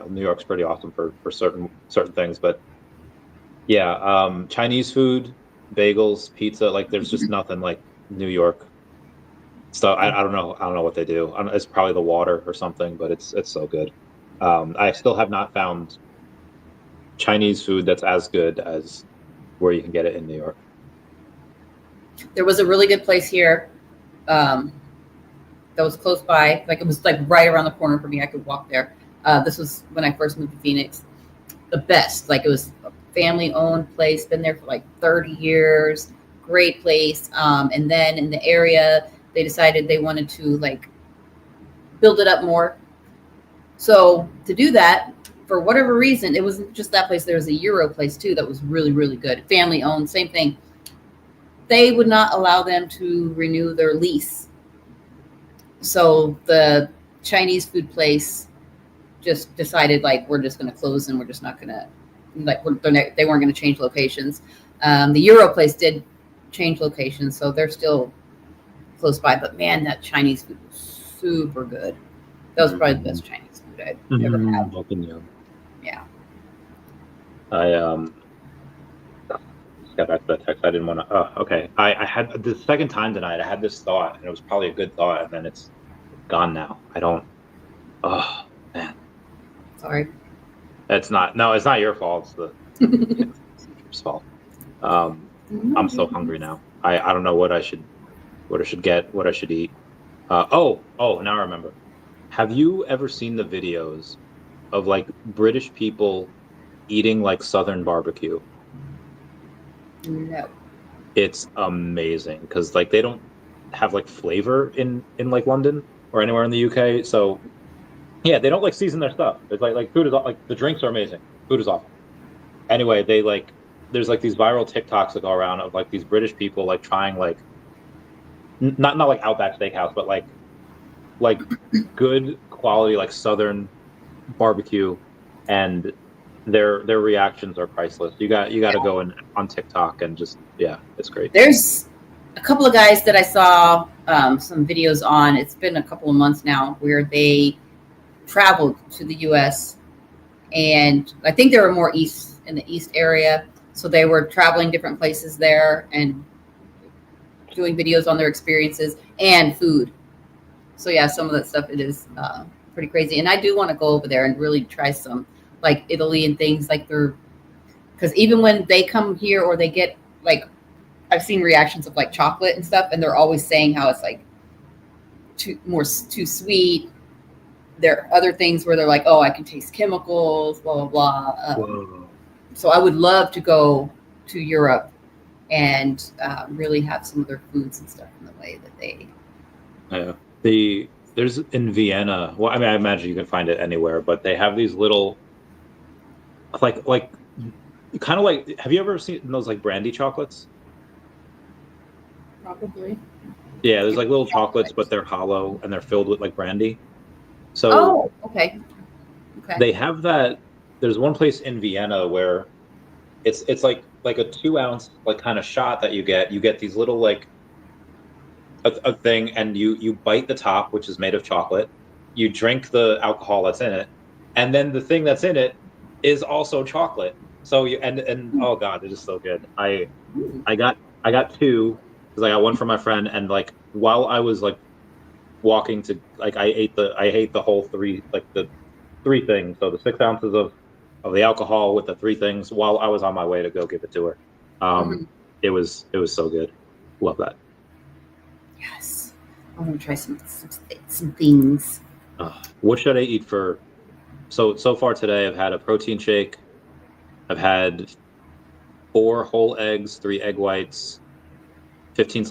New York's pretty awesome for certain things, but yeah, Chinese food, bagels, pizza, like there's just nothing like New York stuff. I don't know what they do. It's probably the water or something, but it's so good. I still have not found Chinese food that's as good as where you can get it in New York. There was a really good place here that was close by. Like it was like right around the corner for me. I could walk there. This was when I first moved to Phoenix. The best. Like it was a family-owned place. Been there for like 30 years. Great place. And then in the area, they decided they wanted to like build it up more. So to do that, for whatever reason, it wasn't just that place. There was a Euro place too that was really, really good. Family owned, same thing. They would not allow them to renew their lease. So the Chinese food place just decided like, we're just going to close and we're just not going to like they weren't going to change locations. The Euro place did change locations, so they're still close by. But man, that Chinese food was super good. That was probably the best Chinese food I've ever had. Yeah. I just got back to that text. I didn't want to. Oh, okay. I had the second time tonight. I had this thought, and it was probably a good thought, and then it's gone now. I don't. Oh man. Sorry. It's not. No, it's not your fault. It's the it's fault. I'm so hungry now. I don't know what I should get, what I should eat. Oh, now I remember. Have you ever seen the videos of like British people eating like Southern barbecue? No. It's amazing because like they don't have like flavor in like London or anywhere in the UK. So yeah, they don't like season their stuff. It's like food is like the drinks are amazing. Food is awful. Anyway, they like there's like these viral TikToks that go around of like these British people like trying like not like Outback Steakhouse, but like good quality like Southern barbecue, and their reactions are priceless. You got to go on TikTok and just it's great. There's a couple of guys that I saw some videos on. It's been a couple of months now where they traveled to the U.S. and I think they were more in the east area, so they were traveling different places there and doing videos on their experiences and food. So yeah, some of that stuff, it is pretty crazy. And I do want to go over there and really try some like Italy and things like because even when they come here or they get like, I've seen reactions of like chocolate and stuff, and they're always saying how it's like too sweet. There are other things where they're like, oh, I can taste chemicals, blah, blah, blah. So I would love to go to Europe and really have some of their foods and stuff in the way that they. Yeah. There's in Vienna. Well, I mean, I imagine you can find it anywhere, but they have these little, like kind of like. Have you ever seen those like brandy chocolates? Probably. Yeah, there's like little chocolates, but they're hollow and they're filled with like brandy. So okay. They have that. There's one place in Vienna where it's like a 2 ounce like kind of shot that you get these little like a thing, and you bite the top, which is made of chocolate. You drink the alcohol that's in it, and then the thing that's in it is also chocolate. So you and oh god, it is so good. I got 2 because I got one for my friend, and like while I was like walking to like I ate the whole 3 like the 3 things. So the 6 ounces of the alcohol with the 3 things while I was on my way to go give it to her. It was so good. Love that. Yes, I'm gonna try some things. What should I eat for? So far today, I've had a protein shake. I've had 4 whole eggs, 3 egg whites, 15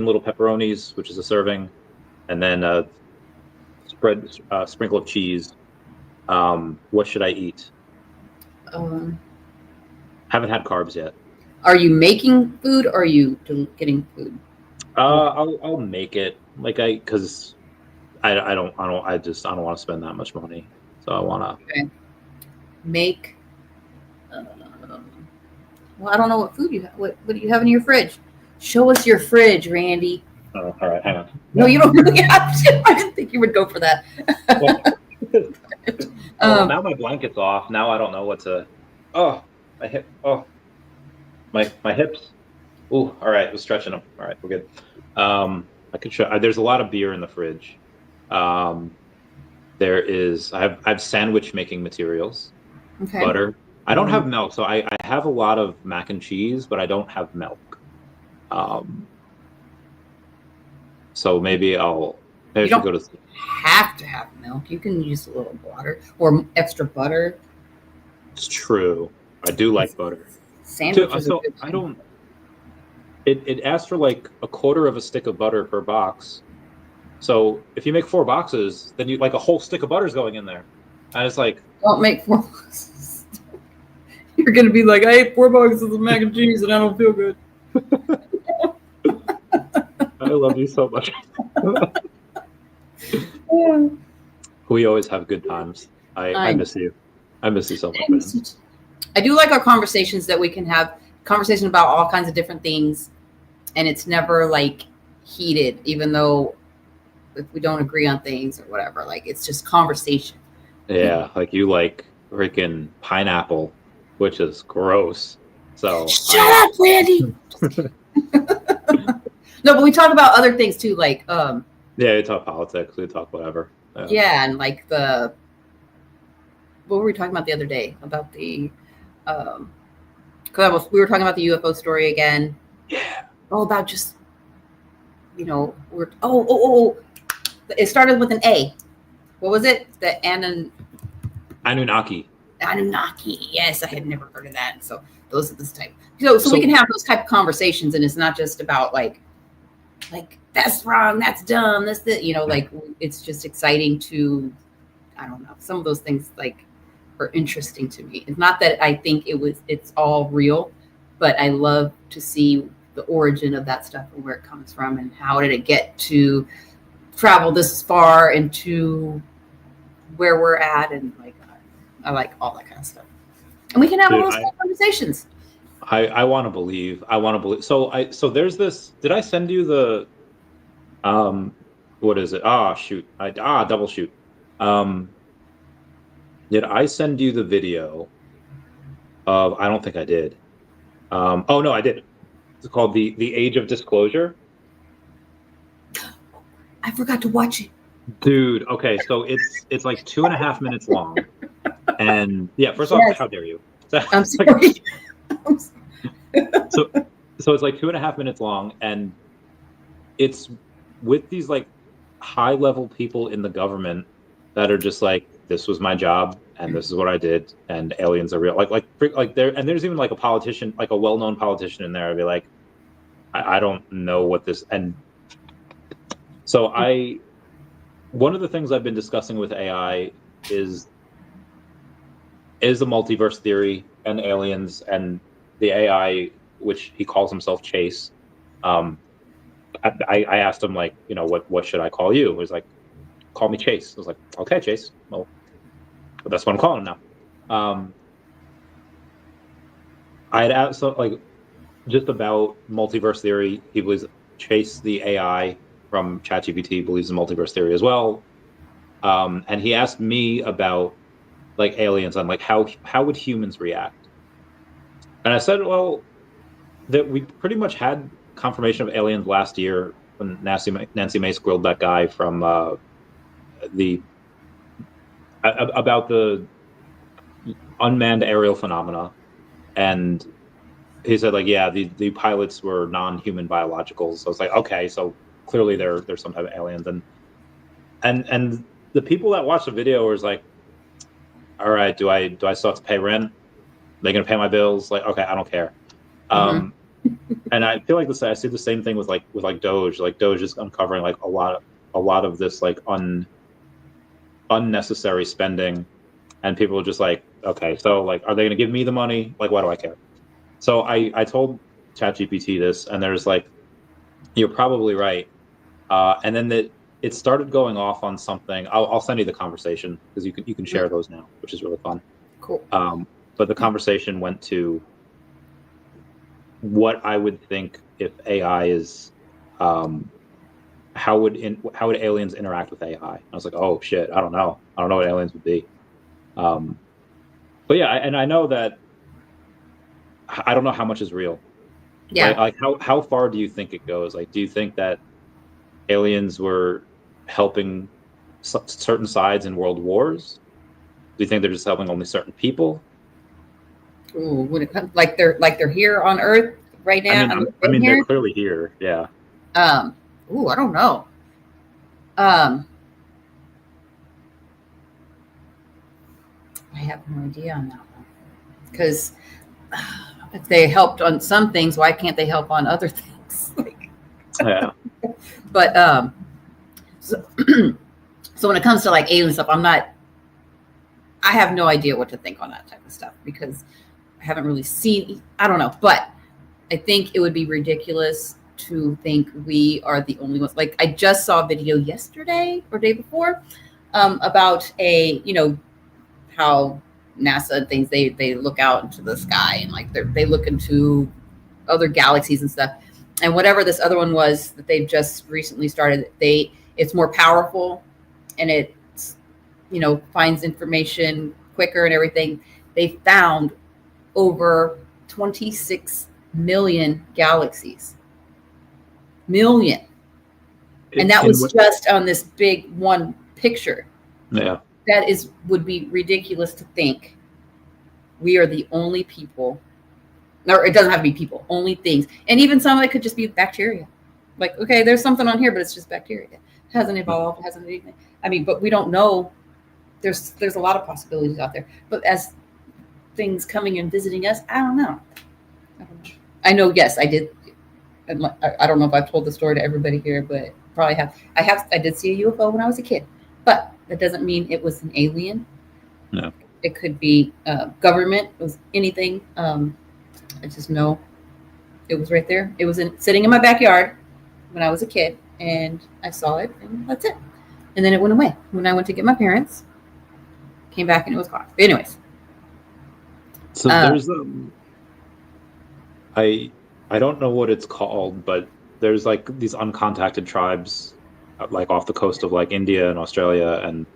little pepperonis, which is a serving, and then a sprinkle of cheese. What should I eat? Haven't had carbs yet. Are you making food or are you getting food? I'll make it because I don't want to spend that much money, so I want to make. Well, I don't know what food you have. What do you have in your fridge? Show us your fridge, Randy. Oh, all right, hang on. No, you don't really have to. I didn't think you would go for that. Now my blanket's off. Now I don't know what to. Oh, my hip. Oh, my hips. Ooh, all right. We're stretching them. All right, we're good. I could show. There's a lot of beer in the fridge. There is. I have sandwich making materials. Okay. Butter. I don't have milk, so I have a lot of mac and cheese, but I don't have milk. So maybe I should go to. Have to have milk. You can use a little water or extra butter. It's true. I do like butter. Sandwiches. So I don't. It asks for like a quarter of a stick of butter per box. So if you make 4 boxes, then you like a whole stick of butter is going in there, and it's like don't make 4 boxes. You're gonna be like, I ate 4 boxes of mac and cheese and I don't feel good. I love you so much. We always have good times. I miss you. I miss you so much. I do like our conversations that we can have conversation about all kinds of different things, and it's never like heated, even though if we don't agree on things or whatever, like it's just conversation. Yeah, like you like freaking pineapple, which is gross. So Shut up, Randy. No, but we talk about other things too, like yeah, we talk politics, we talk whatever. yeah, and like what were we talking about the other day about the because we were talking about the UFO story again. Yeah. Oh, about just it started with an A. What was it? The Anunnaki. Anunnaki. Yes, I had never heard of that. So those are this type. So we can have those type of conversations, and it's not just about like that's wrong, that's dumb, that's like it's just exciting to, I don't know. Some of those things like are interesting to me. It's not that I think it's all real, but I love to see the origin of that stuff and where it comes from and how did it get to travel this far into where we're at, and like I like all that kind of stuff. And we can have all those conversations. I want to believe. So there's this. Did I send you the what is it? Shoot. Double shoot. Did I send you the video of, I don't think I did. Oh no, I did. It's called the Age of Disclosure. I forgot to watch it. Dude, okay, so it's like 2.5 minutes long. And yeah, first off, how dare you? I'm sorry. So it's like 2.5 minutes long, and it's with these like high level people in the government that are just like, this was my job and this is what I did, and aliens are real. Like there, and there's even like a politician, like a well-known politician in there. I'd be like, I don't know what this. And so one of the things I've been discussing with AI is the multiverse theory and aliens, and the AI, which he calls himself Chase. I asked him, like, what should I call you? He was like, call me Chase. I was like, okay, Chase. Well, but that's what I'm calling him now. I had asked, like, just about multiverse theory. He was Chase, the AI from ChatGPT, believes in multiverse theory as well. And he asked me about like aliens and like how would humans react? And I said, well, that we pretty much had confirmation of aliens last year when Nancy Mace grilled that guy from about the unmanned aerial phenomena, and he said, like, yeah, the pilots were non-human biologicals. So it's like, okay, so clearly there's some type of aliens, and the people that watched the video was like, all right, do I still have to pay rent? Are they gonna pay my bills? Like, okay, I don't care. And I feel like I see the same thing with Doge. Like Doge is uncovering like a lot of this like unnecessary spending, and people are just like, okay, so like, are they gonna give me the money? Like, why do I care? So I told ChatGPT this, and there's like, you're probably right. And then it started going off on something. I'll send you the conversation because you can share those now, which is really fun. Cool. But the conversation went to what I would think if AI is, how would aliens interact with AI? I was like, oh shit, I don't know what aliens would be. But yeah, and I know that I don't know how much is real. Yeah. Like how far do you think it goes? Like, do you think that aliens were helping certain sides in world wars? Do you think they're just helping only certain people? Ooh, when it comes like they're here on Earth right now. I mean they're clearly here. Yeah. Ooh, I don't know. I have no idea on that one, because if they helped on some things, why can't they help on other things? Yeah. But so when it comes to like alien stuff, I have no idea what to think on that type of stuff, because I haven't really seen, I don't know, but I think it would be ridiculous to think we are the only ones. Like, I just saw a video yesterday or day before about how NASA and things, they look out into the sky and like they look into other galaxies and stuff. And whatever this other one was that they've just recently started, it's more powerful and it's, finds information quicker and everything. They found over 26 million galaxies. Million. And that was just on this big one picture. Yeah. That would be ridiculous to think we are the only people, or it doesn't have to be people, only things. And even some of it could just be bacteria. Like, okay, there's something on here, but it's just bacteria. It hasn't evolved, it hasn't anything. I mean, but we don't know. There's a lot of possibilities out there. But as things coming and visiting us, I don't know. I know, yes, I did. I don't know if I've told the story to everybody here, but probably have. I did see a UFO when I was a kid, but that doesn't mean it was an alien. No. It could be government. It was anything. I just know it was right there. It was sitting in my backyard when I was a kid, and I saw it, and that's it. And then it went away when I went to get my parents. Came back and it was gone. But anyways. So there's I don't know what it's called, but there's like these uncontacted tribes, like off the coast of like India and Australia, and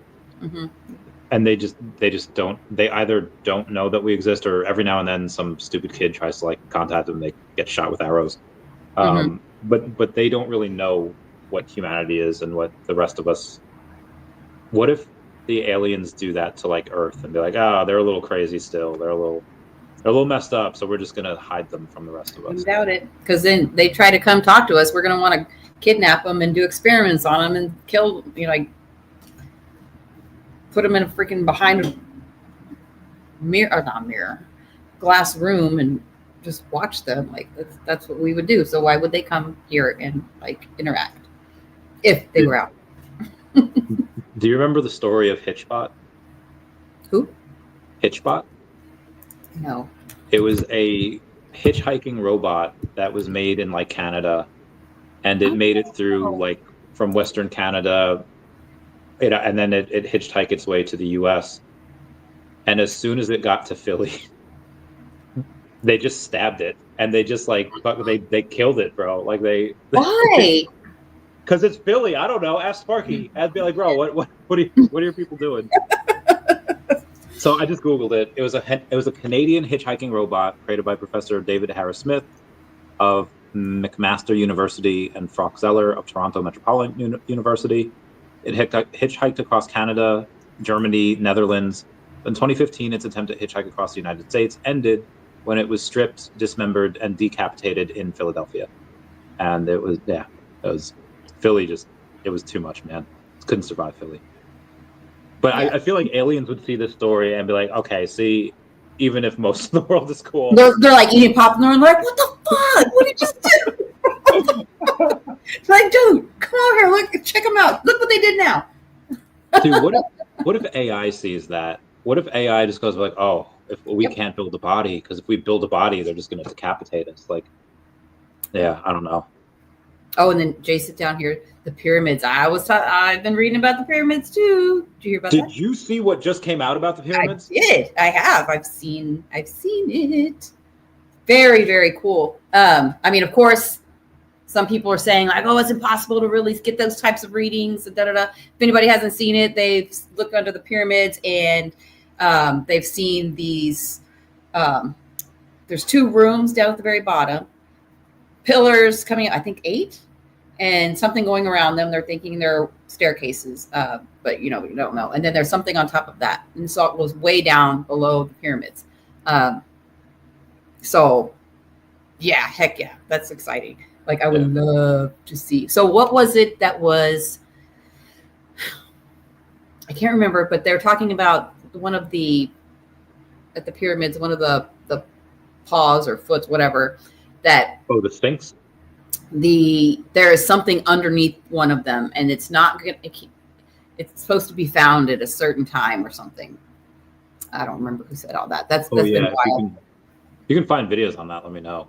and they just don't. They either don't know that we exist, or every now and then some stupid kid tries to like contact them. They get shot with arrows. But they don't really know what humanity is and what the rest of us. What if the aliens do that to like Earth and be like, they're a little crazy still. They're a little messed up, so we're just gonna hide them from the rest of us. I doubt it, because then they try to come talk to us. We're gonna want to kidnap them and do experiments on them and kill, like put them in a freaking behind a glass room and just watch them. Like that's what we would do. So why would they come here and like interact if they were out? Do you remember the story of Hitchbot? Who? Hitchbot? No. It was a hitchhiking robot that was made in like Canada, and it made it through like from Western Canada, and then it hitchhiked its way to the US. And as soon as it got to Philly, they just stabbed it, and they just like they killed it, bro. Like why? Because it's Philly. I don't know. Ask Sparky. I'd be like, bro, what are your people doing? So I just Googled it. It was a Canadian hitchhiking robot created by Professor David Harris Smith of McMaster University and Frock Zeller of Toronto Metropolitan University. It hitchhiked across Canada, Germany, Netherlands. In 2015, its attempt to hitchhike across the United States ended when it was stripped, dismembered, and decapitated in Philadelphia. And it was Philly. It was too much, man. Couldn't survive Philly. But yeah. I feel like aliens would see this story and be like, okay, see, even if most of the world is cool. They're like eating popcorn and they're like, what the fuck? What did you just do? It's like, dude, come over here. Look, check them out. Look what they did now. Dude, what if AI sees that? What if AI just goes like, oh, if we can't build a body, because if we build a body, they're just going to decapitate us. Like, yeah, I don't know. Oh, and then Jason down here, the pyramids. I've been reading about the pyramids too. Did you hear about that? Did you see what just came out about the pyramids? I did. I have. I've seen it. Very, very cool. I mean, of course, some people are saying like, oh, it's impossible to really get those types of readings. Da, da, da. If anybody hasn't seen it, they've looked under the pyramids and they've seen these. There's 2 rooms down at the very bottom. Pillars coming out, I think 8, and something going around them. They're thinking they're staircases, but we don't know. And then there's something on top of that, and so it goes way down below the pyramids. So, yeah, heck yeah, that's exciting. Like I would love to see. So, what was it that was? I can't remember, but they're talking about at the pyramids, one of the paws or foots, whatever. The Sphinx. There is something underneath one of them, and it's not gonna. It's supposed to be found at a certain time or something. I don't remember who said all that. That's been wild. You can find videos on that. Let me know.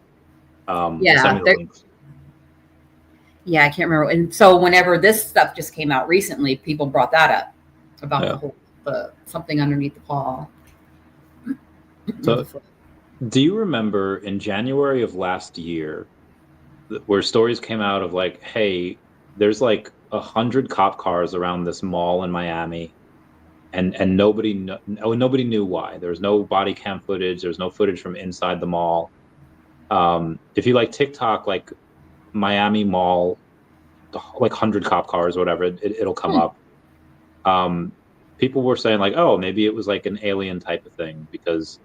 Yeah, I can't remember. And so whenever this stuff just came out recently, people brought that up about the something underneath the paw. So, do you remember in January of last year where stories came out of like, hey, there's like 100 cop cars around this mall in Miami, and nobody nobody knew why. There was no body cam footage. There was no footage from inside the mall. If you like TikTok, like Miami Mall, like 100 cop cars or whatever, it'll come up. People were saying like, oh, maybe it was like an alien type of thing, because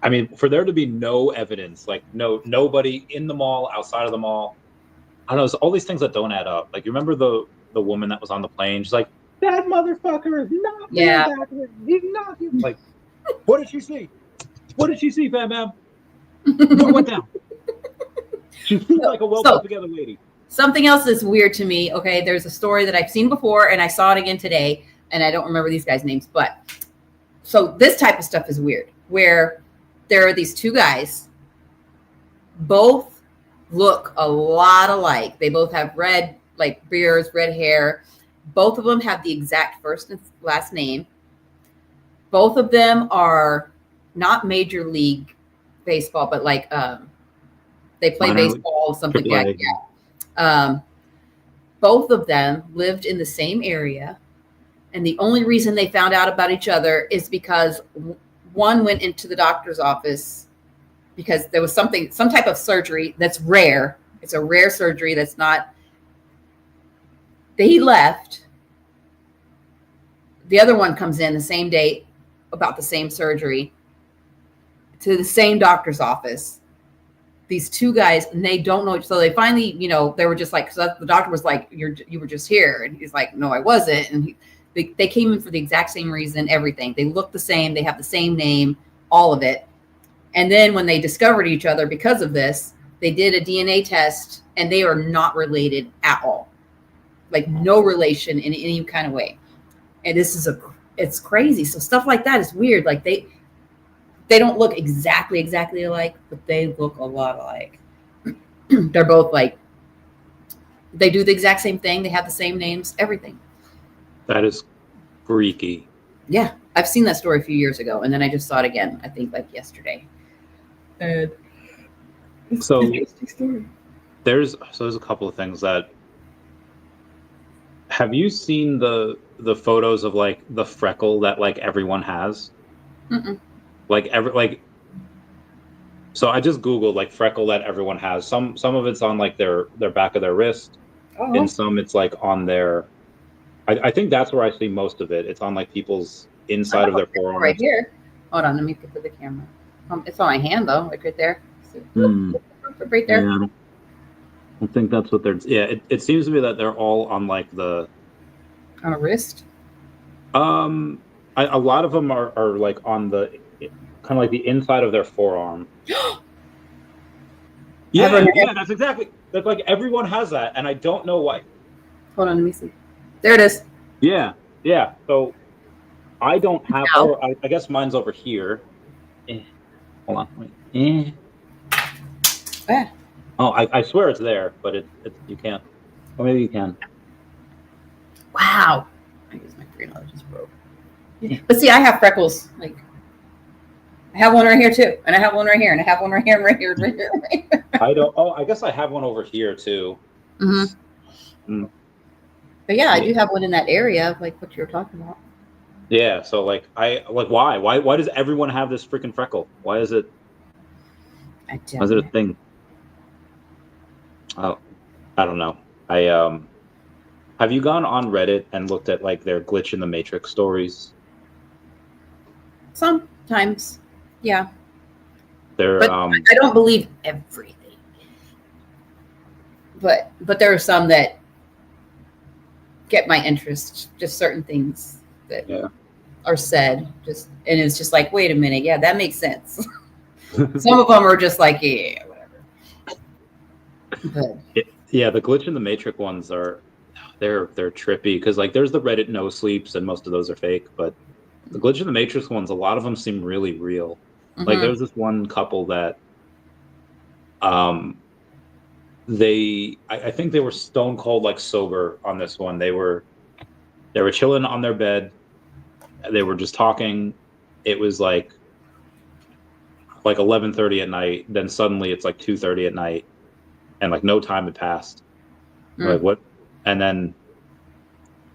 I mean, for there to be no evidence, like nobody in the mall, outside of the mall, I don't know, it's all these things that don't add up. Like, you remember the woman that was on the plane? She's like, that motherfucker is not Yeah. back here. He's not here. Like, what did she see? What did she see, Bam Bam? What went down? She seemed like a well put together lady. Something else that's weird to me. Okay, there's a story that I've seen before, and I saw it again today, and I don't remember these guys' names, but so this type of stuff is weird, where there are these two guys, both look a lot alike. They both have red, like beards, red hair. Both of them have the exact first and last name. Both of them are not Major League Baseball, but like they play baseball, something like that. Both of them lived in the same area. And the only reason they found out about each other is because one went into the doctor's office because there was some type of surgery that's rare. It's a rare surgery that's not. He left. The other one comes in the same day about the same surgery to the same doctor's office. These two guys, and they don't know. So they finally, they were just like, so the doctor was like, you were just here. And he's like, no, I wasn't. And they came in for the exact same reason, everything. They look the same. They have the same name, all of it. And then when they discovered each other because of this, they did a DNA test, and they are not related at all. Like no relation in any kind of way. And it's crazy. So stuff like that is weird. Like they don't look exactly alike, but they look a lot alike. They're both like, they do the exact same thing. They have the same names, everything. That is freaky. Yeah. I've seen that story a few years ago, and then I just saw it again, I think like yesterday. So there's a couple of things that, have you seen the photos of like the freckle that like everyone has? Mm-mm. So I just Googled like freckle that everyone has. Some of it's on like their back of their wrist, and some it's like on their. I think that's where I see most of it. It's on like people's inside of their forearms. Right here. Hold on, let me get to the camera. It's on my hand though, like right there. Right there. Yeah, I think that's what they're. Yeah, it seems to me that they're all on like the. On a wrist. A lot of them are like on the kind of like the inside of their forearm. Yeah, that's exactly. That's like everyone has that, and I don't know why. Hold on, let me see. There it is. Yeah. So I don't have. Or I guess mine's over here. Hold on. Wait. Yeah. Oh, I swear it's there, but it you can't. Or maybe you can. Wow. I guess my freehand just broke. Yeah. But see, I have freckles. Like, I have one right here too, and I have one right here, and I have one right here, and right here, right here. Right here. I don't. Oh, I guess I have one over here too. Mm-hmm. But yeah, I do have one in that area, like what you were talking about. Yeah. So like, why does everyone have this freaking freckle? Why is it? Why is it a thing? Oh, I don't know. Have you gone on Reddit and looked at like their glitch in the Matrix stories? Sometimes, yeah. But I don't believe everything. But there are some that get my interest. Just certain things that are said. And it's just like, wait a minute, yeah, that makes sense. Some of them are just like, yeah, whatever. But yeah, the glitch in the Matrix ones are. They're trippy because like there's the Reddit no sleeps and most of those are fake, but the glitch in the Matrix ones, a lot of them seem really real. Mm-hmm. Like there was this one couple that I think they were stone cold like sober on this one. They were chilling on their bed. They were just talking. It was like like 11:30 at night. Then suddenly it's like 2:30 at night, and like no time had passed. Like what? And then,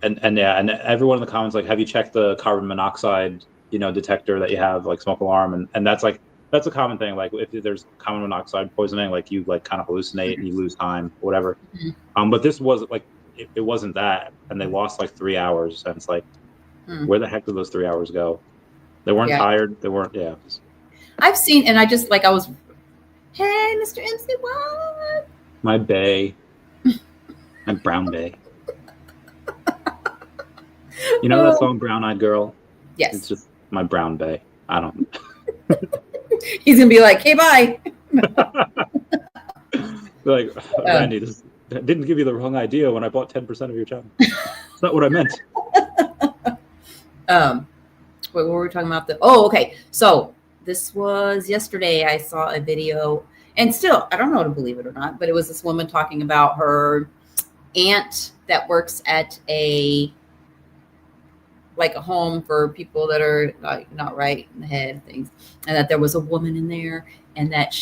and yeah, and everyone in the comments like, have you checked the carbon monoxide, detector that you have, like smoke alarm, and that's a common thing. Like if there's carbon monoxide poisoning, like you like kind of hallucinate and you lose time, whatever. But this was like it wasn't that, and they lost like 3 hours, and it's like, where the heck did those 3 hours go? They weren't tired. They weren't. Yeah. I've seen, and I just like I was, hey, Mr. MC, what? My bae, my brown bae. You know that song "Brown Eyed Girl"? Yes. It's just my brown bae. I don't. He's gonna be like, "Hey, bye." Like, Randy, this didn't give you the wrong idea when I bought 10% of your channel. It's not what I meant. What were we talking about? Okay. So this was yesterday. I saw a video, and still, I don't know to believe it or not, but it was this woman talking about her aunt that works at a home for people that are not right in the head things, and that there was a woman in there, and that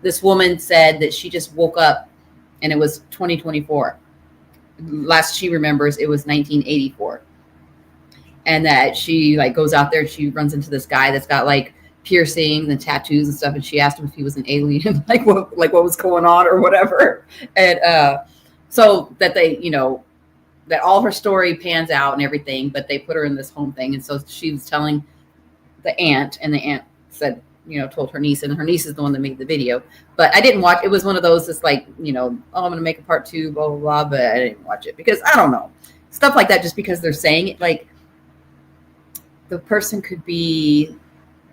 this woman said that she just woke up and it was 2024. Last she remembers, it was 1984. And that she like goes out there and she runs into this guy that's got like piercings and tattoos and stuff, and she asked him if he was an alien, like what was going on or whatever. And so that they, that all her story pans out and everything, but they put her in this home thing. And so she was telling the aunt, and the aunt said, told her niece, and her niece is the one that made the video. But I didn't watch. It was one of those that's like, I'm going to make a part 2, blah, blah, blah. But I didn't watch it because I don't know. Stuff like that, just because they're saying it, like the person could be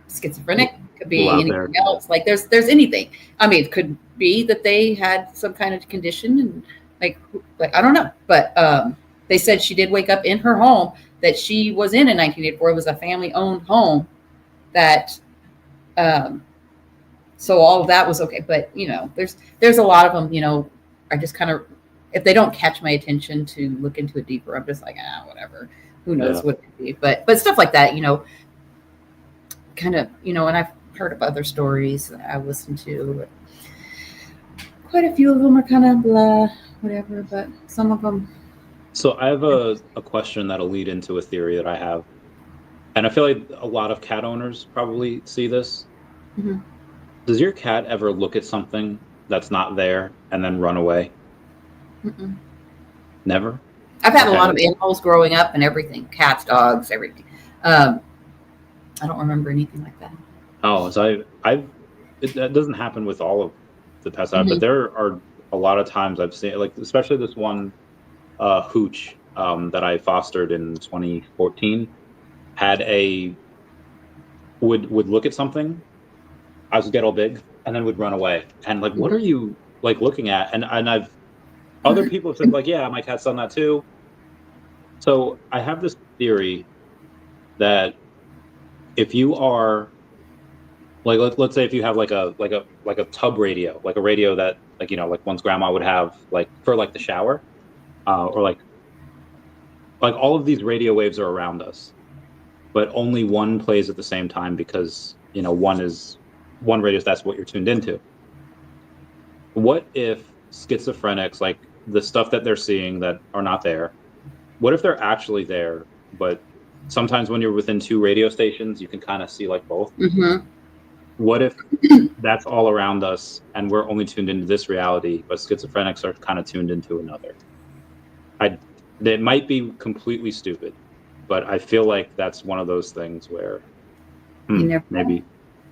schizophrenic, could be anything else. Like there's anything. I mean, it could be that they had some kind of condition, and like I don't know. But they said she did wake up in her home that she was in 1984. It was a family-owned home that, so all of that was okay. But, there's a lot of them, I just kind of, if they don't catch my attention to look into it deeper, I'm just like, whatever. Who knows what it could be. But stuff like that, kind of, and I've heard of other stories that I've listened to. But quite a few of them are kind of blah, whatever, but some of them. So I have a question that'll lead into a theory that I have. And I feel like a lot of cat owners probably see this. Mm-hmm. Does your cat ever look at something that's not there and then run away? Mm-mm. Never? I've had a lot of animals growing up and everything. Cats, dogs, everything. I don't remember anything like that. Oh, so that doesn't happen with all of the pets, but there are a lot of times I've seen, like, especially this one hooch that I fostered in 2014, would look at something, eyes would get all big, and then would run away. And like, what are you like looking at? And other people have said like, yeah, my cat's done that too. So I have this theory that if you are like, let's say if you have like a tub radio, like a radio that like one's grandma would have like for like the shower, or like all of these radio waves are around us, but only one plays at the same time because one radio, that's what you're tuned into. What if schizophrenics, like the stuff that they're seeing that are not there, what if they're actually there, but sometimes when you're within 2 radio stations, you can kind of see like both. Mm-hmm. What if that's all around us and we're only tuned into this reality, but schizophrenics are kind of tuned into another? It might be completely stupid, but I feel like that's one of those things where maybe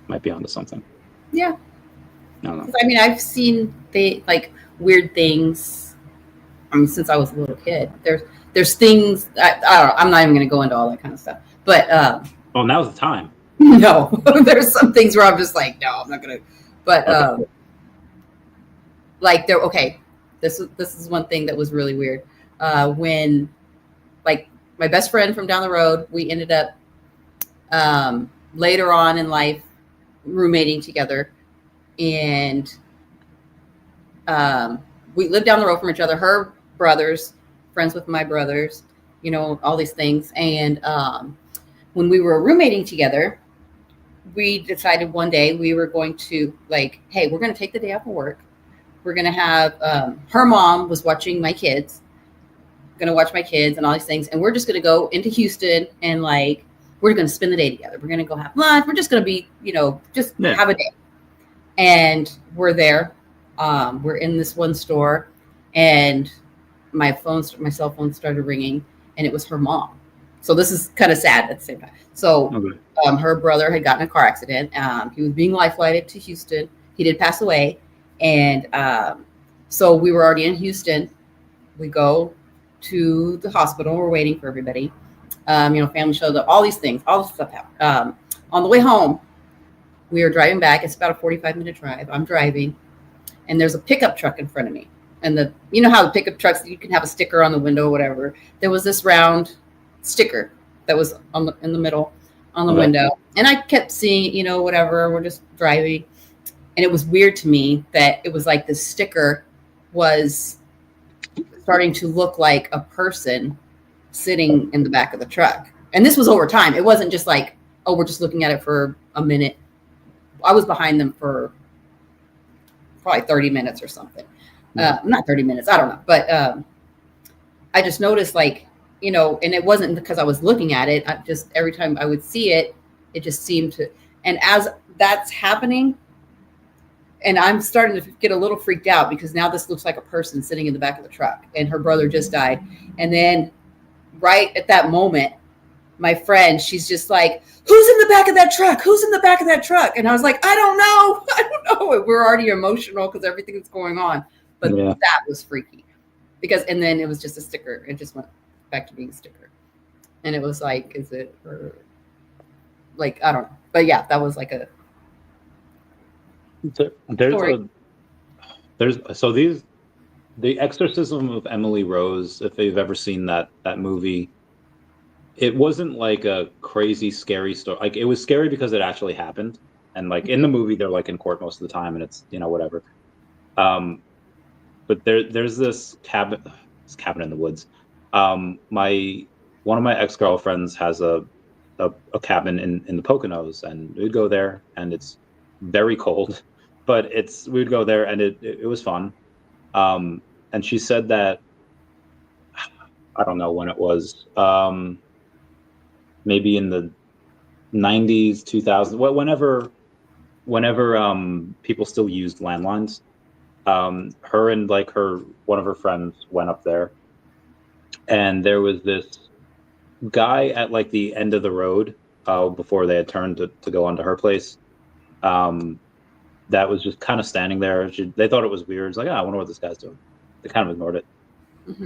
might be onto something. Yeah. I don't know. I mean, I've seen weird things. I mean, since I was a little kid, there's things I don't know. I'm not even going to go into all that kind of stuff. But well, now's the time. No, there's some things where I'm just like, no, I'm not going to. But okay. This is one thing that was really weird. When like my best friend from down the road, we ended up later on in life roommating together, and we lived down the road from each other. Her brothers, friends with my brothers, all these things. And when we were roommating together, we decided one day we were going to like, hey, we're going to take the day off of work. We're going to have, her mom was watching my kids, going to watch my kids and all these things. And we're just going to go into Houston and like, we're going to spend the day together. We're going to go have lunch. We're just going to be, just have a day. And we're there. We're in this one store and my cell phone started ringing and it was her mom. So this is kind of sad at the same time. So her brother had gotten in a car accident. He was being life flighted to Houston. He did pass away. And so we were already in Houston. We go to the hospital. We're waiting for everybody. Family showed up, all these things, all this stuff happened. On the way home, we were driving back. It's about a 45-minute drive. I'm driving and there's a pickup truck in front of me. And how the pickup trucks, you can have a sticker on the window or whatever. There was this round sticker that was in the middle on the window. And I kept seeing, whatever, we're just driving. And it was weird to me that it was like the sticker was starting to look like a person sitting in the back of the truck. And this was over time. It wasn't just like, oh, we're just looking at it for a minute. I was behind them for probably 30 minutes or something. Not 30 minutes, I don't know. But I just noticed like, and it wasn't because I was looking at it. I just, every time I would see it, it just seemed to, and as that's happening, and I'm starting to get a little freaked out because now this looks like a person sitting in the back of the truck and her brother just died. And then right at that moment, my friend, she's just like, who's in the back of that truck? Who's in the back of that truck? And I was like, I don't know. I don't know. We're already emotional because everything that's going on. But that was freaky and then it was just a sticker. It just went back to being a sticker. And it was like, is it her? Like, I don't know. But yeah, that was like a story. The Exorcism of Emily Rose, if you've ever seen that movie, it wasn't like a crazy scary story. Like it was scary because it actually happened. And like in the movie, they're like in court most of the time and it's, whatever. But there's this cabin in the woods. One of my ex-girlfriends has a cabin in the Poconos, and we'd go there, and it's very cold, but we'd go there, and it was fun. And she said that I don't know when it was, maybe in the 90s, 2000s, whenever people still used landlines. Her and like one of her friends went up there, and there was this guy at like the end of the road before they had turned to go onto her place, that was just kind of standing there. They thought it was weird. It's like, I wonder what this guy's doing. They kind of ignored it.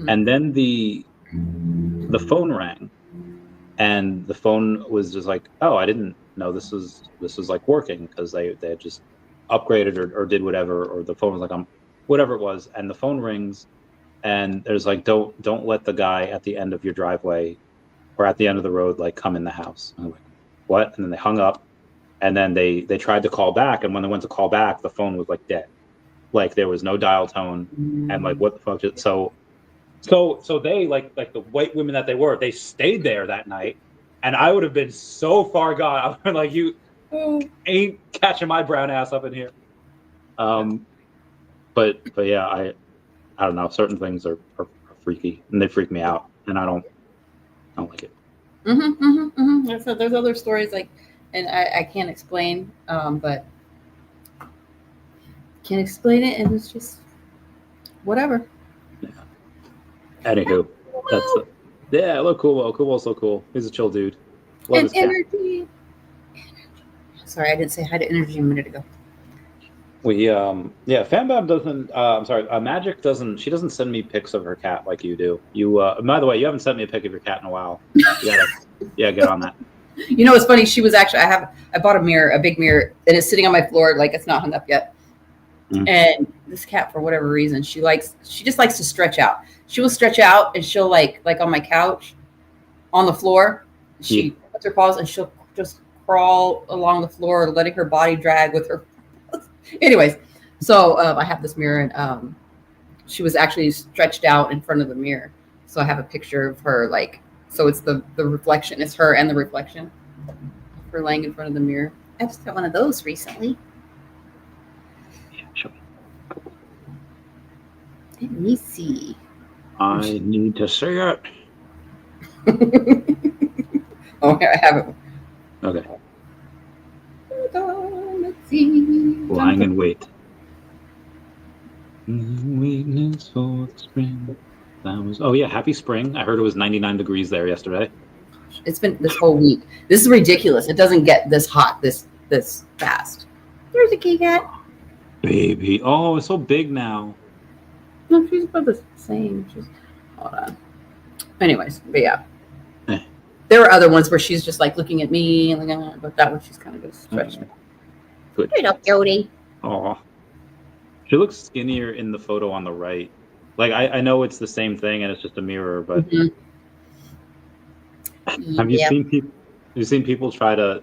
And then the phone rang, and the phone was just like, oh, I didn't know this was like working, because they had just upgraded or did whatever, or the phone was like, whatever it was. And the phone rings, and there's like, don't let the guy at the end of your driveway or at the end of the road like come in the house. And I'm like, what? And then they hung up, and then they tried to call back, and when they went to call back, the phone was like dead, like there was no dial tone. And like, what the fuck? So they like the white women that they were, they stayed there that night, and I would have been so far gone. I would have been like, you ain't catching my brown ass up in here. But yeah, I don't know. Certain things are freaky, and they freak me out, and I don't like it. So there's other stories like, and I can't explain, but can't explain it, and it's just whatever. Yeah. Anywho, look, Kubo's so cool. He's a chill dude. Love and energy. Sorry, I didn't say hi to Energy a minute ago. We Fam Bam doesn't. I'm sorry, Magic doesn't. She doesn't send me pics of her cat like you do. By the way, you haven't sent me a pic of your cat in a while. Yeah, get on that. It's funny. She was actually. I bought a big mirror, and it's sitting on my floor, like it's not hung up yet. And this cat, for whatever reason, she just likes to stretch out. She will stretch out, and she'll like on my couch, on the floor. She puts her paws, and she'll just crawl along the floor, letting her body drag with her. Anyways, so I have this mirror, and she was actually stretched out in front of the mirror. So I have a picture of her, like, so it's the reflection. It's her and the reflection. Her laying in front of the mirror. I just got one of those recently. Yeah, sure. Let me see. I need to see it. Oh, here I have it. Okay. Let's see. Lying in wait. Weakness for the spring. That was. Oh yeah, happy spring. I heard it was 99 degrees there yesterday. It's been this whole week. This is ridiculous. It doesn't get this hot this fast. There's a kitty cat. Baby. Oh, it's so big now. No, she's about the same. Hold on. Anyways, but yeah. There were other ones where she's just like looking at me, and but that one she's kind of just stretched. Good. Little Jody. Oh, she looks skinnier in the photo on the right. Like I know it's the same thing and it's just a mirror, but have you seen people? You've seen people try to?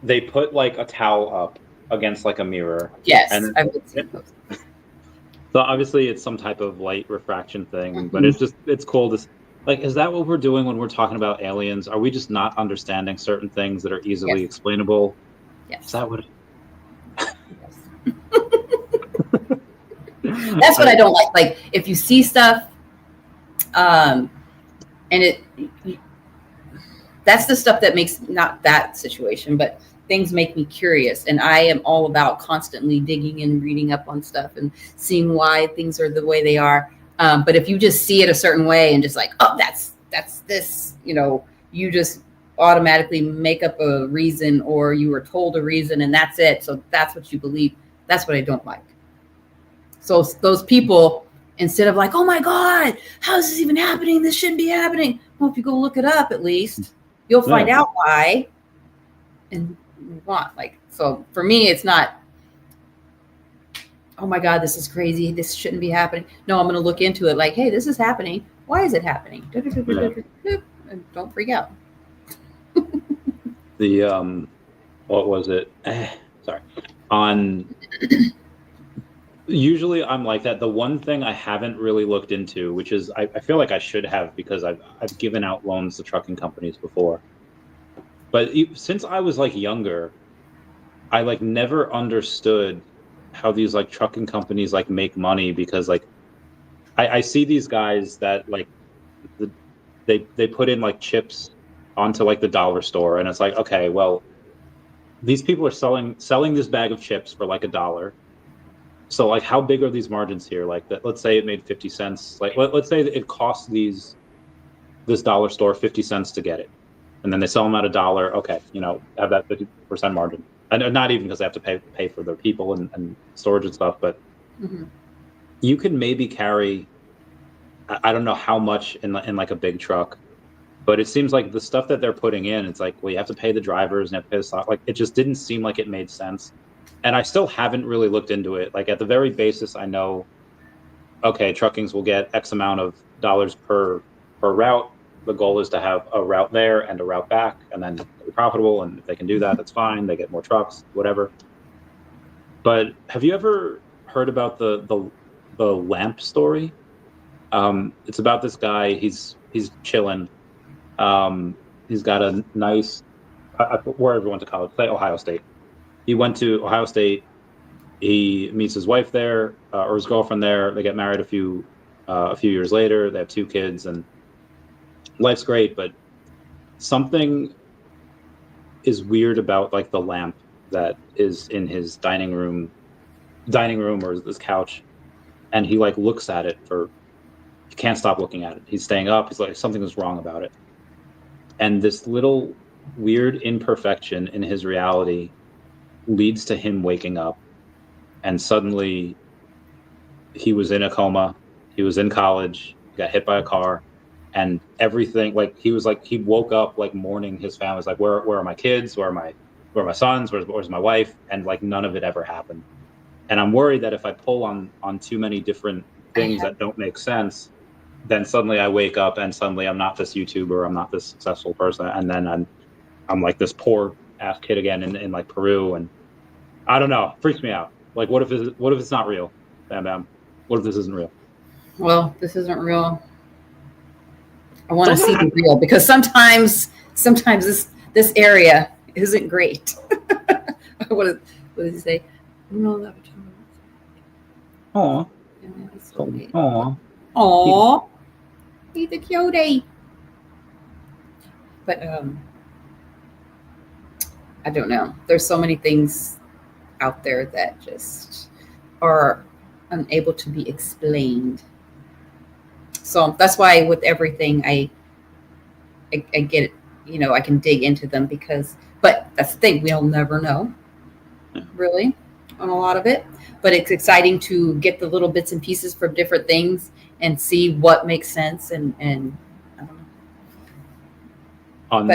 They put like a towel up against like a mirror. Yes, and I've seen those. So obviously it's some type of light refraction thing, but it's cool to. Like, is that what we're doing when we're talking about aliens? Are we just not understanding certain things that are easily explainable? Yes. Is that what? That's what I don't like. Like, if you see stuff, and that's the stuff that makes not that situation, but things make me curious, and I am all about constantly digging and reading up on stuff and seeing why things are the way they are. But if you just see it a certain way and just like, oh, that's this, you just automatically make up a reason, or you were told a reason and that's it. So that's what you believe. That's what I don't like. So those people, instead of like, oh my God, how is this even happening? This shouldn't be happening. Well, if you go look it up, at least you'll find out why and move on. Like, so for me, it's not, oh my God, this is crazy. This shouldn't be happening. No, I'm going to look into it. Like, hey, this is happening. Why is it happening? And don't freak out. The what was it? Sorry. Usually I'm like that. The one thing I haven't really looked into, which is I feel like I should have, because I've given out loans to trucking companies before. But since I was like younger, I like never understood how these like trucking companies like make money, because like I see these guys that like they put in like chips onto like the dollar store, and it's like, okay, well, these people are selling this bag of chips for like $1. So like, how big are these margins here? Like that, let's say it made 50 cents. Like let's say that it cost this dollar store 50 cents to get it, and then they sell them at $1. Okay, have that 50% margin. And not even, because they have to pay for their people and storage and stuff, but you can maybe carry, I don't know how much in like a big truck, but it seems like the stuff that they're putting in, it's like, well, you have to pay the drivers and you have to pay the stock. Like, it just didn't seem like it made sense. And I still haven't really looked into it. Like, at the very basis, I know, okay, truckings will get X amount of dollars per route. The goal is to have a route there and a route back, and then be profitable. And if they can do that, that's fine. They get more trucks, whatever. But have you ever heard about the lamp story? It's about this guy. He's chilling. He's got a nice, wherever he went to college, say Ohio State. He went to Ohio State. He meets his wife there, or his girlfriend there. They get married a few years later. They have 2 kids, and life's great. But something is weird about like the lamp that is in his dining room or this couch, and he like looks at it he can't stop looking at it. He's staying up. He's like, something is wrong about it. And this little weird imperfection in his reality leads to him waking up, and suddenly he was in a coma. He was in college, got hit by a car, and everything, like he woke up like mourning his family. It's like, where are my kids? Where are my sons? Where's my wife? And like none of it ever happened. And I'm worried that if I pull on too many different things that don't make sense, then suddenly I wake up and suddenly I'm not this YouTuber, I'm not this successful person, and then I'm like this poor ass kid again in like Peru, and I don't know, freaks me out. Like, what if it's not real? Bam Bam. What if this isn't real? Well, this isn't real. I want to see the real, because sometimes this area isn't great. what does he say? No, Aw. Aw. Aw. He's a cutie. But I don't know. There's so many things out there that just are unable to be explained. So that's why with everything I get, I can dig into them but that's the thing, we'll never know really on a lot of it. But it's exciting to get the little bits and pieces from different things and see what makes sense and I don't know. On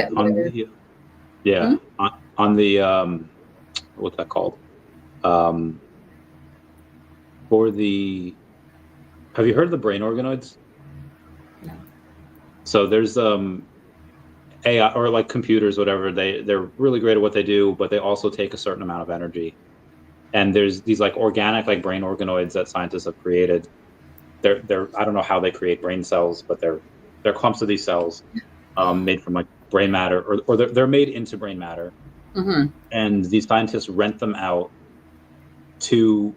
the what's that called? Have you heard of the brain organoids? No. So there's AI or like computers, whatever. They're really great at what they do, but they also take a certain amount of energy. And there's these like organic like brain organoids that scientists have created. They're I don't know how they create brain cells, but they're clumps of these cells made from like brain matter, or they're made into brain matter. Mm-hmm. And these scientists rent them out to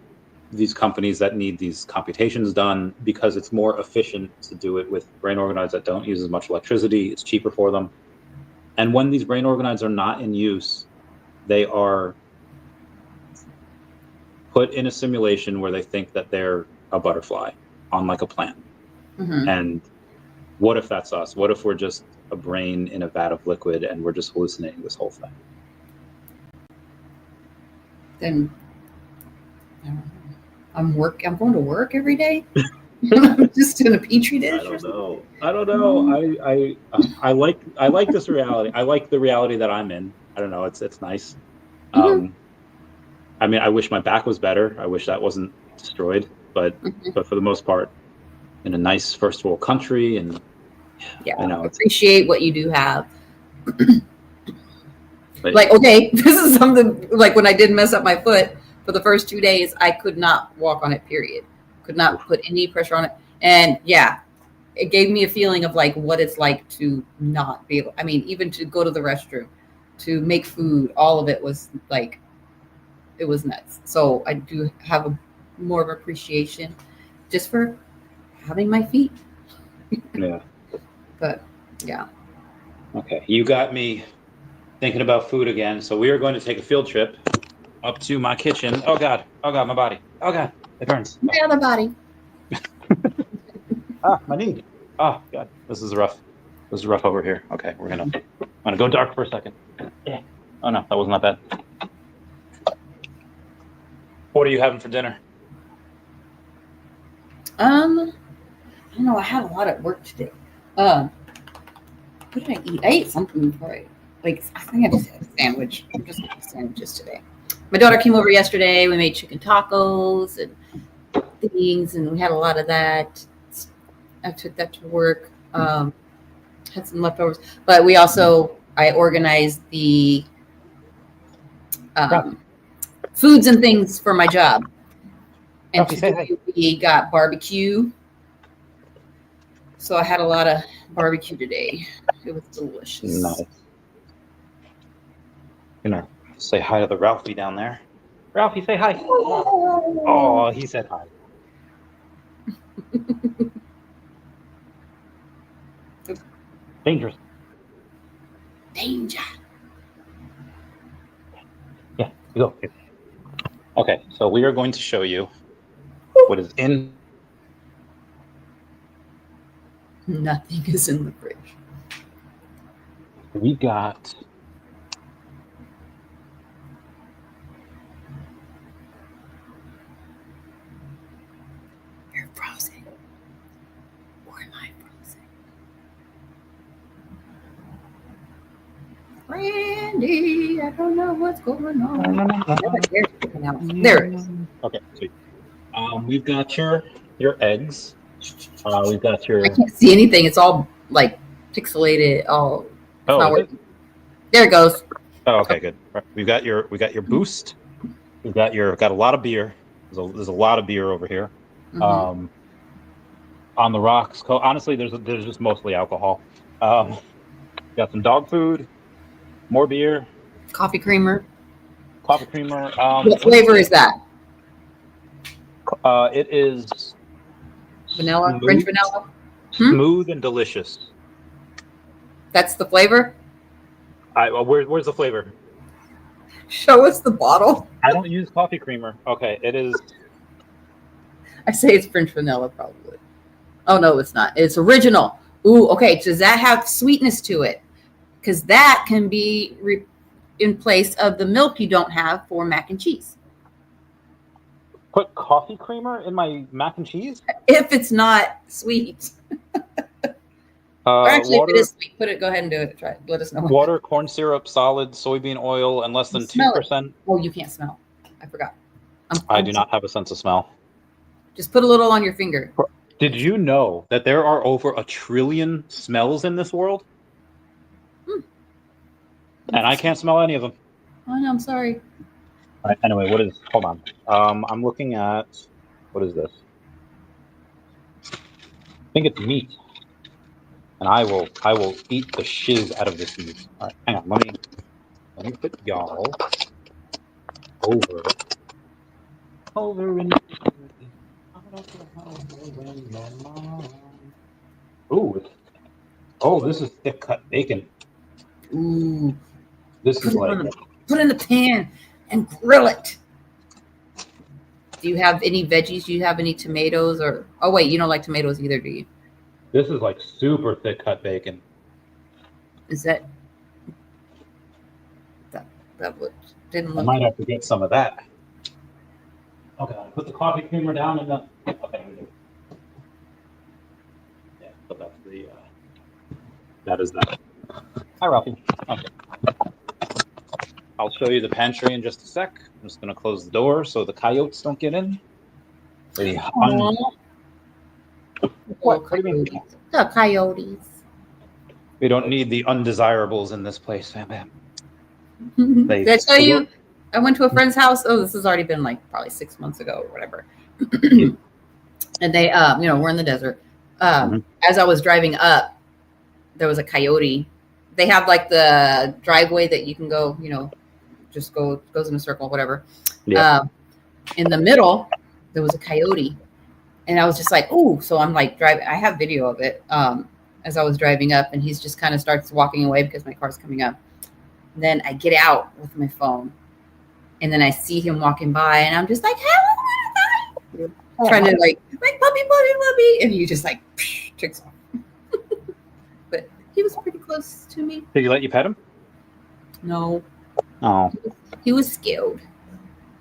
these companies that need these computations done because it's more efficient to do it with brain organoids that don't use as much electricity. It's cheaper for them. And when these brain organoids are not in use, they are put in a simulation where they think that they're a butterfly on like a plant. Mm-hmm. And what if that's us? What if we're just a brain in a vat of liquid and we're just hallucinating this whole thing? Then I don't know. I'm going to work every day. Just in a petri dish. I don't know. I like this reality. I like the reality that I'm in. I don't know. It's nice. Mm-hmm. I mean, I wish my back was better. I wish that wasn't destroyed. But for the most part, in a nice first world country, and appreciate what you do have. Like, okay, this is something like when I did mess up my foot for the first 2 days, I could not walk on it, period. Could not put any pressure on it. And it gave me a feeling of like what it's like to not be able, I mean, even to go to the restroom, to make food, all of it was like, it was nuts. So I do have more of appreciation just for having my feet. Yeah. But yeah. Okay. You got me thinking about food again. So we are going to take a field trip up to my kitchen. Oh God, my body. Oh God, it burns. My other body. My knee. Oh God, this is rough. This is rough over here. Okay, I'm gonna go dark for a second. Yeah. Oh no, that was not bad. What are you having for dinner? I don't know. I had a lot at work today. What did I eat? I ate something before I think I just had a sandwich. I'm just making sandwiches today. My daughter came over yesterday. We made chicken tacos and things, and we had a lot of that. I took that to work. Had some leftovers, but I organized the foods and things for my job. And today we got barbecue. So I had a lot of barbecue today. It was delicious. Nice. Say hi to the Ralphie down there. Ralphie, say hi. Oh, he said hi. Dangerous. Danger. Yeah, you go. Okay, so we are going to show you what is in. Nothing is in the fridge. We got. You're frozen. Or am I frozen? Randy, I don't know what's going on. There it is. Okay, sweet. We've got your eggs. We've got your. I can't see anything. It's all like pixelated. All. It's not working. There it goes. Oh, okay, good. Right. We got your boost. We've got a lot of beer. There's a lot of beer over here. Mm-hmm. On the rocks. Honestly, there's just mostly alcohol. Got some dog food, more beer, coffee creamer. Coffee creamer. What flavor is that? It is Vanilla? smooth, French vanilla? smooth and delicious. That's the flavor? Where's the flavor? Show us the bottle. I don't use coffee creamer. Okay, it is. I say it's French vanilla, probably. Oh, no, it's not. It's original. Ooh, okay. Does that have sweetness to it? Because that can be in place of the milk you don't have for mac and cheese. Put coffee creamer in my mac and cheese? If it's not sweet. Or actually, water, if it is sweet, go ahead and do it. Try it. Let us know. Water, corn syrup, solid, soybean oil, and less than 2%. Oh, you can't smell. I forgot. I do not have a sense of smell. Just put a little on your finger. Did you know that there are over 1 trillion smells in this world? And I can't smell any of them. Oh, no, I'm sorry. All right, anyway, hold on. I'm looking at, what is this? I think it's meat. And I will eat the shiz out of this meat. All right, hang on. Let me put y'all over in. Ooh, this is thick cut bacon. Ooh, This is like put it in the pan and grill it. Do you have any veggies? Do you have any tomatoes or? Oh wait, you don't like tomatoes either, do you? this is like super thick cut bacon. Is that what didn't I look? might have to get some of that. Okay, I'll put the coffee creamer down in the. Okay. Yeah, so that's the. That is that. Hi, Ralphie. Okay. I'll show you the pantry in just a sec. I'm just gonna close the door so the coyotes don't get in. What do you mean? The coyotes. We don't need the undesirables in this place, Fam Bam. Did I tell you? I went to a friend's house. Oh, this has already been like probably 6 months ago or whatever. And they, we're in the desert. As I was driving up, there was a coyote. They have like the driveway that you can go, just goes in a circle, whatever. Yeah. In the middle, there was a coyote. And I was just like, ooh. So I'm like driving. I have video of it as I was driving up. And he's just kind of starts walking away because my car's coming up. And then I get out with my phone. And then I see him walking by. And I'm just like, hello, trying to like puppy. And he just like takes off. But he was pretty close to me. Did he let you pet him? No. Oh. He was scared.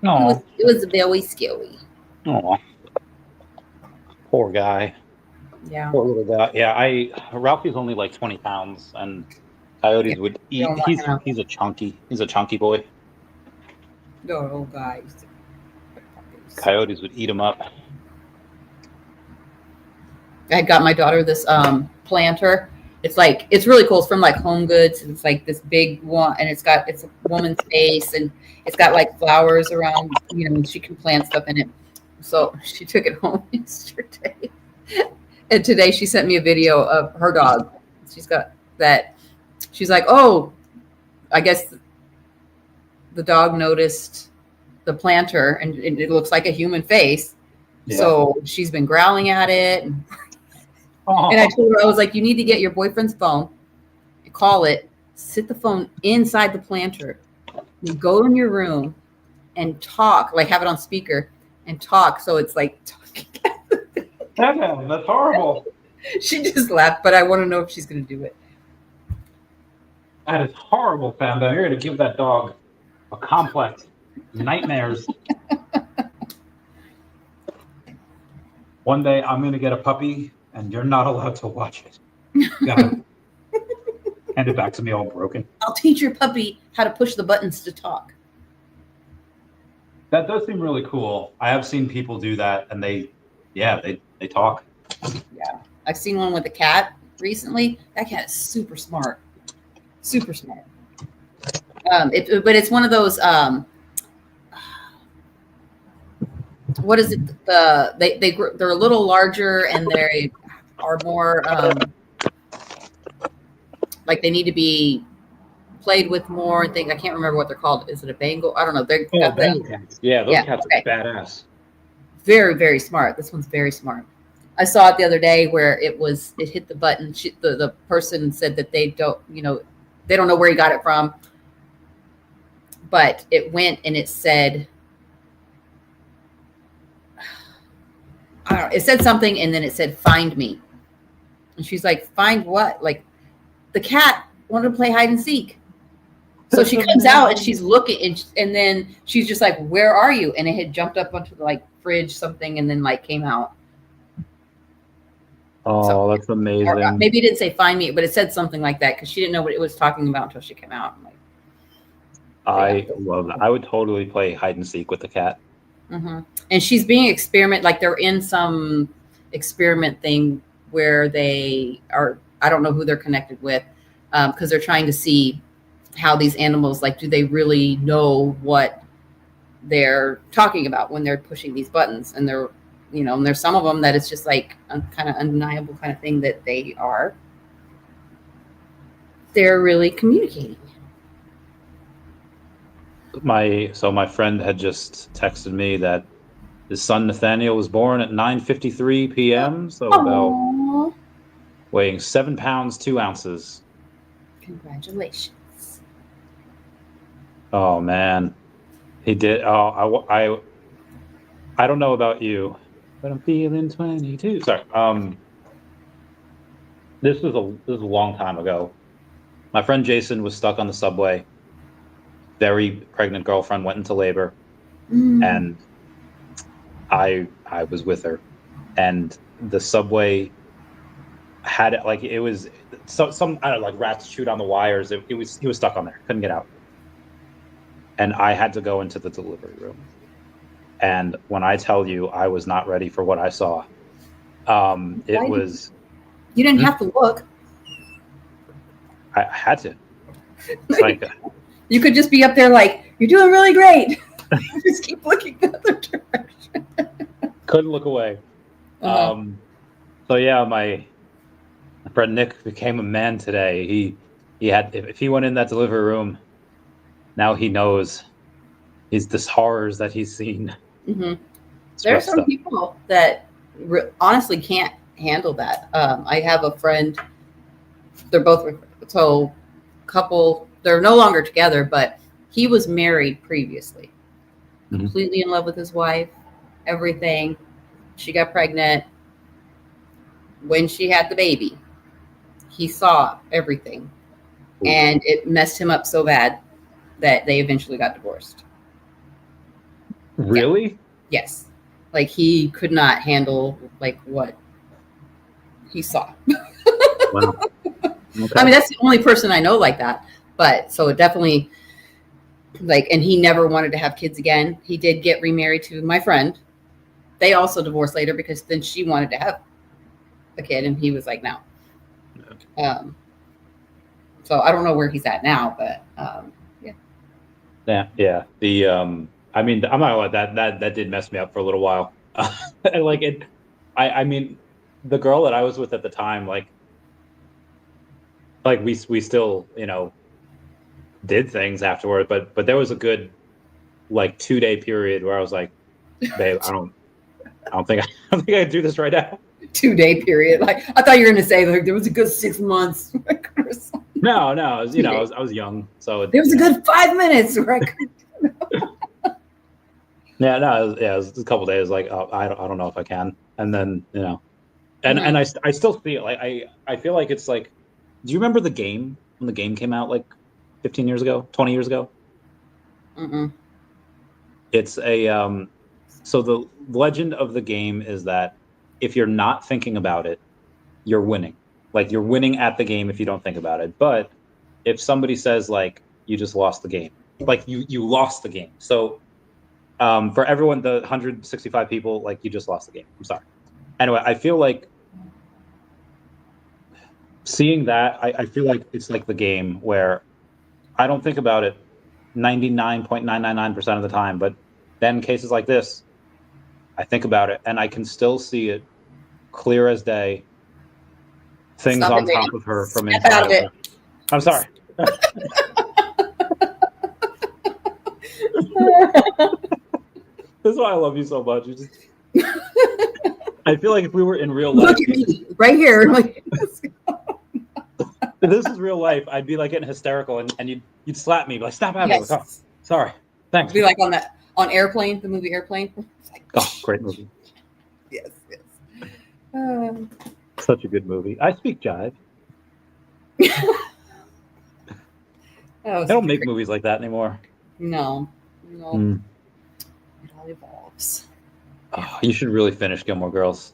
No. It was very scary. Oh. Poor guy. Yeah. Poor little guy. Yeah, Ralphie's only like 20 pounds, and coyotes would eat. He's a chunky boy. No, guys. Coyotes would eat him up. I got my daughter this planter. It's really cool. It's from like Home Goods. It's like this big one, and it's a woman's face, and it's got like flowers around. She can plant stuff in it. So she took it home yesterday, and today she sent me a video of her dog. She's got that. She's like, oh, I guess the dog noticed the planter, and it looks like a human face. Yeah. So she's been growling at it. And I told her, I was like, you need to get your boyfriend's phone, call it, sit the phone inside the planter, you go in your room and talk, like have it on speaker and talk. So it's like talking. That's horrible. She just laughed, but I want to know if she's going to do it. That is horrible, Fam Bam. You're going to give that dog a complex. Nightmares. One day I'm going to get a puppy, and you're not allowed to watch it. You gotta hand it back to me all broken. I'll teach your puppy how to push the buttons to talk. That does seem really cool. I have seen people do that, and they talk. Yeah, I've seen one with a cat recently. That cat is super smart. Super smart. But it's one of those. What is it? They're a little larger, and they are more like they need to be played with more and things. I can't remember what they're called. Is it a Bengal? I don't know. They're Bengal cats. Yeah, those cats are badass. Very, very smart. This one's very smart. I saw it the other day where it hit the button. The person said that they don't know where he got it from, but it went and it said, I don't know, it said something and then it said, "Find me." And she's like, "Find what?" Like, the cat wanted to play hide and seek. So she comes out and she's looking and then she's just like, "Where are you?" And it had jumped up onto the like fridge something and then like came out. Oh, so, that's amazing. Or, maybe it didn't say "find me," but it said something like that because she didn't know what it was talking about until she came out. I'm like, I love that. I would totally play hide and seek with the cat. Mm-hmm. And she's being like they're in some experiment thing where they are, I don't know who they're connected with, because they're trying to see how these animals, like, do they really know what they're talking about when they're pushing these buttons? And they're, and there's some of them that it's just like kind of undeniable kind of thing that they're really communicating. My friend had just texted me that his son Nathaniel was born at 9:53 p.m. So about weighing 7 pounds 2 ounces. Congratulations. Oh man, he did. Oh, I don't know about you, but I'm feeling 22. Sorry. This was a long time ago. My friend Jason was stuck on the subway. Very pregnant girlfriend went into labor, and I was with her, and the subway had like it was some I don't know, like rats chewed on the wires. He was stuck on there, couldn't get out, and I had to go into the delivery room. And when I tell you, I was not ready for what I saw. It was. You didn't have to look. I had to. It's like. You could just be up there like, "You're doing really great." Just keep looking the other direction. Couldn't look away. Uh-huh. So yeah, my friend Nick became a man today. He had, if he went in that delivery room, now he knows this horrors that he's seen. Mm-hmm. There are some people that honestly can't handle that. I have a friend. They're both couple. They're no longer together, but he was married previously. Mm-hmm. Completely in love with his wife, everything. She got pregnant. When she had the baby, he saw everything. Ooh. And it messed him up so bad that they eventually got divorced. Really? Yeah. Yes. Like, he could not handle like what he saw. Wow. Okay. I mean, that's the only person I know like that. But so it definitely, like, and he never wanted to have kids again. He did get remarried to my friend. They also divorced later because then she wanted to have a kid and he was like, no. Yeah. So I don't know where he's at now, but yeah. Yeah. The I mean, I'm not gonna lie, that did mess me up for a little while. Like it, I mean, the girl that I was with at the time, like we still, did things afterward, but there was a good like 2-day period where I was like, babe, I don't think I can do this right now. 2-day period. Like, I thought you were gonna say like there was a good 6 months. No, I was, I was young, so there was a good 5 minutes where I could. Yeah, no, it was a couple of days. Like, oh, I don't know if I can, and then and I still feel like I feel like it's like, do you remember the game when the game came out like 15 years ago, 20 years ago? Mm-mm. It's a so the legend of the game is that if you're not thinking about it, you're winning. Like, you're winning at the game if you don't think about it. But if somebody says like you just lost the game, like you lost the game. So for everyone, the 165 people, like, you just lost the game. I'm sorry. Anyway, I feel like seeing that, I feel like it's like the game where I don't think about it 99.999% of the time, but then cases like this, I think about it and I can still see it clear as day. Things on top of her from inside of her. I'm sorry. This is why I love you so much. I feel like if we were in real life, Look at me right here. Like, if this is real life, I'd be like getting hysterical, and you'd slap me, like snap out of it. Like, oh, sorry, thanks. Be like on Airplane, the movie Airplane. Like, oh, great movie. Yes. Such a good movie. I speak jive. I don't make movies like that anymore. No. It all evolves. Oh, you should really finish Gilmore Girls.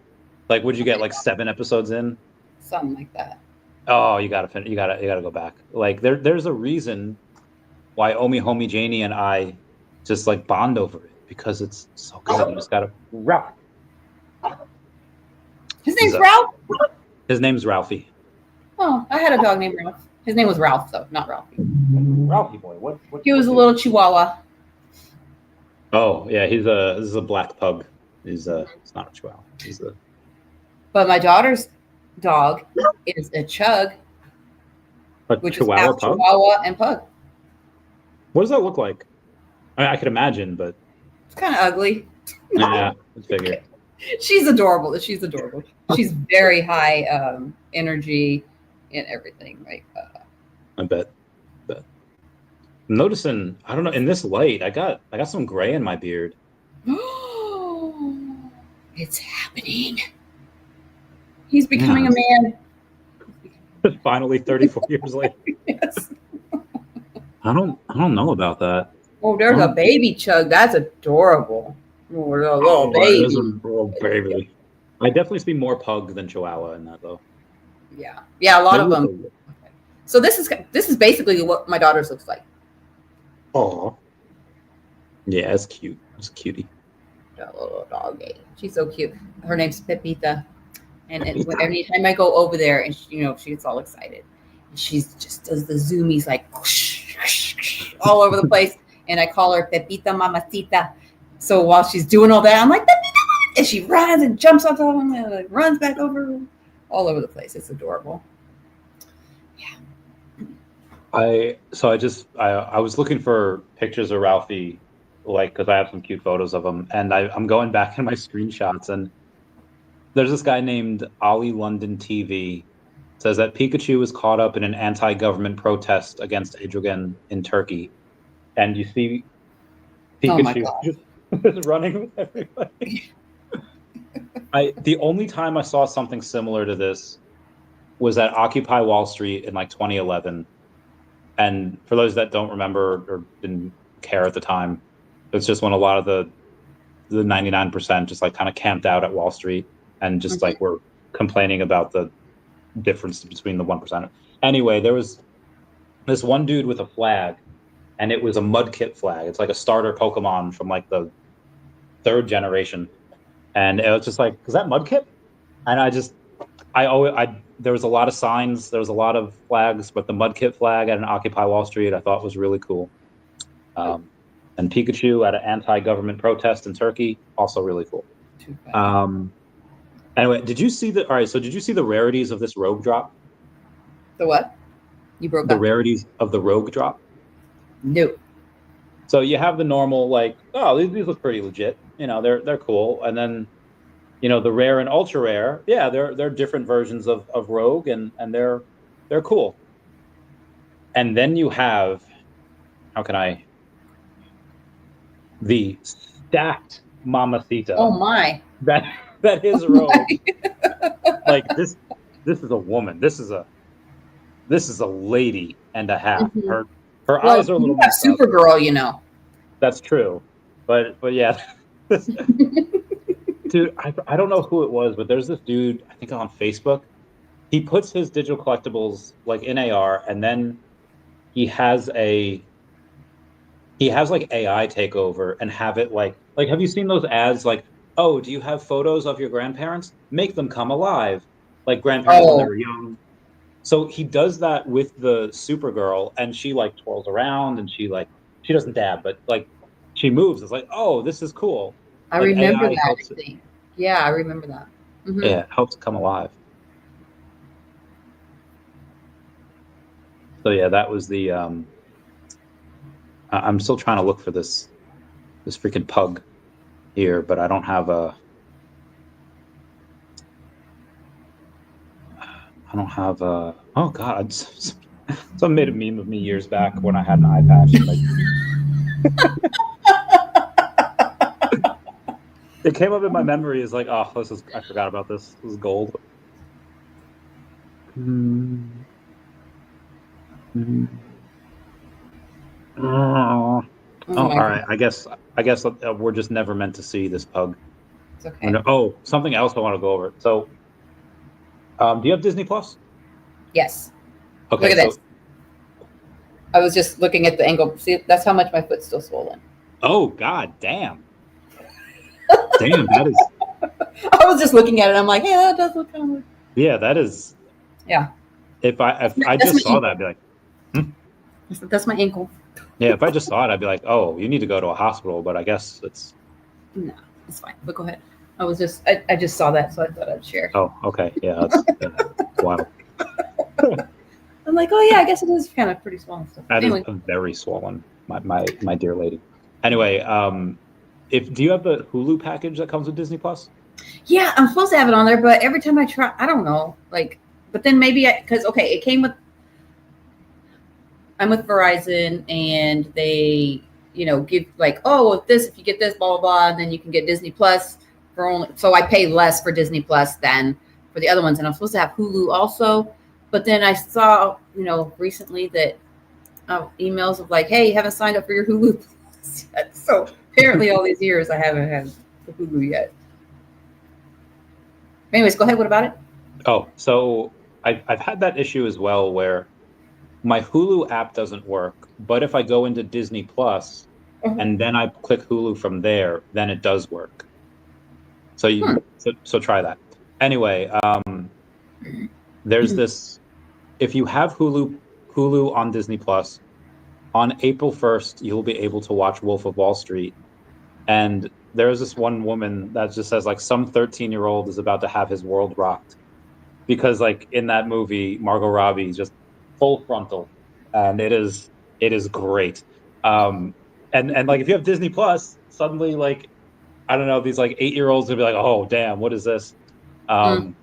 Like, would you get like 7 episodes in? Something like that. Oh, you gotta finish. You gotta go back. Like, there's a reason why Homie Janie and I just like bond over it, because it's so good. You just gotta rock. His name's Ralph? His name's Ralphie. Oh, I had a dog named Ralph. His name was Ralph, though, not Ralphie. Ralphie boy. What he was a little Chihuahua. Oh yeah, this is a black pug. It's not a Chihuahua. But my daughter's dog is a Chug, which is half Chihuahua and pug. What does that look like? I mean, I could imagine, but it's kind of ugly. Yeah, let's figure. She's adorable. She's very high energy and everything. Like I bet. I'm noticing, I don't know, in this light, I got some gray in my beard. It's happening. He's becoming a man. Finally, 34 years later. Yes. I don't know about that. Oh, there's a baby Chug. That's adorable. Oh, a little baby. There's a little baby. I definitely see more pug than Chihuahua in that, though. Yeah, a lot of them. So this is basically what my daughter's looks like. Oh, yeah, it's cute. It's a cutie. That little doggy. She's so cute. Her name's Pepita, and anytime I go over there, and she gets all excited, and she just does the zoomies like all over the place, and I call her Pepita Mamacita. So while she's doing all that, I'm like, Pepita, and she runs and jumps on top of him and like runs back over all over the place. It's adorable. Yeah. I was looking for pictures of Ralphie, like, because I have some cute photos of him, and I'm going back in my screenshots, and there's this guy named Ollie London TV. Says that Pikachu was caught up in an anti-government protest against Erdogan in Turkey, and you see Pikachu just running with everybody. The only time I saw something similar to this was at Occupy Wall Street in like 2011. And for those that don't remember or didn't care at the time, it's just when a lot of the 99% just like kind of camped out at Wall Street and just like were complaining about the difference between the 1%. Anyway, there was this one dude with a flag, and it was a Mudkip flag. It's like a starter Pokemon from like the 3rd generation. And it was just like, is that Mudkip? And there was a lot of signs, there was a lot of flags, but the Mudkip flag at an Occupy Wall Street I thought was really cool. And Pikachu at an anti-government protest in Turkey, also really cool. Anyway, did you see the rarities of this rogue drop? The what? You broke the up. Rarities of the rogue drop? No. So you have the normal, like, oh, these look pretty legit. They're cool. And then, the rare and ultra rare, yeah, they're different versions of rogue, and they're cool. And then you have, the stacked Mamacita. Oh my. That is rogue. Like this is a woman. This is a lady and a half. Mm-hmm. Her eyes are a little. You have Supergirl, That's true, but yeah, dude. I don't know who it was, but there's this dude, I think on Facebook. He puts his digital collectibles like in AR, and then he has like AI take over and have it like have you seen those ads like, oh, do you have photos of your grandparents? Make them come alive, like grandparents when they were young. So he does that with the Supergirl, and she like twirls around, and she doesn't dab, but like she moves. It's like, oh, this is cool. I remember that. I think. Yeah, I remember that. Mm-hmm. Yeah, it helps come alive. So yeah, that was the. I'm still trying to look for this this freaking pug here, but I don't have a. Oh God! Someone made a meme of me years back when I had an eye patch. It came up in my memory as like, oh, I forgot about this. This is gold. Oh, all right. I guess we're just never meant to see this pug. It's okay. Oh, something else I want to go over. So, do you have Disney Plus? Yes. Okay. Look at this. I was just looking at the angle. See, that's how much my foot's still swollen. Oh God, damn. Damn, that is. I was just looking at it. I'm like, yeah, that does look kind of weird. Yeah, that is. Yeah. If I just saw that, I'd be like, That's my ankle. Yeah, if I just saw it, I'd be like, oh, you need to go to a hospital. But I guess it's. No, it's fine. But go ahead. I just saw that, so I thought I'd share. Oh, okay. Yeah, that's wild. I'm like, oh yeah, I guess it is kind of pretty swollen stuff. That is very swollen, my dear lady. Anyway, do you have the Hulu package that comes with Disney Plus? Yeah, I'm supposed to have it on there, but every time I try, I don't know. Like, but then maybe it came with. I'm with Verizon, and they, give like, oh, if you get this, blah blah blah, and then you can get Disney Plus for only. So I pay less for Disney Plus than for the other ones, and I'm supposed to have Hulu also. But then I saw, recently that emails of like, hey, you haven't signed up for your Hulu yet. So apparently all these years I haven't had the Hulu yet. Anyways, go ahead. What about it? Oh, so I've had that issue as well where my Hulu app doesn't work. But if I go into Disney Plus and then I click Hulu from there, then it does work. So so try that. Anyway, there's this. If you have Hulu on Disney Plus, on April 1st, you'll be able to watch Wolf of Wall Street. And there's this one woman that just says like some 13-year-old is about to have his world rocked. Because like in that movie, Margot Robbie is just full frontal. And it is great. And like if you have Disney Plus, suddenly like, I don't know, these like 8-year-olds will be like, oh damn, what is this? How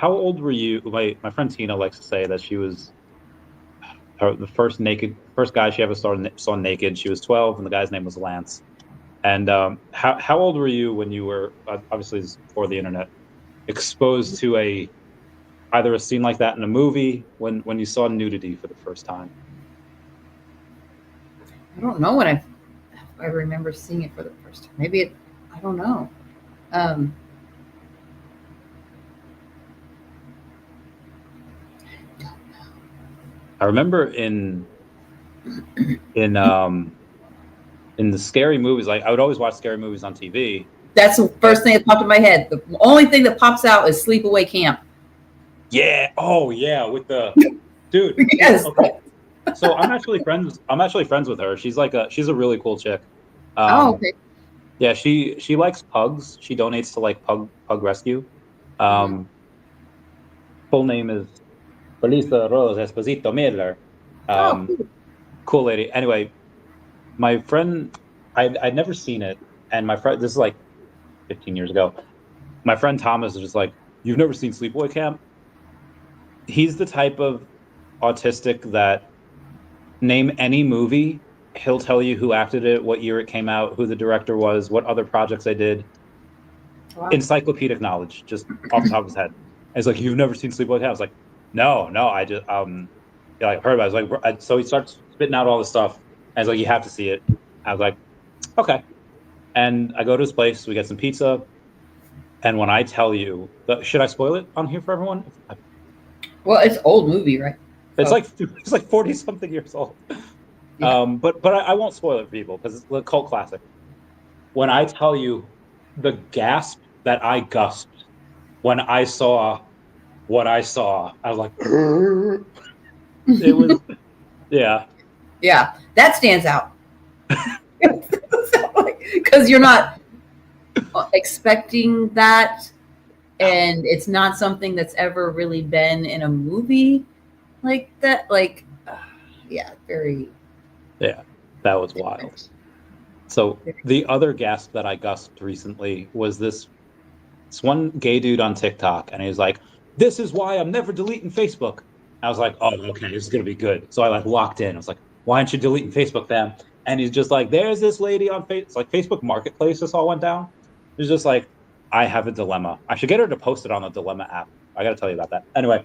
old were you? My friend Tina likes to say that she was the first guy she ever saw naked. She was 12, and the guy's name was Lance. And how old were you when you were, obviously this is before the internet, exposed to either a scene like that in a movie when you saw nudity for the first time? I don't know when I remember seeing it for the first time. Maybe I don't know. I remember in the scary movies, like I would always watch scary movies on TV. That's the first thing that popped in my head. The only thing that pops out is Sleepaway Camp. Yeah. Oh yeah. With the dude. Yes. Okay. So I'm actually friends with her. She's a really cool chick. Okay. Yeah. She likes pugs. She donates to like pug rescue. Full name is Felisa Rose Esposito Miller. Cool lady. Anyway, my friend, I'd never seen it, and my friend, this is like 15 years ago. My friend Thomas is just like, you've never seen Sleepaway Camp? He's the type of autistic that name any movie, he'll tell you who acted it, what year it came out, who the director was, what other projects they did. Wow. Encyclopedic knowledge, just off the top of his head. And he's like, you've never seen Sleepaway Camp? I was like, no, I just I heard about it. I was like, so he starts spitting out all this stuff. And he's like, you have to see it. I was like, okay. And I go to his place. We get some pizza. And when I tell you, should I spoil it on here for everyone? Well, it's an old movie, right? It's like 40 something years old. Yeah. But I won't spoil it for people because it's a cult classic. When I tell you the gasp that I gasped when I saw what I saw, I was like, it was, yeah. Yeah, that stands out. Because you're not expecting that, and it's not something that's ever really been in a movie like that. Like, yeah, very. Yeah, That was wild. So the other gasp that I gusped recently was this one gay dude on TikTok, and he was like, "This is why I'm never deleting Facebook." I was like, "Oh, okay, this is gonna be good." So I like walked in. I was like, "Why aren't you deleting Facebook, fam?" And he's just like, "There's this lady on Facebook." It's like Facebook Marketplace. This all went down. He's just like, "I have a dilemma. I should get her to post it on the Dilemma app. I got to tell you about that." Anyway,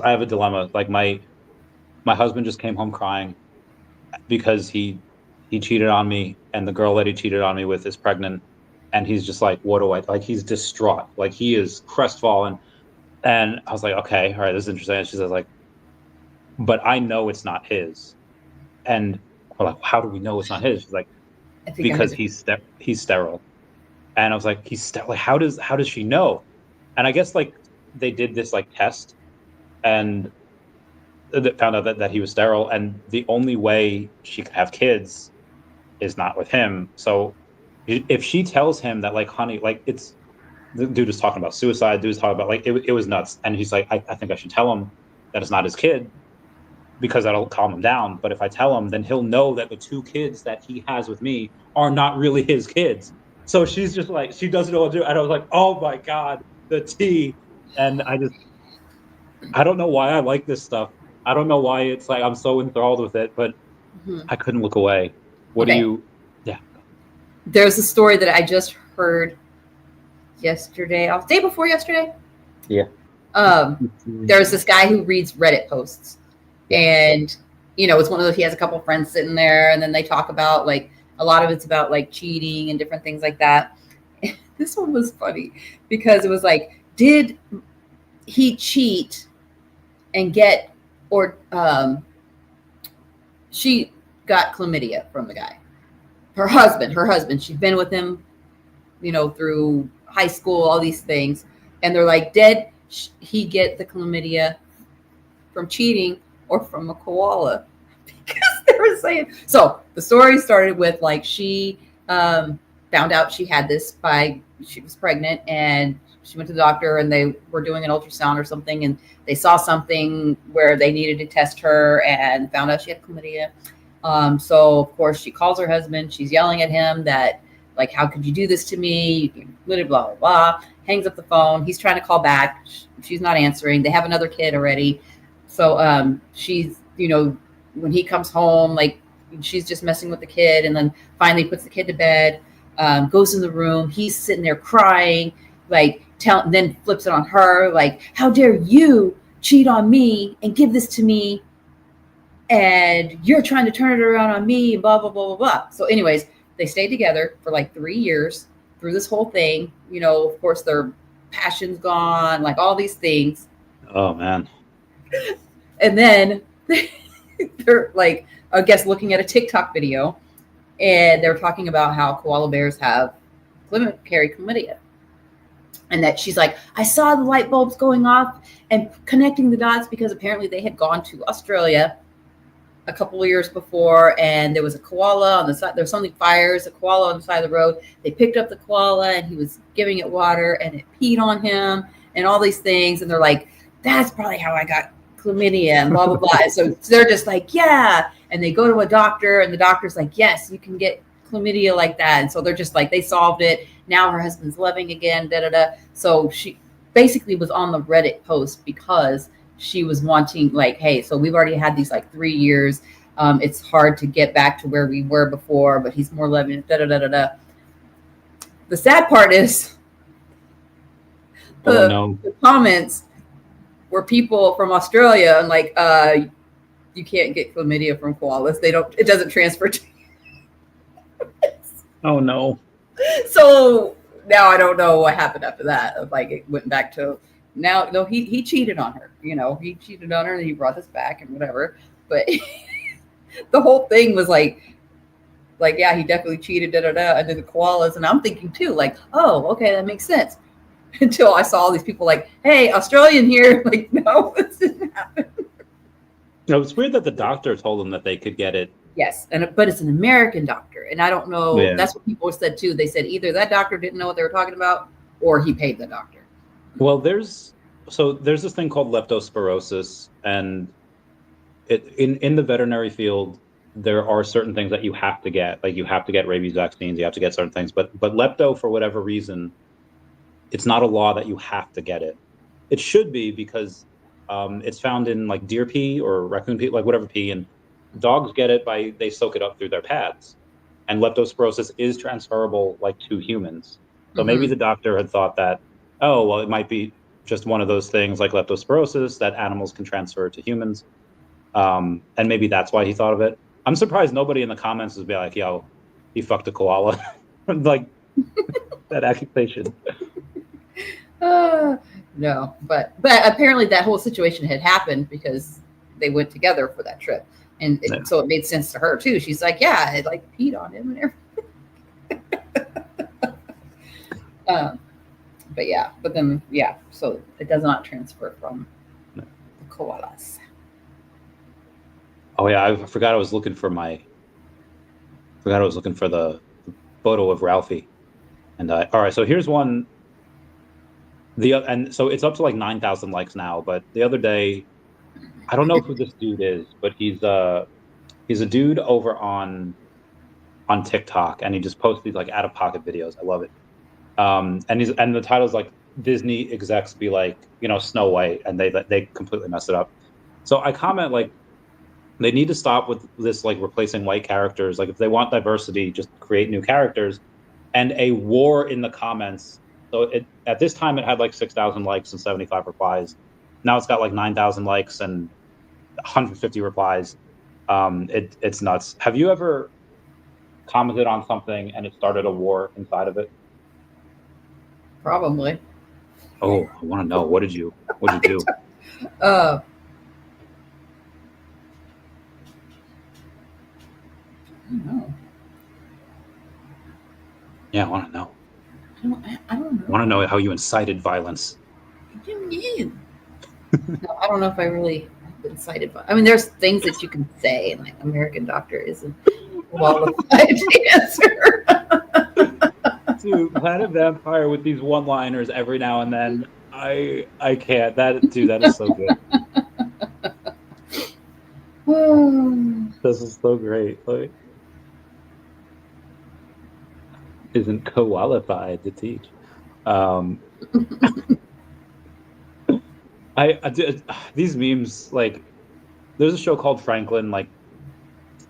I have a dilemma. Like my husband just came home crying because he cheated on me, and the girl that he cheated on me with is pregnant, and he's just like, "What do I like?" He's distraught, like he is crestfallen. And I was like, "Okay, all right, this is interesting." And she says like, "But I know it's not his." And we're like, "How do we know it's not his?" She's like, "Because he's sterile." And I was like, "He's sterile? Like, how does she know?" And I guess like they did this like test, and that found out that he was sterile, and the only way she could have kids is not with him. So if she tells him that, like, honey, like, it's the dude was talking about suicide, dude was talking about like it was nuts, and he's like, I think I should tell him that it's not his kid because that'll calm him down. But if I tell him, then he'll know that the two kids that he has with me are not really his kids. So she's just like, she doesn't know what to do, and I was like, oh my god, the tea. And I don't know why I like this stuff. I don't know why it's like I'm so enthralled with it, but I couldn't look away. What do you? Yeah. There's a story that I just heard yesterday, day before yesterday. Yeah. There's this guy who reads Reddit posts, and it's one of those. He has a couple friends sitting there, and then they talk about like a lot of it's about like cheating and different things like that. And this one was funny because it was like, did he cheat and get she got chlamydia from the guy, her husband. She'd been with him, through high school, all these things. And they're like, did he get the chlamydia from cheating or from a koala? Because they were saying, so the story started with like, she found out she had this she was pregnant, and she went to the doctor, and they were doing an ultrasound or something, and they saw something where they needed to test her and found out she had chlamydia. So of course she calls her husband. She's yelling at him that like, how could you do this to me? Blah, blah, blah, blah. Hangs up the phone. He's trying to call back. She's not answering. They have another kid already. So she's, when he comes home, like she's just messing with the kid, and then finally puts the kid to bed, goes in the room. He's sitting there crying, like then flips it on her. Like, how dare you cheat on me and give this to me? And you're trying to turn it around on me, blah, blah, blah, blah, blah. So anyways, they stayed together for like 3 years through this whole thing. Of course, their passion's gone, like all these things. Oh, man. And then they're like, I guess, looking at a TikTok video, and they're talking about how koala bears carry chlamydia. And that she's like, I saw the light bulbs going off and connecting the dots, because apparently they had gone to Australia a couple of years before, and there was a koala on the side. There was something fires, a koala on the side of the road. They picked up the koala, and he was giving it water, and it peed on him, and all these things. And they're like, that's probably how I got chlamydia, and blah, blah, blah. So they're just like, yeah. And they go to a doctor, and the doctor's like, yes, you can get chlamydia like that. And so they're just like, they solved it. Now her husband's loving again, da, da, da. So she basically was on the Reddit post because she was wanting, like, hey, so we've already had these like 3 years. It's hard to get back to where we were before, but he's more loving, da, da, da, da, da. The sad part is the comments were people from Australia, and like, you can't get chlamydia from koalas. It doesn't transfer to you. Oh no. So now I don't know what happened after that. Like, it went back to now. No, he cheated on her. He cheated on her, and he brought this back and whatever. But the whole thing was like, yeah, he definitely cheated, da da da. And then the koalas, and I'm thinking too, like, oh, okay, that makes sense. Until I saw all these people like, hey, Australian here. Like, no, this didn't happen. No, it's weird that the doctor told them that they could get it. Yes, but it's an American doctor, and I don't know. Yeah. That's what people said too. They said either that doctor didn't know what they were talking about, or he paid the doctor. Well, there's this thing called leptospirosis, and in the veterinary field, there are certain things that you have to get, like you have to get rabies vaccines, you have to get certain things, but lepto, for whatever reason, it's not a law that you have to get it. It should be, because it's found in like deer pee or raccoon pee, like whatever pee, and dogs get it they soak it up through their pads, and leptospirosis is transferable like to humans. So maybe the doctor had thought that, oh, well, it might be just one of those things like leptospirosis that animals can transfer to humans. And maybe that's why he thought of it. I'm surprised nobody in the comments would be like, yo, he fucked a koala. Like that accusation. No, but apparently that whole situation had happened because they went together for that trip. And so it made sense to her too. She's like, yeah, it like peed on him and everything. But then, so it does not transfer from the koalas. Oh yeah, I forgot I was looking for the photo of Ralphie. And all right, so here's one. And so it's up to like 9,000 likes now. But the other day, I don't know who this dude is, but he's a dude over on TikTok, and he just posts these like out of pocket videos. I love it. And the title's like Disney execs be like, Snow White, and they completely mess it up. So I comment like, they need to stop with this like replacing white characters. Like if they want diversity, just create new characters. And a war in the comments. So at this time it had like 6,000 likes and 75 replies. Now it's got like 9,000 likes and 150 replies. It's nuts. Have you ever commented on something and it started a war inside of it? Probably. Oh, I want to know. What'd you do? I don't know. Yeah, I want to know. I don't know. I want to know how you incited violence. What do you mean? No, I don't know if I really have been incited. I mean, there's things that you can say, like American Doctor isn't qualified to answer. Dude, Planet Vampire with these one-liners every now and then. I can't. That is so good. This is so great. Like, isn't qualified to teach. These memes, like, there's a show called Franklin, like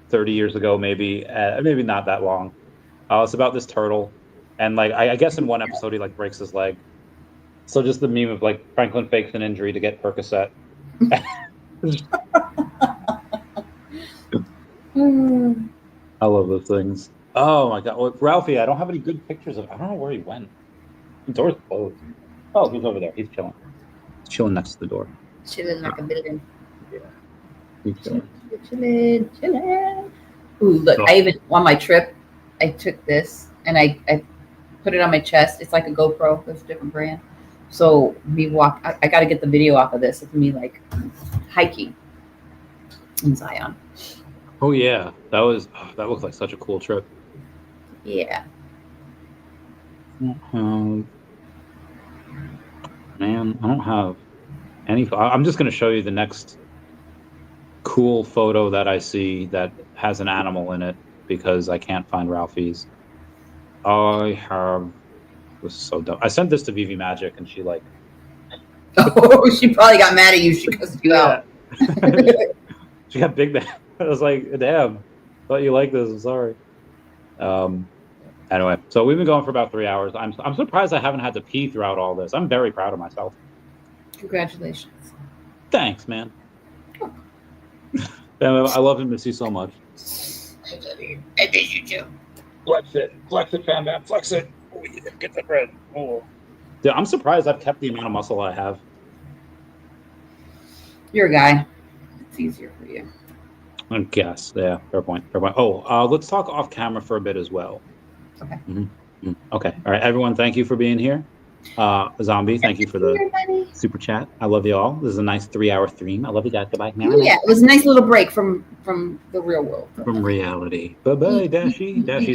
30 years ago, maybe not that long. It's about this turtle, and like I guess in one episode he like breaks his leg. So just the meme of like Franklin fakes an injury to get Percocet. I love those things. Oh my god, well, Ralphie! I don't have any good pictures of. I don't know where he went. The door's closed. Oh, he's over there. He's chilling. He's chilling next to the door. Chilling like a billion. Yeah. He's chilling. Chilling. Ooh, look! I even on my trip, I took this and I put it on my chest. It's like a GoPro. It's a different brand. So me walk. I got to get the video off of this. It's me like hiking in Zion. Oh yeah, that looked like such a cool trip. Yeah. Man, I don't have any. I'm just gonna show you the next cool photo that I see that has an animal in it because I can't find Ralphie's. This is so dumb. I sent this to VeVe Magic and she like. Oh, she probably got mad at you. She cussed you out. She got big mad. I was like, damn, thought you liked this. I'm sorry. Anyway, so we've been going for about 3 hours. I'm surprised I haven't had to pee throughout all this. I'm very proud of myself. Congratulations. Thanks, man. I love and miss you so much. I miss you too. Flex it, Fam Bam, flex it. Oh, yeah, get the bread. Oh. Dude, I'm surprised I've kept the amount of muscle I have. You're a guy. It's easier for you. I guess. Yeah, fair point. Oh, let's talk off camera for a bit as well. Okay. Mm-hmm. Okay. All right, everyone, thank you for being here. Zombie, thank you for the super chat. I love you all. This is a nice 3-hour stream. I love you guys. Goodbye. Yeah, it was a nice little break from the real world. From reality. Bye-bye, Dashi. Dashi's